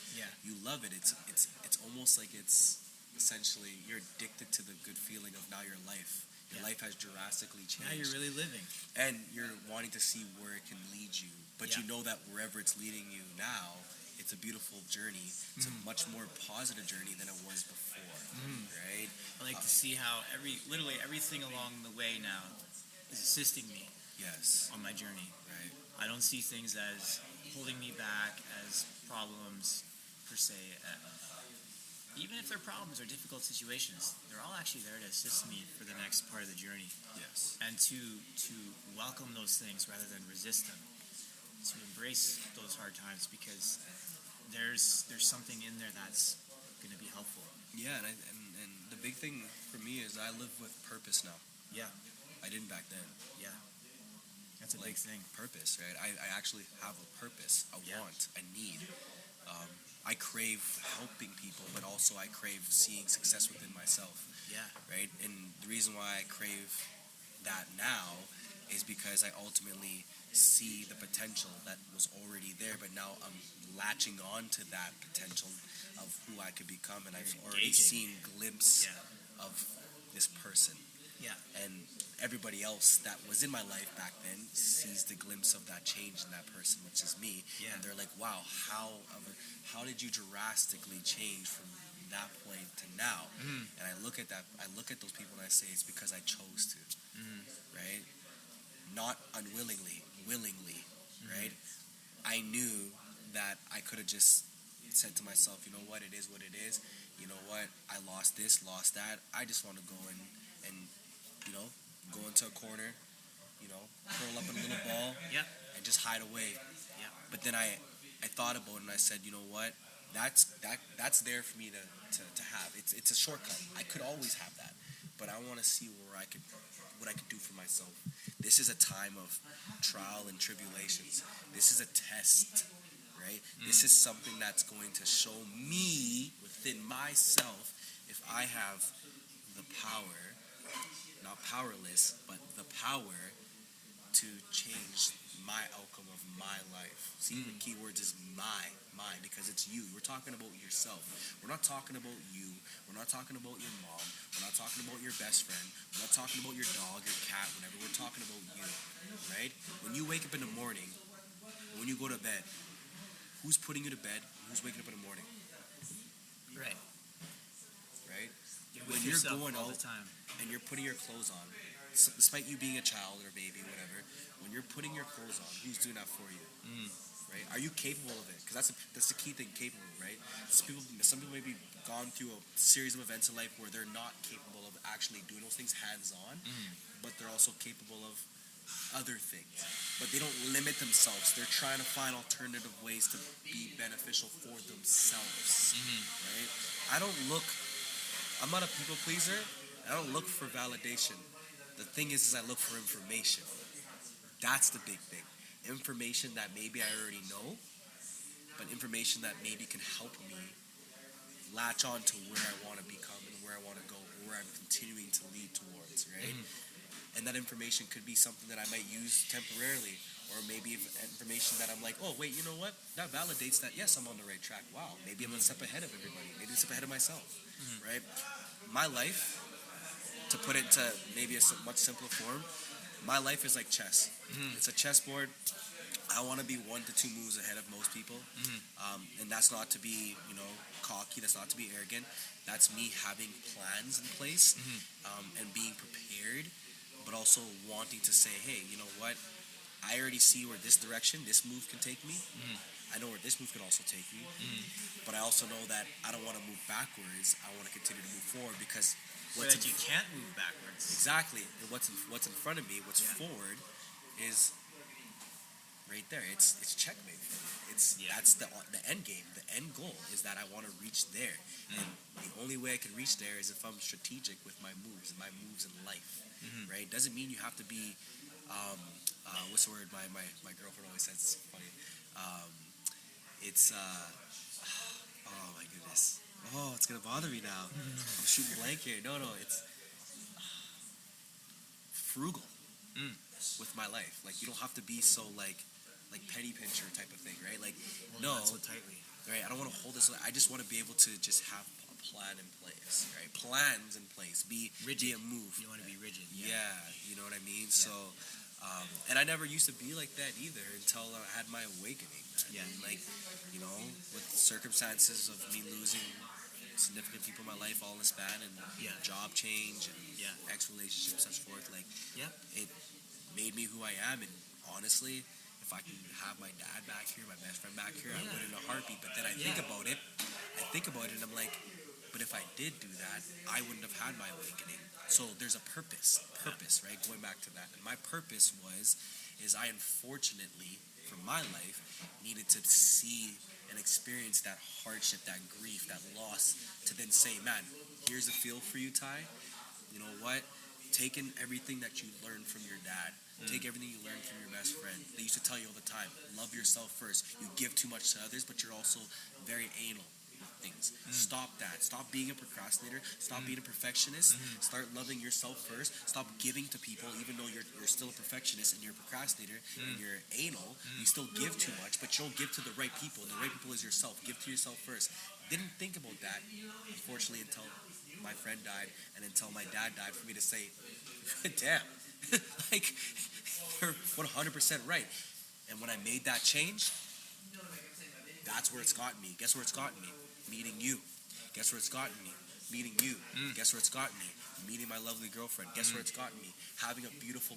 you love it. It's almost like it's essentially you're addicted to the good feeling of now your life. Your life has drastically changed. Now you're really living. And you're wanting to see where it can lead you. But you know that wherever it's leading you now, it's a beautiful journey. It's a much more positive journey than it was before. Right? I like to see how literally everything along the way now is assisting me Yes. on my journey. Right. I don't see things as holding me back, as problems per se. Even if they're problems or difficult situations, they're all actually there to assist me for the next part of the journey. Yes. And to welcome those things rather than resist them. To embrace those hard times because there's something in there that's going to be helpful. Yeah, and the big thing for me is I live with purpose now. Yeah. I didn't back then. Yeah. That's a big thing. Purpose, right? I actually have a purpose, a want, a need. I crave helping people, but also I crave seeing success within myself. Yeah. Right? And the reason why I crave that now is because I ultimately see the potential that was already there, but now I'm latching on to that potential of who I could become, and I've already seen a glimpse of this person. Yeah. And everybody else that was in my life back then sees the glimpse of that change in that person, which is me. Yeah. And they're like, wow, how did you drastically change from that point to now? And I look at those people and I say it's because I chose to. Right? Not unwillingly, willingly, right? I knew that I could have just said to myself, you know what, it is what it is. You know what, I lost this, lost that. I just want to go and go into a corner, curl up in a little ball, and just hide away. Yeah. But then I thought about it and I said, you know what, that's there for me to have. It's a shortcut. I could always have that, but I want to see what I could do for myself. This is a time of trial and tribulations. This is a test, right? This is something that's going to show me within myself if I have the power, not powerless, but the power to change my outcome of my life. See, the key words is my, because it's you. We're talking about yourself. We're not talking about you. We're not talking about your mom. We're not talking about your best friend. We're not talking about your dog, your cat, whatever. We're talking about you, right? When you wake up in the morning, when you go to bed, who's putting you to bed? Who's waking up in the morning? Right. Right? When you're going all the time and you're putting your clothes on, despite you being a child or a baby, whatever, when you're putting your clothes on, who's doing that for you? Right? Are you capable of it? Because that's the key thing, capable, right? Some people maybe gone through a series of events in life where they're not capable of actually doing those things hands-on, but they're also capable of other things. But they don't limit themselves. They're trying to find alternative ways to be beneficial for themselves, right? I'm not a people pleaser. I don't look for validation. The thing is I look for information. That's the big thing. Information that maybe I already know, but information that maybe can help me latch on to where I want to become and where I want to go, or where I'm continuing to lead towards, right? And that information could be something that I might use temporarily, or maybe information that I'm like, oh wait, you know what? That validates that yes, I'm on the right track. Wow, maybe I'm a step ahead of everybody. Maybe a step ahead of myself, right? My life, to put it into maybe a much simpler form, my life is like chess. It's a chessboard. I want to be 1 to 2 moves ahead of most people, and that's not to be, cocky. That's not to be arrogant. That's me having plans in place, and being prepared, but also wanting to say, hey, you know what? I already see where this direction, this move can take me. I know where this move can also take me, but I also know that I don't want to move backwards. I want to continue to move forward because that you can't move backwards. Exactly. And what's in front of me, what's forward, is right there. It's checkmate for me. That's the end game. The end goal is that I want to reach there, and the only way I can reach there is if I'm strategic with my moves and my moves in life. Right? Doesn't mean you have to be. What's the word? My girlfriend always says. It's funny. It's oh my goodness. Oh, it's gonna bother me now. I'm shooting blank here. No, it's frugal with my life. Like, you don't have to be so like penny pincher type of thing, right? Like, no, not so tightly. Right? I don't want to hold this. I just want to be able to just have a plan in place, right? Plans in place. Be rigid. Be a move. You want to be rigid. Yeah, you know what I mean. Yeah. So, and I never used to be like that either until I had my awakening. Man. Yeah, like, with circumstances of me losing significant people in my life all in a span, and job change and ex-relationships, such forth. Like, it made me who I am. And honestly, if I can have my dad back here, my best friend back here, I would in a heartbeat. But then I think about it, and I'm like, but if I did do that, I wouldn't have had my awakening. So there's a purpose, right? Going back to that. And my purpose is I unfortunately, for my life, needed to see and experience that hardship, that grief, that loss, to then say, man, here's a feel for you, Ty. You know what? Taking everything that you learned from your dad, take everything you learned from your best friend. They used to tell you all the time, love yourself first. You give too much to others, but you're also very anal with things. Stop that. Stop being a procrastinator. Stop being a perfectionist. Start loving yourself first. Stop giving to people, even though you're still a perfectionist and you're a procrastinator and you're anal. You still give too much, but you don't give to the right people. The right people is yourself. Give to yourself first. Didn't think about that, unfortunately, until my friend died and until my dad died, for me to say, damn, like, you're 100% right. And when I made that change, that's where it's gotten me. Guess where it's gotten me? Meeting you. Guess where it's gotten me? Meeting you. Guess where it's gotten me? Meeting my lovely girlfriend. Guess where it's gotten me? Having a beautiful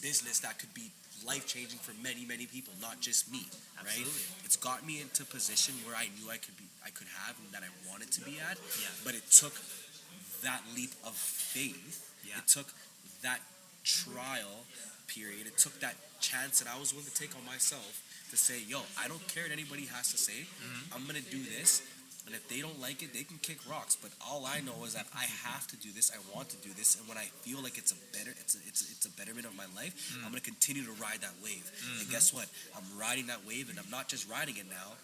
business that could be life-changing for many, many people, not just me. Right? Absolutely. It's got me into a position where I knew I could have and that I wanted to be at. Yeah. But it took that leap of faith. Yeah. It took that trial period. It took that chance that I was willing to take on myself to say, yo, I don't care what anybody has to say. I'm going to do this. And if they don't like it, they can kick rocks. But all I know is that I have to do this. I want to do this. And when I feel like it's a betterment of my life, I'm going to continue to ride that wave. And guess what? I'm riding that wave, and I'm not just riding it now.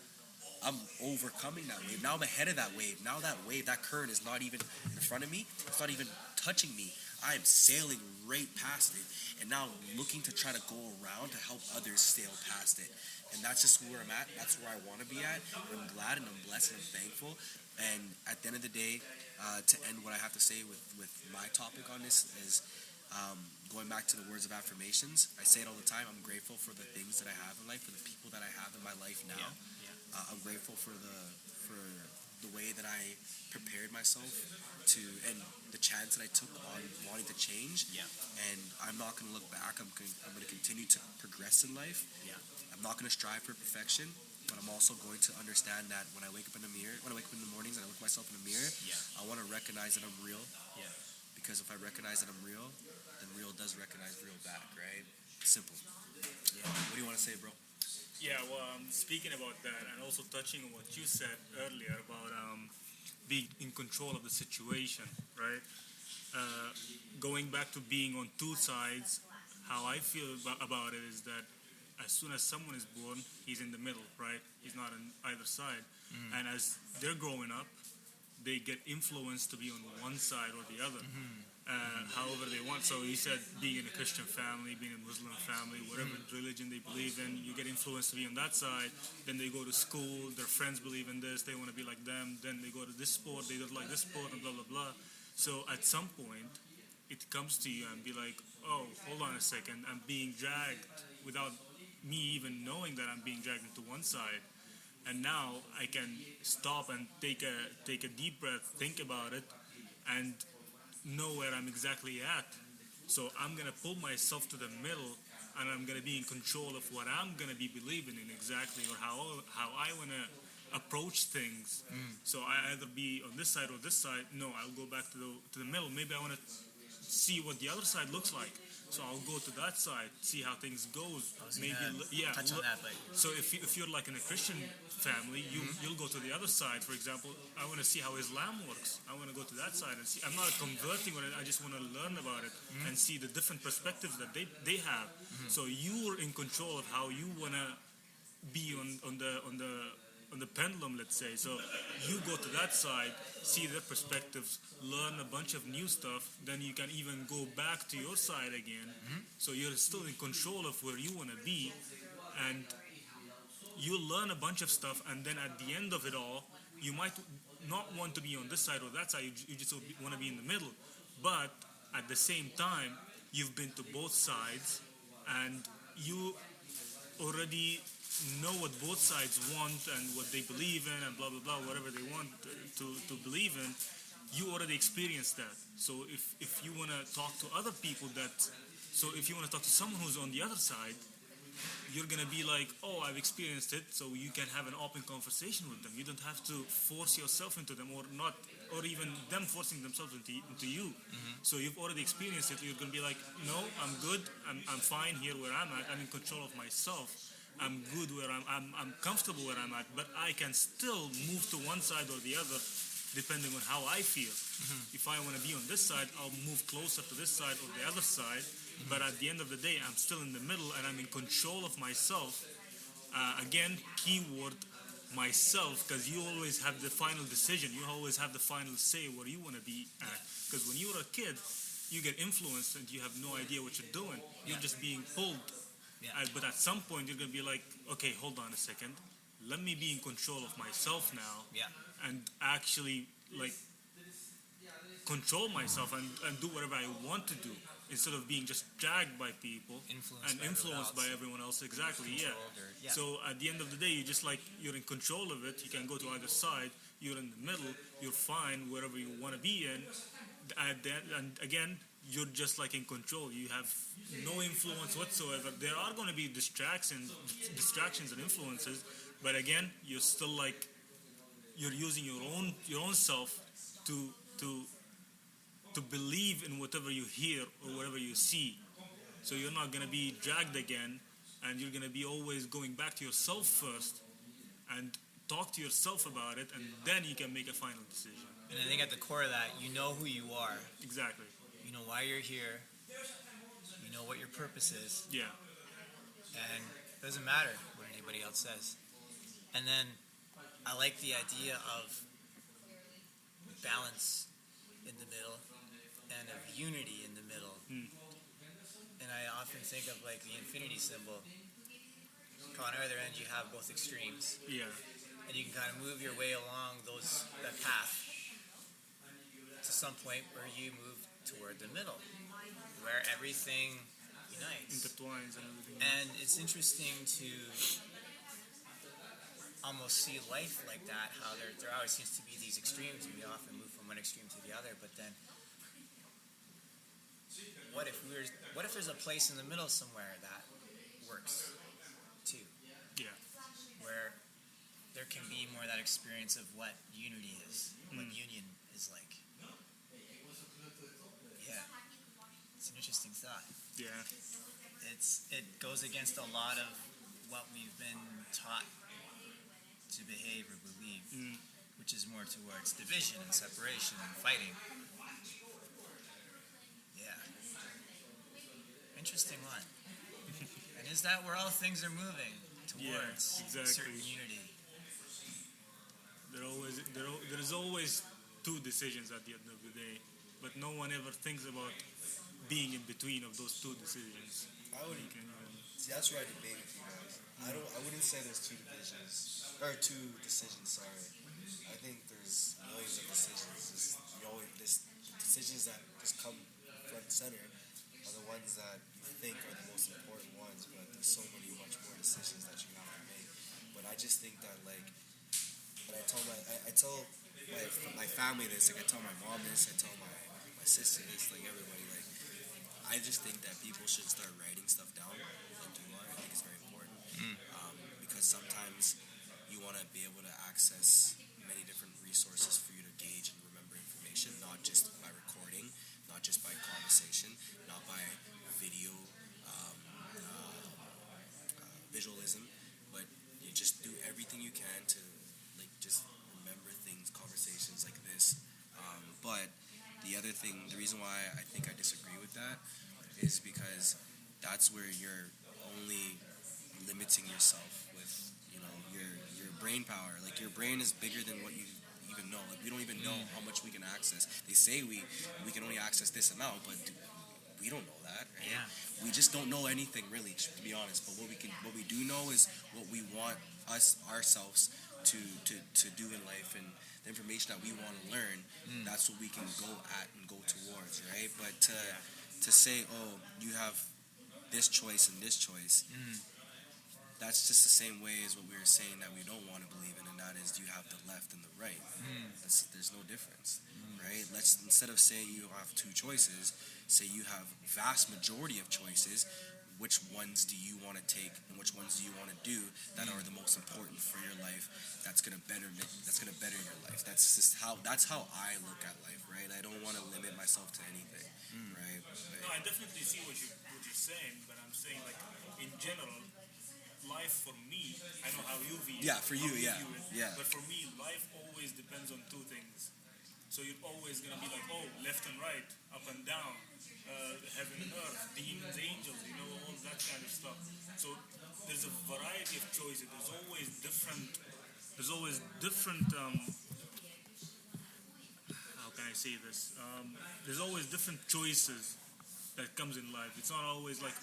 I'm overcoming that wave. Now I'm ahead of that wave. Now that wave, that current is not even in front of me. It's not even touching me. I am sailing right past it. And now I'm looking to try to go around to help others sail past it. And that's just where I'm at. That's where I want to be at. And I'm glad and I'm blessed and I'm thankful. And at the end of the day, to end what I have to say with my topic on this is going back to the words of affirmations. I say it all the time. I'm grateful for the things that I have in life, for the people that I have in my life now. I'm grateful for the way that I prepared myself to, and the chance that I took on wanting to change. And I'm not going to look back. I'm going to continue to progress in life. I'm not going to strive for perfection, but I'm also going to understand that when I wake up in the mirror, when I wake up in the mornings and I look at myself in the mirror, I want to recognize that I'm real. Because if I recognize that I'm real, then real does recognize real back, right? Simple. What do you want to say, bro? Yeah, well, speaking about that, and also touching on what you said earlier about being in control of the situation, right? Going back to being on two sides, how I feel about it is that as soon as someone is born, he's in the middle, right? He's not on either side. And as they're growing up, they get influenced to be on one side or the other, however they want. So he said, being in a Christian family, being in a Muslim family, whatever religion they believe in, you get influenced to be on that side. Then they go to school, their friends believe in this, they want to be like them. Then they go to this sport, they don't like this sport, and blah, blah, blah. So at some point, it comes to you and be like, oh, hold on a second, I'm being dragged without me even knowing that I'm being dragged into one side. And now I can stop and take a deep breath, think about it, and know where I'm exactly at. So I'm going to pull myself to the middle, and I'm going to be in control of what I'm going to be believing in exactly, or how I want to approach things. So I either be on this side or this side. No, I'll go back to the middle. Maybe I want to see what the other side looks like. So I'll go to that side, see how things goes. Maybe touch on that, but so if you're like in a Christian family, you'll go to the other side. For example, I want to see how Islam works. I want to go to that side and see. I'm not converting on it. I just want to learn about it and see the different perspectives that they have. So you're in control of how you want to be on the pendulum, let's say. So you go to that side, see their perspectives, learn a bunch of new stuff, then you can even go back to your side again. So you're still in control of where you want to be, and you learn a bunch of stuff, and then at the end of it all, you might not want to be on this side or that side, you just want to be in the middle. But at the same time, you've been to both sides, and you already know what both sides want and what they believe in and blah blah blah, whatever they want to believe in. You already experienced that. So if you want to talk to other people if you want to talk to someone who's on the other side, you're going to be like, oh, I've experienced it, so you can have an open conversation with them. You don't have to force yourself into them, or even them forcing themselves into you. So you've already experienced it. You're going to be like, no, I'm good, I'm fine here where I'm at, I'm in control of myself, I'm good where I'm comfortable where I'm at, but I can still move to one side or the other depending on how I feel. If I want to be on this side, I'll move closer to this side or the other side. But at the end of the day, I'm still in the middle and I'm in control of myself. Again, keyword myself, because you always have the final decision. You always have the final say where you want to be at. Because when you're a kid, you get influenced and you have no idea what you're doing. You're just being pulled. But at some point, you're going to be like, okay, hold on a second. Let me be in control of myself now. And actually, like, control myself and do whatever I want to do, instead of being just dragged by people influenced by everyone else. Exactly, So at the end of the day, you're in control of it. You can go to either side. You're in the middle. You're fine wherever you want to be in. And again, you're just like in control. You have no influence whatsoever. There are going to be distractions and influences, but again, you're still like, you're using your own self to believe in whatever you hear or whatever you see. So you're not going to be dragged again, and you're going to be always going back to yourself first and talk to yourself about it, and then you can make a final decision. And I think at the core of that, you know who you are. Exactly. You know why you're here. You know what your purpose is. Yeah. And it doesn't matter what anybody else says. And then I like the idea of balance in the middle and of unity in the middle. And I often think of like the infinity symbol. On either end, you have both extremes. Yeah. And you can kind of move your way along that path to some point where you move toward the middle, where everything unites. Intertwines and everything. And it's interesting to almost see life like that, how there always seems to be these extremes, and we often move from one extreme to the other. But then what if there's a place in the middle somewhere that works too? Yeah. Where there can be more that experience of what unity is, what union is like. Yeah. It's an interesting thought. Yeah. It goes against a lot of what we've been taught to behave or believe, which is more towards division and separation and fighting. Yeah. Interesting one. And is that where all things are moving towards? exactly. A certain unity. There is always two decisions at the end of the day, but no one ever thinks about being in between of those two decisions. I would see. That's where I debate with you guys. I wouldn't say there's two divisions or two decisions. Sorry. I think there's millions of decisions. There's decisions that just come front and center are the ones that you think are the most important ones, but there's so many much more decisions that you have to make. But I just think that like, when I tell my family this, like I tell my mom this, I tell my sister this, like everybody, like I just think that people should start writing stuff down and do more. I think it's very important because sometimes you want to be able to access many different resources for you to gauge and remember information, not just by recording, not just by conversation, not by video visualism, but you just do everything you can to like just remember things, conversations like this. But the other thing, the reason why I think I disagree with that is because that's where you're only limiting yourself with, you know, your brain power. Like your brain is bigger than what you even know. Like we don't even know how much we can access. They say we can only access this amount, but we don't know that. Right? Yeah. We just don't know anything really, to be honest. But what we do know is what we want ourselves to do in life, and the information that we want to learn. That's what we can go at and go towards, right? But to say, oh, you have this choice and this choice, that's just the same way as what we were saying that we don't want to believe in, and that is you have the left and the right. There's no difference, right? Let's, instead of saying you have two choices, say you have vast majority of choices. Which ones do you want to take, and which ones do you want to do that are the most important for your life? That's gonna better your life. That's how I look at life, right? I don't want to limit myself to anything, right? No, I definitely see what you're saying, but I'm saying like in general, life for me, I know how you view it. Yeah, for you, yeah. But for me, life always depends on two things. So you're always gonna be like, oh, left and right, up and down, heaven and earth, demons, angels, you know, all that kind of stuff. So there's a variety of choices. There's always different. How can I say this? There's always different choices that comes in life. It's not always like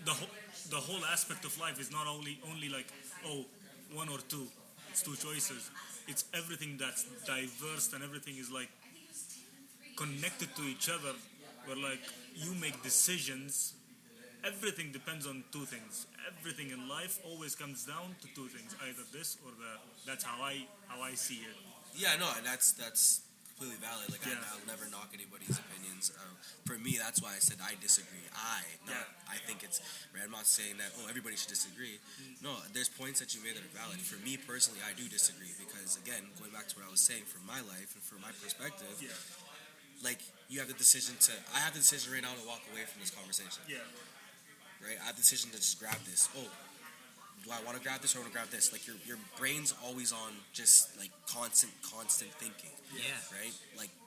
the whole aspect of life is not only like, oh, one or two. It's two choices. It's everything that's diverse, and everything is like connected to each other, where like you make decisions. Everything depends on two things. Everything in life always comes down to two things, either this or that. That's how I see it. Yeah, no, and that's completely valid. Like I'll never knock anybody's opinions. For me, that's why I said I disagree. I think it's right. I'm not saying that everybody should disagree. No, there's points that you made that are valid. For me personally, I do disagree because again, going back to what I was saying, from my life and from my perspective, like you have the decision to. I have the decision right now to walk away from this conversation. Yeah. Right. I have the decision to just grab this. Oh, do I want to grab this or want to grab this? Like your brain's always on just like constant thinking. Yeah. Right?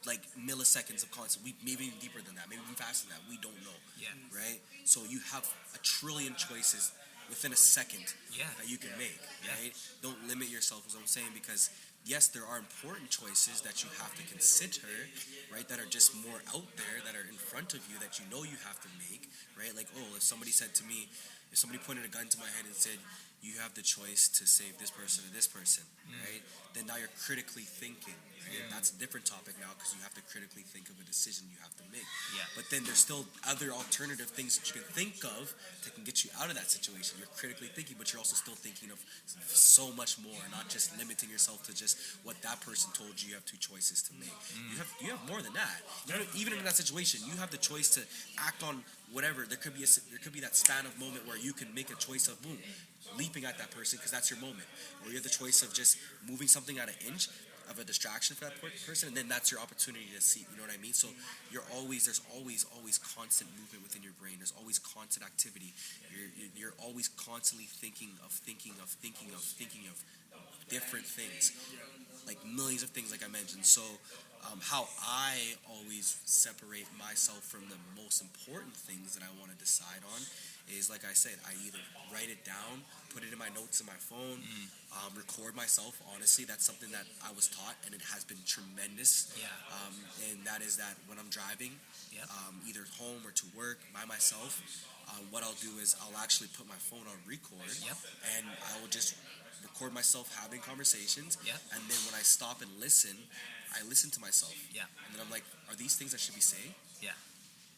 Like milliseconds of constant. Maybe even deeper than that. Maybe even faster than that. We don't know. Yeah. Right? So you have a trillion choices within a second that you can make. Right? Don't limit yourself, is what I'm saying, because yes, there are important choices that you have to consider, right? That are just more out there, that are in front of you, that you know you have to make, right? Like, if somebody pointed a gun to my head and said, you have the choice to save this person or this person, right? Then now you're critically thinking, right? That's a different topic now because you have to critically think of a decision you have to make. Yeah. But then there's still other alternative things that you can think of that can get you out of that situation. You're critically thinking, but you're also still thinking of so much more, not just limiting yourself to just what that person told you. You have two choices to make. You have more than that. Even in that situation, you have the choice to act on whatever. There could be that span of moment where you can make a choice of boom, leaping at that person because that's your moment, or you have the choice of just moving something at an inch of a distraction for that person, and then that's your opportunity to see. You know what I mean? So there's always constant movement within your brain. There's always constant activity. You're always constantly thinking of different things, like millions of things, like I mentioned. So How I always separate myself from the most important things that I want to decide on is, like I said, I either write it down, put it in my notes in my phone, record myself. Honestly, that's something that I was taught, and it has been tremendous. Yeah. And that is that when I'm driving, Yep. either home or to work by myself, what I'll do is I'll actually put my phone on record, Yep. and I will just record myself having conversations. Yep. And then when I stop and listen, I listen to myself. Yeah. And then I'm like, are these things I should be saying? Yeah.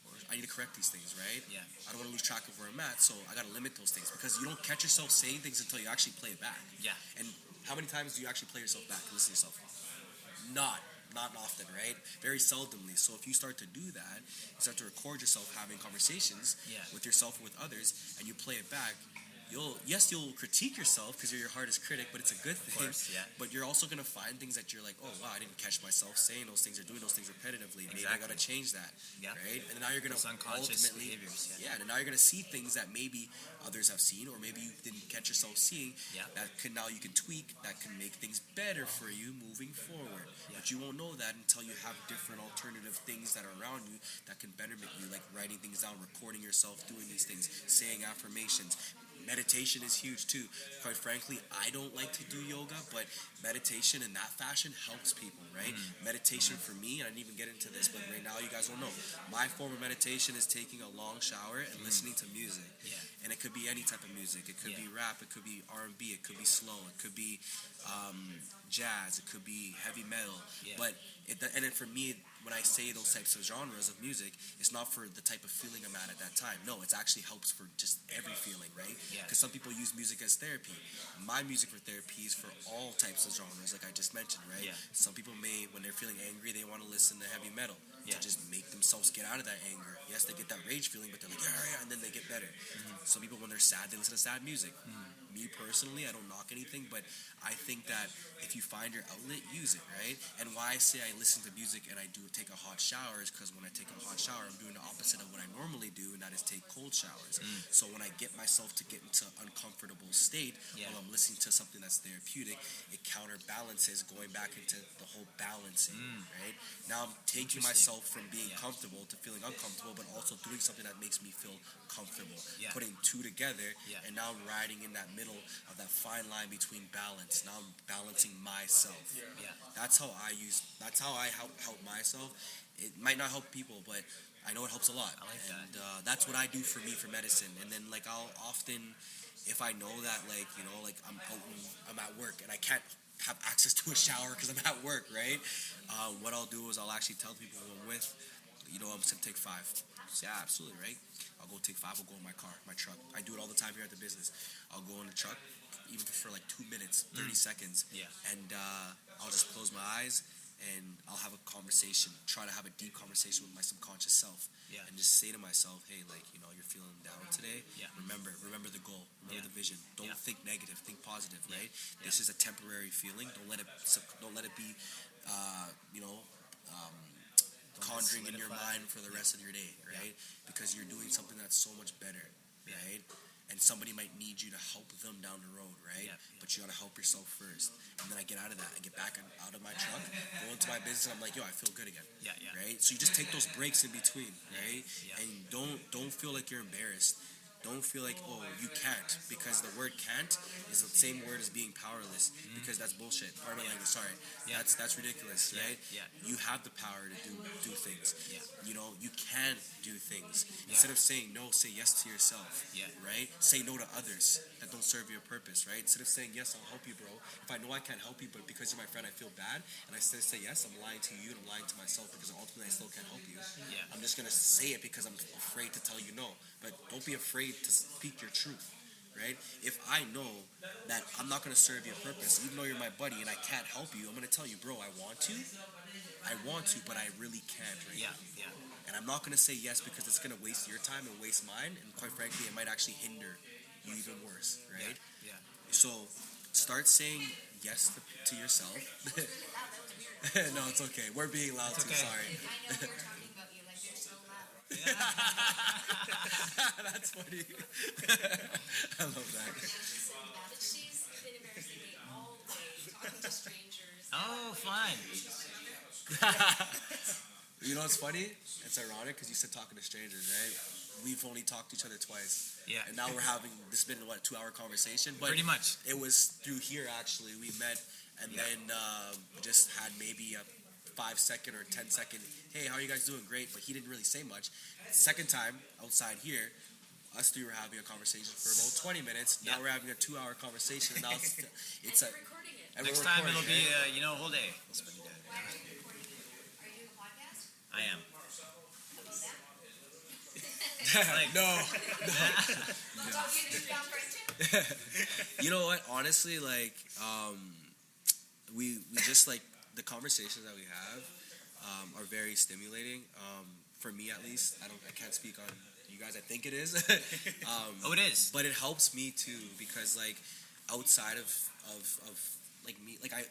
Or I need to correct these things, right? Yeah. I don't want to lose track of where I'm at, so I got to limit those things, because you don't catch yourself saying things until you actually play it back. Yeah. And how many times do you actually play yourself back and listen to yourself? Not often, right? Very seldomly. So if you start to do that, you start to record yourself having conversations Yeah. with yourself and with others, and you play it back, you'll critique yourself because you're your hardest critic, but it's a good thing. Of course, yeah. But you're also going to find things that you're like, oh wow, I didn't catch myself saying those things or doing those things repetitively. Maybe I got to change that. Yeah. Right? And then now you're going to Those unconscious ultimately, behaviors, and then now you're going to see things that maybe others have seen, or maybe you didn't catch yourself seeing. Yeah. That now you can tweak, that can make things better for you moving forward. Yeah. But you won't know that until you have different alternative things that are around you that can betterment you, like writing things down, recording yourself doing these things, saying affirmations. Meditation is huge too. Quite frankly, I don't like to do yoga, but meditation in that fashion helps people, right? Meditation for me, I didn't even get into this, but right now you guys will know. My form of meditation is taking a long shower and listening to music. Yeah. And it could be any type of music. It could be rap, it could be R&B, it could be slow, it could be jazz, it could be heavy metal. Yeah. But and then for me, when I say those types of genres of music, it's not for the type of feeling I'm at that time. No, it actually helps for just every feeling, right? Yeah. Because some people use music as therapy. My music for therapy is for all types of genres, like I just mentioned, right? Yeah. Some people may, when they're feeling angry, they want to listen to heavy metal Yeah. to just make themselves get out of that anger. Yes, they get that rage feeling, but they're like, yeah, and then they get better. Some people, when they're sad, they listen to sad music. Me personally, I don't knock anything, but I think that if you find your outlet, use it, right? And why I say I listen to music and I do take a hot shower is because when I take a hot shower, I'm doing the opposite of what I normally do, and that is take cold showers. So when I get myself to get into an uncomfortable state while I'm listening to something that's therapeutic, it counterbalances going back into the whole balancing, right? Now I'm taking myself from being comfortable to feeling uncomfortable, but also doing something that makes me feel comfortable. Yeah. Putting two together, Yeah. and now I'm riding in that middle of that fine line between balance. Now I'm balancing myself. Yeah. That's how I help myself. It might not help people, but I know it helps a lot. I like and that's what I do for me for medicine. And then like I'll often, if I know that like I'm out and I'm at work and I can't have access to a shower because I'm at work, right? What I'll do is I'll actually tell people who I'm with, I'm just gonna take 5. Yeah, absolutely, right? I'll go take 5. I'll go in my car, my truck. I do it all the time here at the business. I'll go in the truck, even for like 2 minutes, 30 seconds. Yeah. And I'll just close my eyes and I'll have a conversation, try to have a deep conversation with my subconscious self. Yeah. And just say to myself, hey, like, you're feeling down today. Yeah. Remember the goal, remember the vision. Don't Yeah. think negative, think positive, right? Yeah. This is a temporary feeling. Don't let it be, conjuring in your solidify. mind for the rest of your day, right? Because you're doing something that's so much better, right? And somebody might need you to help them down the road, right? Yeah. But you gotta help yourself first. And then I get out of that. I get back out of my truck, go into my business, and I'm like, yo, I feel good again. Yeah. Right? So you just take those breaks in between, right? Yeah. And don't feel like you're embarrassed. Don't feel like, oh, you can't, because the word can't is the same word as being powerless, because that's bullshit. Pardon my language, sorry. Yeah. That's ridiculous, right? Yeah. You have the power to do things. Yeah. You can do things. Instead of saying no, say yes to yourself. Yeah. Right? Say no to others that don't serve your purpose, right? Instead of saying yes, I'll help you, bro. If I know I can't help you, but because you're my friend, I feel bad, and I still say yes, I'm lying to you and I'm lying to myself, because ultimately I still can't help you. Yeah. I'm just gonna say it because I'm afraid to tell you no. But don't be afraid to speak your truth, right? If I know that I'm not gonna serve your purpose, even though you're my buddy and I can't help you, I'm gonna tell you, bro, I want to, but I really can't right now. Yeah. And I'm not gonna say yes because it's gonna waste your time and waste mine, and quite frankly, it might actually hinder you even worse, right? Yeah. So start saying yes to yourself. No, it's okay. We're being loud too. okay. Sorry. I know they're talking about you like they're so loud. That's funny. I love that. But she's been embarrassing me all day, talking to strangers. Oh, fine. You know what's funny? It's ironic because you said talking to strangers, right? We've only talked to each other twice. Yeah. And now we're having this been what 2-hour conversation, but Pretty much. it was through here actually. We met and then just had maybe a 5-second or 10-second. Hey, how are you guys doing? Great, but he didn't really say much. Second time outside here, us three were having a conversation for about 20 minutes. Now we're having a 2-hour conversation, and now it's a. recording it. And Next we're time recording, it'll be, right? a whole day. We'll spend it. Why are you recording it? Are you doing a podcast? I am. About that? Like, No. About you found friendship? You know what? Honestly, like, we just like the conversations that we have are very stimulating. For me, at least, I can't speak on you guys. I think it is. it is. But it helps me too because like outside of like me, like I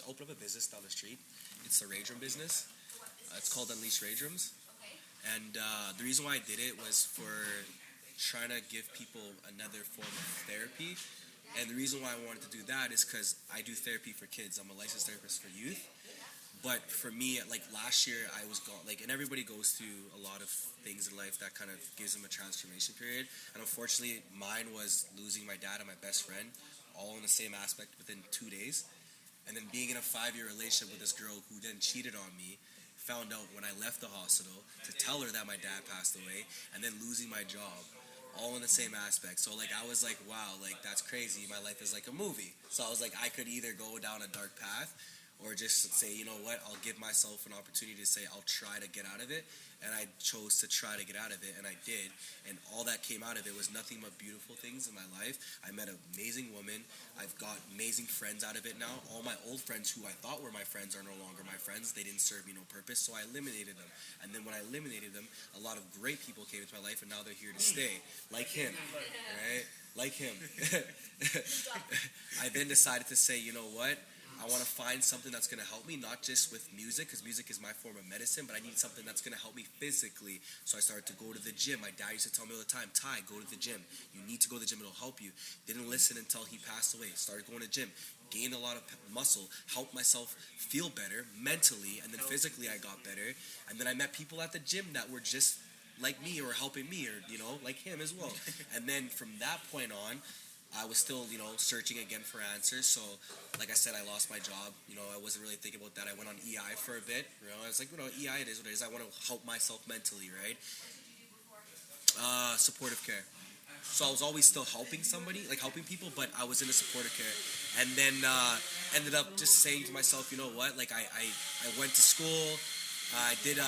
opened up a business down the street. It's a rage room business. It's called Unleash Rage Rooms. Okay. And the reason why I did it was for trying to give people another form of therapy. And the reason why I wanted to do that is because I do therapy for kids. I'm a licensed therapist for youth. But for me, like last year, I was gone. Like, and everybody goes through a lot of things in life that kind of gives them a transformation period. And unfortunately, mine was losing my dad and my best friend, all in the same aspect within 2 days. And then being in a 5-year relationship with this girl who then cheated on me. Found out when I left the hospital to tell her that my dad passed away, and then losing my job, all in the same aspect. So like I was like, wow, like that's crazy. My life is like a movie. So I was like, I could either go down a dark path, or just say, you know what, I'll give myself an opportunity to say I'll try to get out of it. And I chose to try to get out of it, and I did. And all that came out of it was nothing but beautiful things in my life. I met an amazing woman. I've got amazing friends out of it now. All my old friends who I thought were my friends are no longer my friends. They didn't serve me no purpose, so I eliminated them. And then when I eliminated them, a lot of great people came into my life, and now they're here to stay. Like him, right? Like him. I then decided to say, you know what? I want to find something that's going to help me, not just with music, because music is my form of medicine, but I need something that's going to help me physically. So I started to go to the gym. My dad used to tell me all the time, Ty, go to the gym. You need to go to the gym. It'll help you. Didn't listen until he passed away. Started going to the gym. Gained a lot of muscle. Helped myself feel better mentally, and then physically I got better. And then I met people at the gym that were just like me or helping me or, you know, like him as well. And then from that point on, I was still, you know, searching again for answers. So, like I said, I lost my job. You know, I wasn't really thinking about that. I went on EI for a bit. You know, I was like, you know, EI, it is what it is. I want to help myself mentally, right? Supportive care. So I was always still helping somebody, like helping people, but I was in a supportive care. And then ended up just saying to myself, you know what? Like I went to school. I did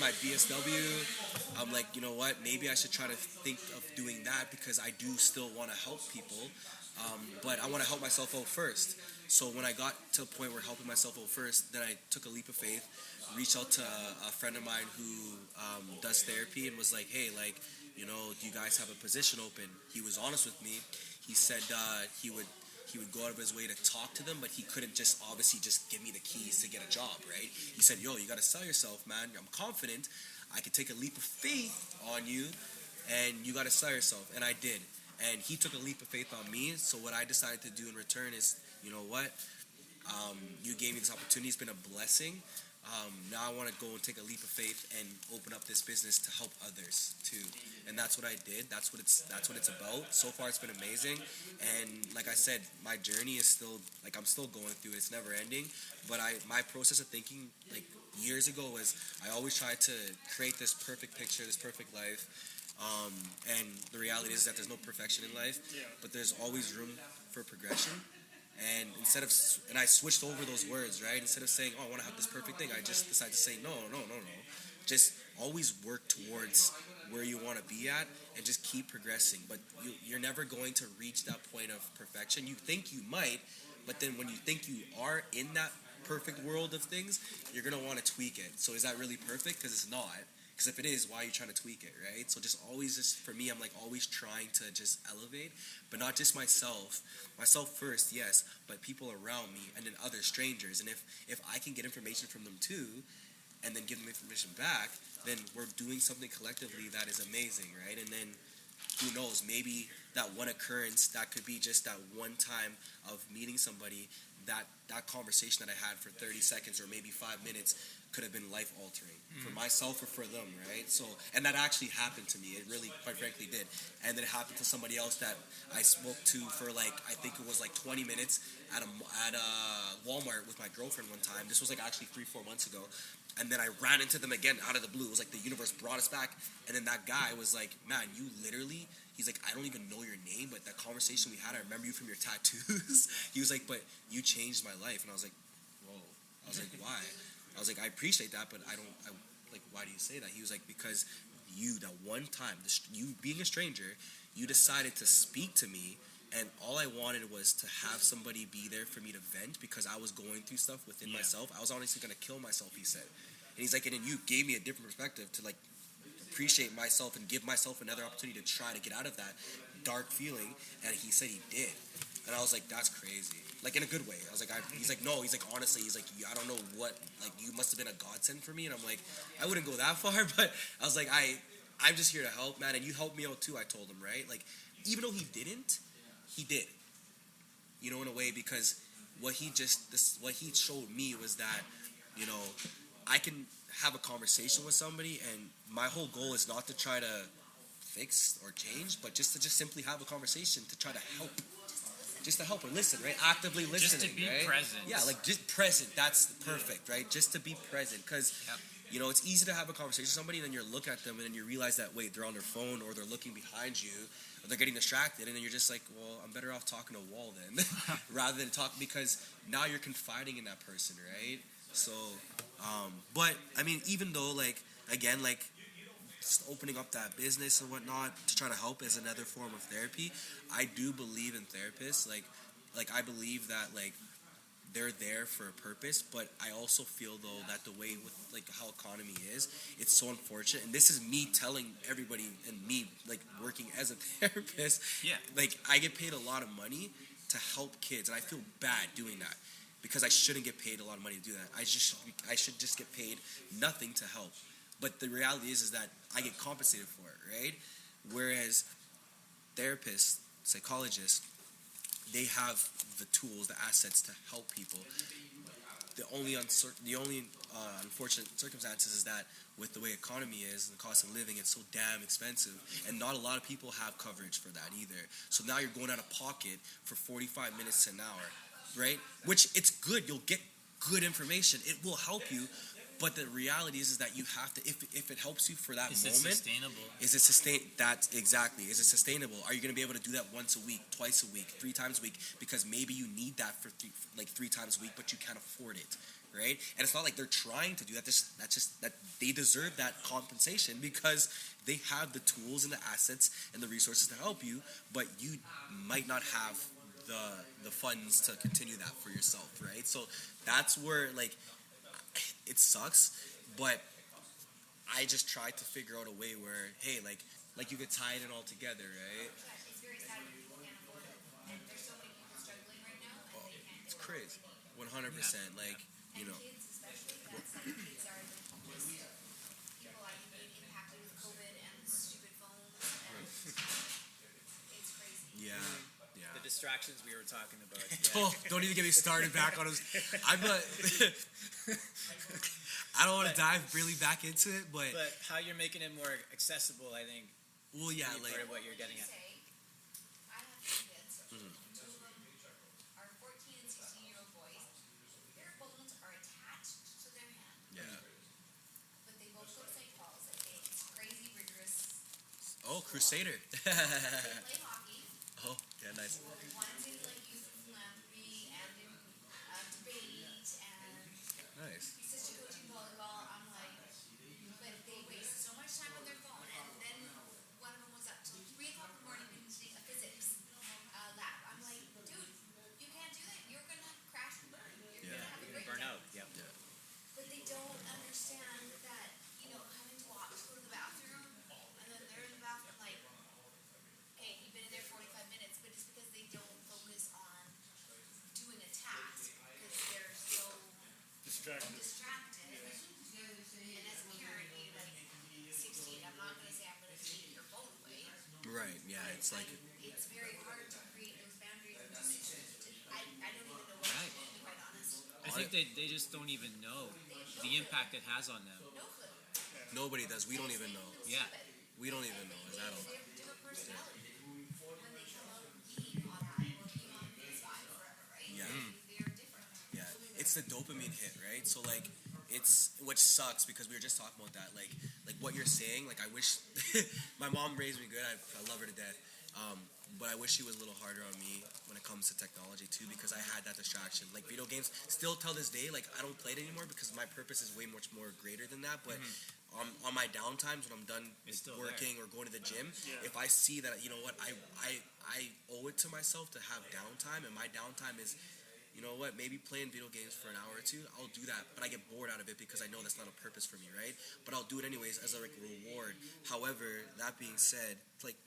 my BSW. I'm like, you know what? Maybe I should try to think of doing that because I do still want to help people, but I want to help myself out first. So when I got to a point where helping myself out first, then I took a leap of faith, reached out to a friend of mine who does therapy and was like, hey, like, you know, do you guys have a position open? He was honest with me. He said he would go out of his way to talk to them, but he couldn't just obviously just give me the keys to get a job, right? He said, yo, you got to sell yourself, man. I'm confident I could take a leap of faith on you, and you got to sell yourself. And I did. And he took a leap of faith on me. So what I decided to do in return is, you know what? You gave me this opportunity. It's been a blessing. Now I want to go and take a leap of faith and open up this business to help others too. And that's what I did. That's what it's about. So far it's been amazing. And like I said, my journey is still, like I'm still going through it. It's never ending. But my process of thinking like years ago was I always tried to create this perfect picture, this perfect life. And the reality is that there's no perfection in life, but there's always room for progression. And and I switched over those words, right? Instead of saying, oh, I want to have this perfect thing, I just decided to say, no. Just always work towards where you want to be at and just keep progressing. But you're never going to reach that point of perfection. You think you might, but then when you think you are in that perfect world of things, you're going to want to tweak it. So is that really perfect? Because it's not. Because if it is, why are you trying to tweak it, right? So just for me, I'm like always trying to just elevate, but not just myself first, yes, but people around me and then other strangers. And if I can get information from them too, and then give them information back, then we're doing something collectively that is amazing, right? And then who knows, maybe that one occurrence, that could be just that one time of meeting somebody, that conversation that I had for 30 seconds or maybe 5 minutes could have been life altering for myself or for them, right? So, and that actually happened to me. It really, quite frankly, did. And then it happened to somebody else that I spoke to for like, I think it was like 20 minutes at a Walmart with my girlfriend one time. This was like actually 3-4 months ago. And then I ran into them again out of the blue. It was like the universe brought us back. And then that guy was like, man, you literally, he's like, I don't even know your name, but that conversation we had, I remember you from your tattoos. He was like, but you changed my life. And I was like, whoa. I was like, why? I was like, I appreciate that, but like, why do you say that? He was like, because you, that one time, you being a stranger, you decided to speak to me, and all I wanted was to have somebody be there for me to vent because I was going through stuff within myself. I was honestly going to kill myself, he said. And he's like, and then you gave me a different perspective to like appreciate myself and give myself another opportunity to try to get out of that dark feeling. And he said he did. And I was like, that's crazy. Like, in a good way. I was like, he's like, no, he's like, honestly, he's like, I don't know what, like, you must have been a godsend for me. And I'm like, I wouldn't go that far, but I was like, I'm just here to help, man, and you helped me out too, I told him, right? Like, even though he didn't, he did. You know, in a way, because what he showed me was that, you know, I can have a conversation with somebody, and my whole goal is not to try to fix or change, but just to simply have a conversation to try to help. Just to help or listen, right? Actively listening, Just to be right? present. Yeah, like just present. That's perfect, right? Just to be present, because you know, it's easy to have a conversation with somebody, and then you look at them, and then you realize that wait, they're on their phone, or they're looking behind you, or they're getting distracted, and then you're just like, well, I'm better off talking to a wall then, rather than talk, because now you're confiding in that person, right? So, but I mean, even though like again, like, just opening up that business and whatnot to try to help is another form of therapy. I do believe in therapists. Like I believe that like they're there for a purpose, but I also feel though that the way with like how economy is, it's so unfortunate. And this is me telling everybody and me like working as a therapist. Yeah. Like I get paid a lot of money to help kids, and I feel bad doing that because I shouldn't get paid a lot of money to do that. I should just get paid nothing to help. But the reality is that I get compensated for it, right? Whereas therapists, psychologists, they have the tools, the assets to help people. The only unfortunate circumstances is that with the way economy is and the cost of living, it's so damn expensive, and not a lot of people have coverage for that either. So now you're going out of pocket for 45 minutes to an hour, right? Which it's good. You'll get good information. It will help you. But the reality is that you have to, if it helps you for that moment. Is it sustainable? Is it sustain? That's exactly. Is it sustainable? Are you going to be able to do that once a week, twice a week, 3 times a week? Because maybe you need that for 3 times a week, but you can't afford it, right? And it's not like they're trying to do that. That's just that they deserve that compensation because they have the tools and the assets and the resources to help you, but you might not have the funds to continue that for yourself, right? So that's where like. It sucks, but I just tried to figure out a way where, hey, like you could tie it all together, right? It's very sad when people can't afford it. And there's so many people struggling right now, and they can't. It's crazy, 100%. Like, you know, Kids especially, that's like kids are the most people I think being impacted with COVID and stupid phones, and it's crazy. yeah. The distractions we were talking about. Don't even get me started back on those. I don't want to dive really back into it, but how you're making it more accessible, I think. well, yeah, like part of what you're getting at. I have 2 kids. 2 of them are 14 and 16-year-old boys. Their phones are attached to their hand, yeah. but they both go to St. Paul's. It's crazy rigorous. Oh, Crusader. They play hockey. Oh, yeah, nice. One's in like youth philanthropy and in debate and Nice. sister coaching volleyball. I'm like, but they waste so much time on their phone. And then one of them was up till 3 o'clock in the morning finishing a physics lab. I'm like, dude, you can't do that. You're gonna crash and burn. You're gonna have a breakdown. Yep. But they don't understand that, you know, having to walk to go to the bathroom, and then they're in the bathroom like, hey, you've been in there 45 minutes, but it's because they don't focus on It's like it's very hard to create those boundaries. And I don't even know what Right. to do, to be quite honest. I think they just don't even know the impact it has on them. No clue. nobody does. We don't even know. Yeah. We don't even know. Is that all? They have a different personality when they come out being on that or being on this side forever, right? Yeah. They're different. Yeah, it's the dopamine hit, right? So like, it's which sucks because we were just talking about that. Like what you're saying. Like I wish my mom raised me good. I love her to death. But I wish she was a little harder on me when it comes to technology too, because I had that distraction. Like video games, still till this day, like I don't play it anymore because my purpose is way much more greater than that. But on my downtimes when I'm done It's still working or going to the gym, Yeah. if I see that, you know what, I owe it to myself to have downtime, and my downtime is, you know what, maybe playing video games for an hour or two, I'll do that, but I get bored out of it because I know that's not a purpose for me, right? But I'll do it anyways as a like reward. However, that being said, like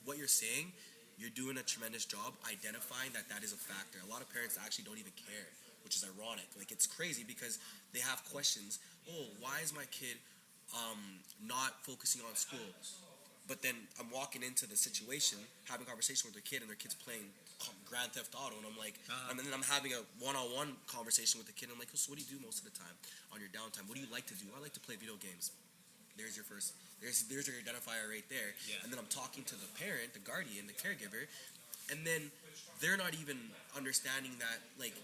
what you're saying, you're doing a tremendous job identifying that is a factor. A lot of parents actually don't even care, which is ironic. Like it's crazy because they have questions. Oh, why is my kid not focusing on school? But then I'm walking into the situation, having a conversation with their kid, and their kid's playing Grand Theft Auto, and I'm like, and then I'm having a one-on-one conversation with the kid. And I'm like, so what do you do most of the time on your downtime? What do you like to do? I like to play video games. There's your first. There's your identifier right there. Yeah. And then I'm talking to the parent, the guardian, the caregiver, and then they're not even understanding that like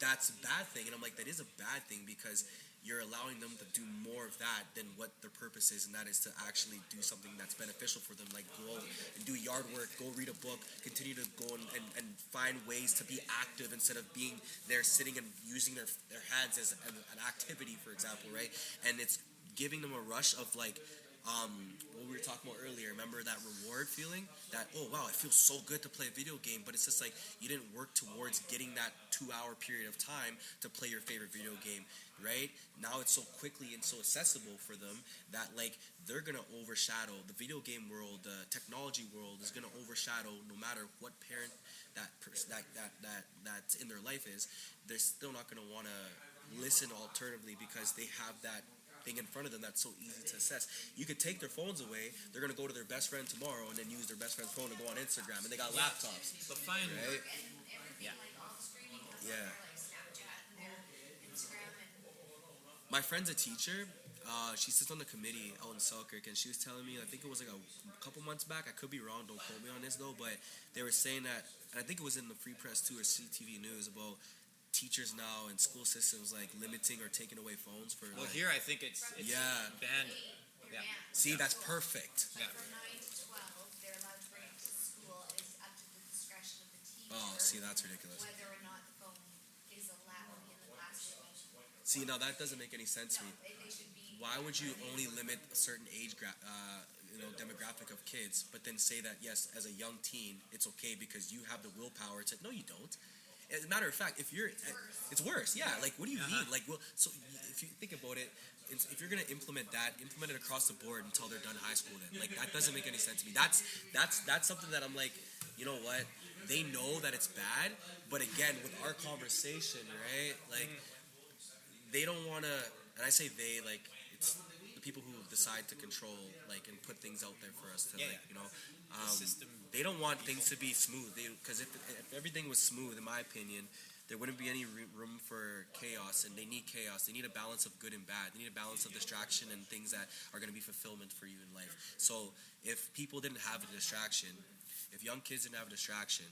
that's a bad thing. And I'm like, that is a bad thing because you're allowing them to do more of that than what their purpose is, and that is to actually do something that's beneficial for them, like go and do yard work, go read a book, continue to go and find ways to be active instead of being there sitting and using their hands as an activity, for example, right? And it's giving them a rush of like what we were talking about earlier. Remember that reward feeling? That, oh wow, it feels so good to play a video game, but it's just like you didn't work towards getting that 2-hour period of time to play your favorite video game, right? Now it's so quickly and so accessible for them that like they're gonna overshadow the video game world. The technology world is gonna overshadow no matter what parent that's in their life is. They're still not gonna want to listen alternatively because they have that thing in front of them that's so easy to assess. You could take their phones away, they're going to go to their best friend tomorrow and then use their best friend's phone to go on Instagram, and they got laptops. But fine. Right? Everything Yeah. like off screen, Yeah. like Snapchat and Instagram and My friend's a teacher. She sits on the committee out in Selkirk, and she was telling me, I think it was like a couple months back, I could be wrong, don't quote me on this though, but they were saying that, and I think it was in the Free Press too or CTV News, about teachers now and school systems like limiting or taking away phones for Well, like, here I think it's yeah. banned. Yeah. See, that's perfect. Yeah. from 9 to 12, they're allowed to bring it to school. It is up to the discretion of the teacher Oh, see, that's ridiculous. whether or not the phone is allowed in the classroom. See, now that doesn't make any sense to No, me. they should be. Why would you only limit a certain age demographic of kids, but then say that yes, as a young teen, it's okay because you have the willpower to? No, you don't. As a matter of fact, if you're, it's worse. Yeah, like what do you mean? Like, well, so if you think about it, if you're gonna implement it across the board until they're done high school. Then, like, that doesn't make any sense to me. That's something that I'm like, you know what? They know that it's bad, but again, with our conversation, right? Like, they don't want to, and I say they, like, it's the people who decide to control, like, and put things out there for us to, Yeah, like, yeah. you know, System. they don't want things to be smooth. Because if everything was smooth, in my opinion, there wouldn't be any room for chaos, and they need chaos. They need a balance of good and bad. They need a balance of distraction and things that are going to be fulfillment for you in life. So if people didn't have a distraction, if young kids didn't have a distraction,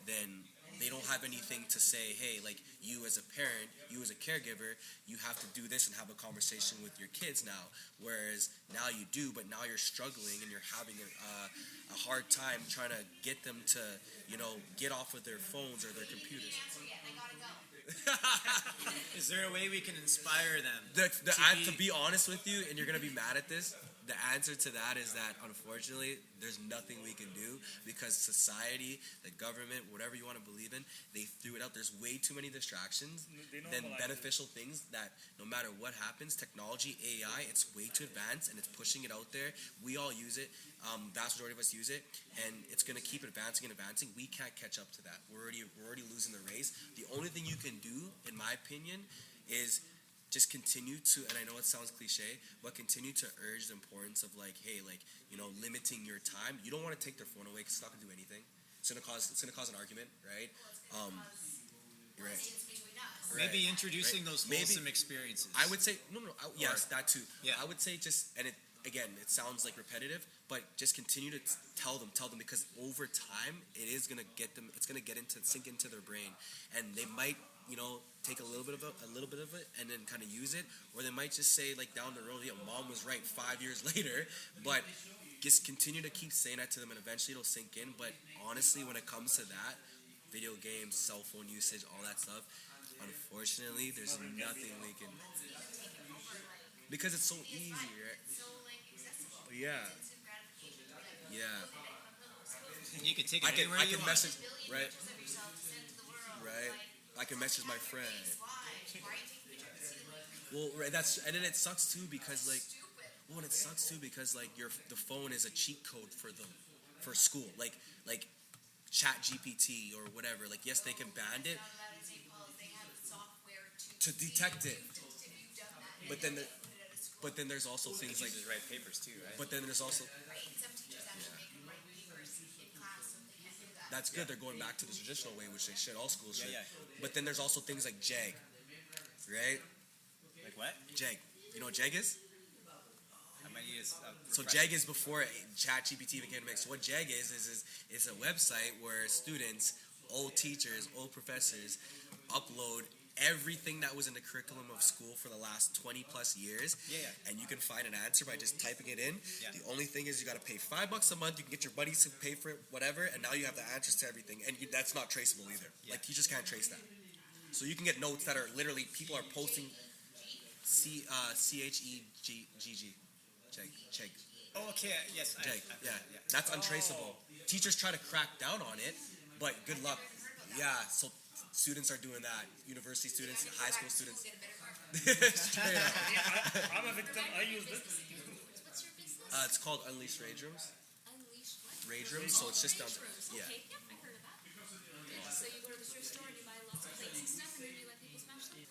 then they don't have anything to say, hey, like, you as a parent, you as a caregiver, you have to do this and have a conversation with your kids now. Whereas now you do, but now you're struggling and you're having a hard time trying to get them to, you know, get off of their phones or their computers. Answer yet, I gotta go. Is there a way we can inspire them? To be honest with you, and you're going to be mad at this, the answer to that is that, unfortunately, there's nothing we can do because society, the government, whatever you want to believe in, they threw it out. There's way too many distractions They than normalize beneficial things that no matter what happens, technology, AI, it's way too advanced and it's pushing it out there. We all use it. Vast majority of us use it, and it's going to keep advancing and advancing. We can't catch up to that. We're already losing the race. The only thing you can do, in my opinion, is just continue to, and I know it sounds cliche, but continue to urge the importance of like, hey, like, you know, limiting your time. You don't want to take their phone away because it's not gonna do anything. It's gonna cause an argument, right? You're right. Maybe introducing those Maybe- wholesome experiences. I would say no. Yes, that too. Yeah. I would say just, and it again, it sounds like repetitive, but just continue to tell them because over time it is gonna get them. It's gonna sink into their brain, and they might, you know, take a little bit of it, and then kind of use it, or they might just say like down the road, yeah, mom was right 5 years later, but just continue to keep saying that to them, and eventually it'll sink in. But honestly, when it comes to that, video games, cell phone usage, all that stuff, unfortunately, there's nothing we can, because it's so easy, right? So like accessible. Yeah. Instant gratification. Like, Yeah. You can take it I can anywhere you want. message, billion right? pictures of yourself to send to the world. Right. Like, I can message my friend. why? Why are you taking pictures of the ceiling? Well, right. And then it sucks too because like, Stupid. well, and it sucks too because like the phone is a cheat code for school, like Chat GPT or whatever. Like, yes, they can ban it Not allowed in St. Paul's. They have software to detect it, if you've done that. but then Put it at a school. but then there's also things like, Teachers write papers too, right? but then there's also, Right. Some teachers actually make them write papers in class, so they can't do that. that's good. They're going back to the traditional way, which they should. All schools should. Yeah. But then there's also things like JAG, right? Like what? JAG. You know what JAG is? I might need So JAG is before ChatGPT became a mix. So what JAG is it's a website where students, old teachers, old professors upload everything that was in the curriculum of school for the last 20 plus years. Yeah. And you can find an answer by just typing it in. Yeah. The only thing is you got to pay $5 a month. You can get your buddies to pay for it, whatever. And now you have the answers to everything. And that's not traceable either. Yeah. Like, you just can't trace that. So you can get notes that are literally, people are posting CHEGG. Check. Oh, okay. Yes. JAG. Yeah. That's untraceable. Teachers try to crack down on it, but good luck. Yeah, so students are doing that. University students, high school students. Get a better car. Straight up. Yeah, I'm a victim. I use it. What's your business? It's called Unleash Rage Rooms. Unleash what? Rage Rooms, so it's just down. Rooms. Yeah. Okay, yep, I heard of that. So you go to the thrift store and you buy lots of plates and stuff, and then you let people smash them.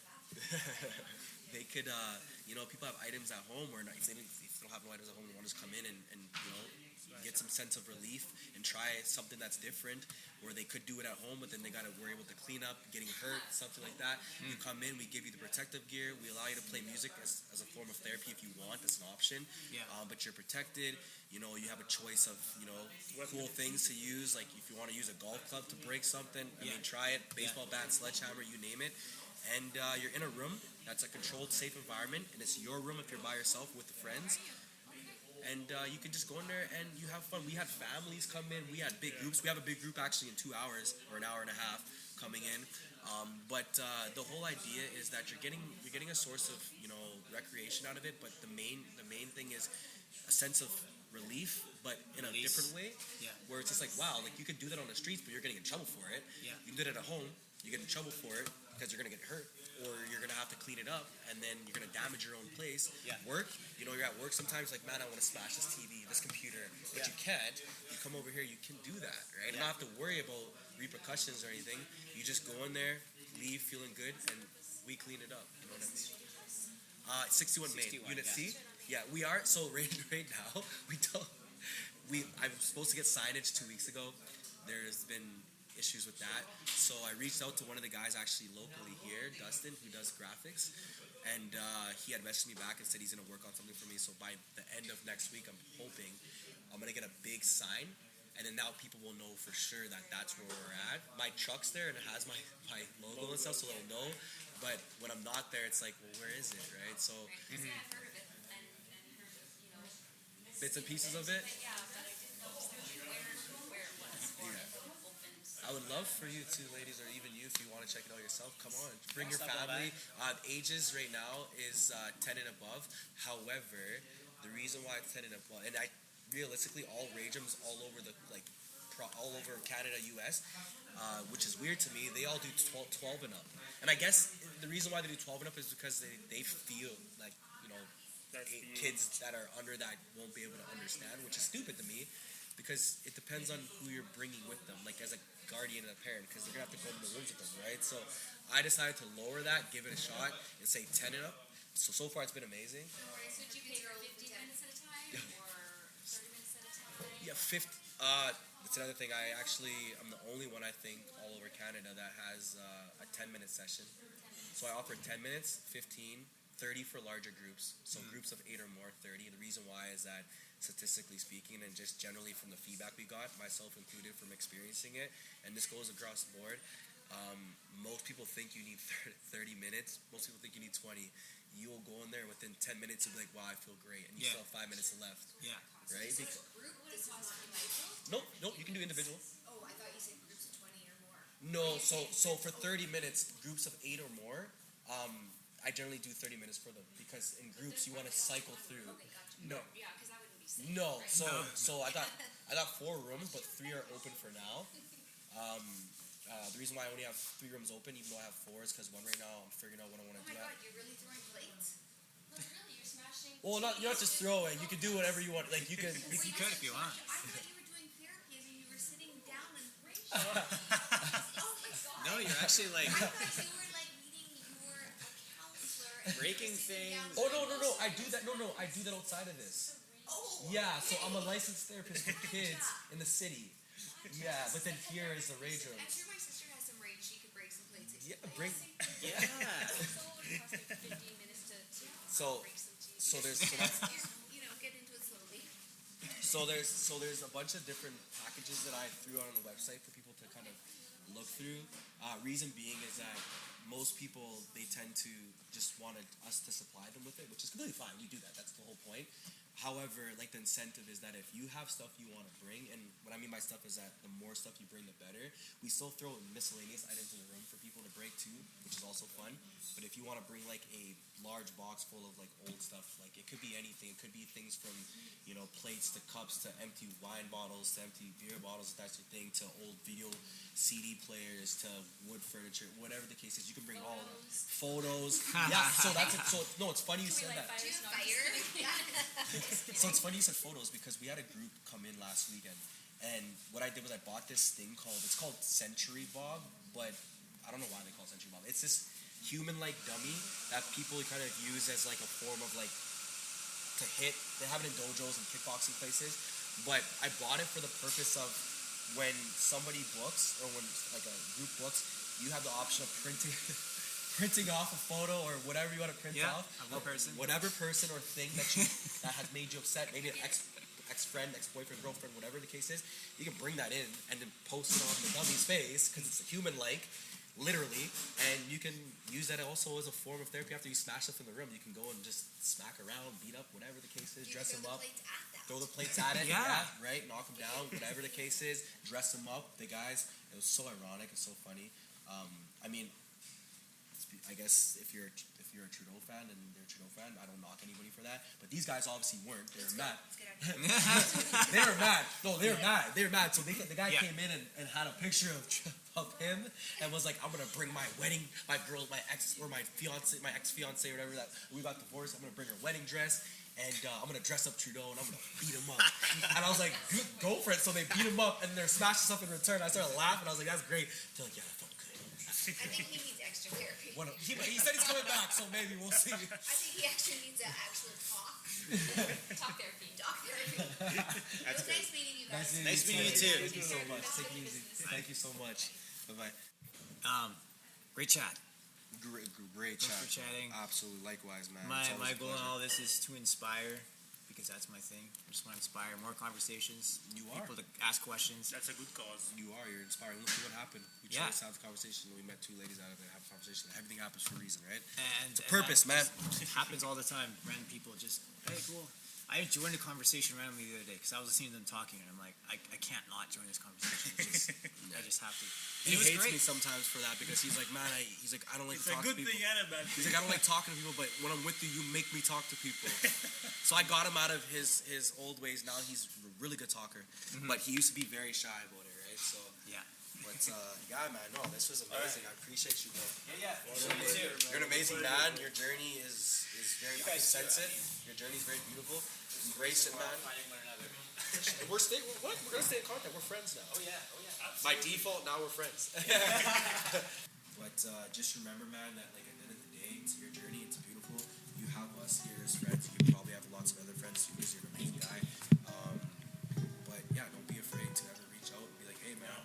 They could, people have items at home, or not, if they don't have no items at home, they want to just come in and get some sense of relief and try something that's different, or they could do it at home, but then they got to worry about the cleanup, getting hurt, something like that. You come in, we give you the protective gear, we allow you to play music as a form of therapy if you want, that's an option. Yeah. But you're protected. You have a choice of, cool things to use, like if you want to use a golf club to break something, try it, baseball bat, sledgehammer, you name it. And you're in a room that's a controlled, safe environment, and it's your room if you're by yourself with the friends. And you can just go in there and you have fun. We had families come in. We had big groups. We have a big group actually in 2 hours or an hour and a half coming in. But the whole idea is that you're getting a source of recreation out of it. But the main thing is a sense of relief, but in a different way. Yeah. Where it's just like, wow, like you could do that on the streets, but you're getting in trouble for it. Yeah. You can do it at home. You get in trouble for it because you're gonna get hurt, or you're gonna have to clean it up, and then you're gonna damage your own place. Yeah. Work, you're at work sometimes, like, man, I want to smash this TV, this computer, but you can't. You come over here, you can do that, right? You don't have to worry about repercussions or anything. You just go in there, leave feeling good, and we clean it up. You know what I mean? 61 Main, 61, Unit yeah. C. Yeah, we are. So right now, I was supposed to get signage 2 weeks ago. There's been issues with that, so I reached out to one of the guys actually locally here, Dustin, who does graphics, and he had messaged me back and said he's gonna work on something for me. So by the end of next week, I'm hoping I'm gonna get a big sign, and then now people will know for sure that that's where we're at. My truck's there and it has my logo and stuff, so they'll know. But when I'm not there, it's like, well, where is it, right? So I've heard of it and heard, bits and pieces of it. but yeah, but I didn't know exactly where it was or if it opened. I would love for you two ladies, or even you, if you want to check it out yourself, come on. Bring your Stop on family. Ages right now is 10 and above. However, the reason why it's 10 and above, and realistically, all rage rooms all over all over Canada, US, which is weird to me, they all do 12 and up. And I guess the reason why they do 12 and up is because they feel like, kids that are under that won't be able to understand, which is stupid to me, because it depends on who you're bringing with them, like as a guardian and a parent, because they're gonna have to go in the rooms with them, right? So I decided to lower that, give it a shot, and say 10 and up. so far it's been amazing. So do you pay for 15 minutes at a time or 30 minutes at a time? Yeah, 50. That's another thing. I'm the only one I think all over Canada that has a 10-minute session. So I offer 10 minutes, 15, 30 for larger groups. So groups of 8 or more, 30. The reason why is that statistically speaking, and just generally from the feedback we got, myself included, from experiencing it, and this goes across the board. Most people think you need 30 minutes. Most people think you need 20. You will go in there within 10 minutes and be like, wow, I feel great. And you still have 5 minutes left. Yeah. Right? So group would it cost in Niverville? No, you can do individual. Oh, I thought you said groups of 20 or more. No, so for 30 minutes, groups of 8 or more, I generally do 30 minutes for them because in groups you want to cycle through. Okay, gotcha. No. Yeah, because I wouldn't be safe. No, so I got 4 rooms, but 3 are open for now. The reason why I only have 3 rooms open, even though I have 4, is because one right now I'm figuring out what I want Oh to my do. god, you're really throwing plates? Like really, you're smashing. Well, you're not just throwing. You can do whatever you want. Like you can. You could if you want. I thought you were doing therapy and you were sitting down and oh my god. No, you're actually like I thought you were like meeting, you were a counselor. And breaking you were sitting things. down Oh no! with I do that. No, I do that outside of this. Oh. Yeah, so I'm a licensed therapist for kids in the city. Yeah, but then here is the rage room. I'm sure my sister has some rage. She could break some plates. Yeah, break. Yeah. So what would it cost like 15 minutes to So- break some cheese? So that's Get into it slowly. So there's a bunch of different packages that I threw out on the website for people to kind of look through. Reason being is that most people, they tend to just want us to supply them with it, which is completely fine. We do that. That's the whole point. However, like the incentive is that if you have stuff you want to bring, and what I mean by stuff is that the more stuff you bring, the better. We still throw miscellaneous items in the room for people to break too, which is also fun. But if you want to bring like a large box full of like old stuff, like it could be anything. It could be things from, plates to cups to empty wine bottles to empty beer bottles, if that's your thing, to old video CD players to wood furniture, whatever the case is. You can bring all photos. Yeah. So that's it. So no, it's funny you said that. Do you have fire? So it's funny you said photos because we had a group come in last weekend, and what I did was I bought this thing it's called Century Bob, but I don't know why they call it Century Bob. It's this human-like dummy that people kind of use as like a form of like to hit. They have it in dojos and kickboxing places, but I bought it for the purpose of when somebody books or when like a group books, you have the option of printing off a photo or whatever you want to print off of whatever person or thing that has made you upset, maybe an ex-friend, ex-boyfriend, girlfriend, whatever the case is. You can bring that in and then post it on the dummy's face because it's a human-like, literally, and you can use that also as a form of therapy. After you smash stuff in the room, you can go and just smack around, beat up, whatever the case is, dress them up, throw the plates at it, right, knock them down, whatever the case is, dress them up. The guys, it was so ironic, it's so funny. I guess if you're a Trudeau fan and they're a Trudeau fan, I don't knock anybody for that. But these guys obviously weren't. They were mad. They were mad. No, they were mad. They were mad. So the guy came in and had a picture of him and was like, I'm gonna bring my ex-fiance, or whatever that we got divorced. I'm gonna bring her wedding dress. And I'm going to dress up Trudeau and I'm going to beat him up. And I was like, go for it. So they beat him up and they're smashing stuff in return. I started laughing. I was like, that's great. They're like, yeah, that felt good. I think he needs extra therapy. He said he's coming back, so maybe we'll see. I think he actually needs an actual talk. Talk therapy. It was nice meeting you guys. Nice meeting you too. Thank you so much. Take it easy. Thank you so much. Bye-bye. Great chat. Great chat. Thanks for chatting. Absolutely. Likewise, man. My goal in all this is to inspire, because that's my thing. I just want to inspire more conversations. You are. People to ask questions. That's a good cause. You are. You're inspiring. Look at what happened. We chose to have a conversation. We met 2 ladies out of it. Have a conversation. Everything happens for a reason, right? And it's a purpose, man. It happens all the time. Random people just, hey, cool. I joined a conversation randomly the other day because I was listening to them talking, and I'm like, I can't not join this conversation. I just have to. He hates me sometimes for that because he's like, man, I don't like to talk to people. It's a good thing and a bad thing. He's like, I don't like talking to people, but when I'm with you, you make me talk to people. So I got him out of his old ways. Now he's a really good talker, but he used to be very shy about it, right? So yeah. But yeah, man, no, this was amazing. I appreciate you, bro. Yeah. You're an amazing man. Your journey is very. I can sense it. Your journey is very beautiful. Embrace it, man. Finding one another. We're gonna stay in contact. We're friends now. Oh yeah. By default, now we're friends. But just remember, man, that like at the end of the day, it's your journey. It's beautiful. You serious friends. You probably have lots of other friends too because you're an amazing guy. But yeah, don't be afraid to ever reach out and be like, hey man,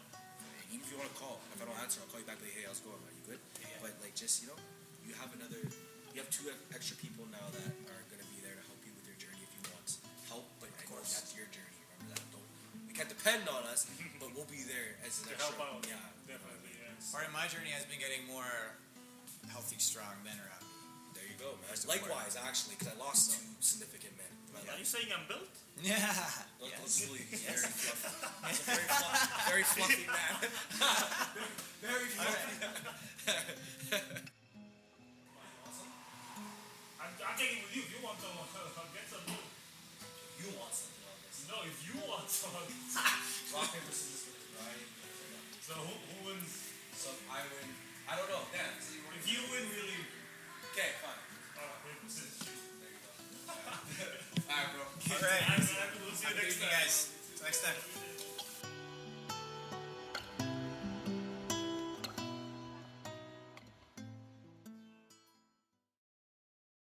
even if you want to call, if I don't answer, I'll call you back. Like, hey, how's it going? Are you good? Yeah. But like, just you have two extra people now that are gonna be there to help you with your journey if you want help. But I know that's your journey. Remember that. We can't depend on us, but we'll be there as an To extra. help out. Yeah, Definitely, yes. Part of my journey has been getting more healthy, strong men around me. There you go, man. Most Likewise, actually, because I lost two significant men. in my Are you life. saying I'm built? Yeah. Let's Yes. leave. Very fluffy. He's a very fluffy man. Very fluffy. I'm taking with you. If you want some, I'll get some. You want something on this? No, if you want some. Rock paper scissors for this, right? So who wins? So I win. I don't know. Dan, If you win, we leave. okay, fine. Paper, scissors, shoot. There you go. All right, bro. All right. We'll see you next Thank you time. guys. Till next time.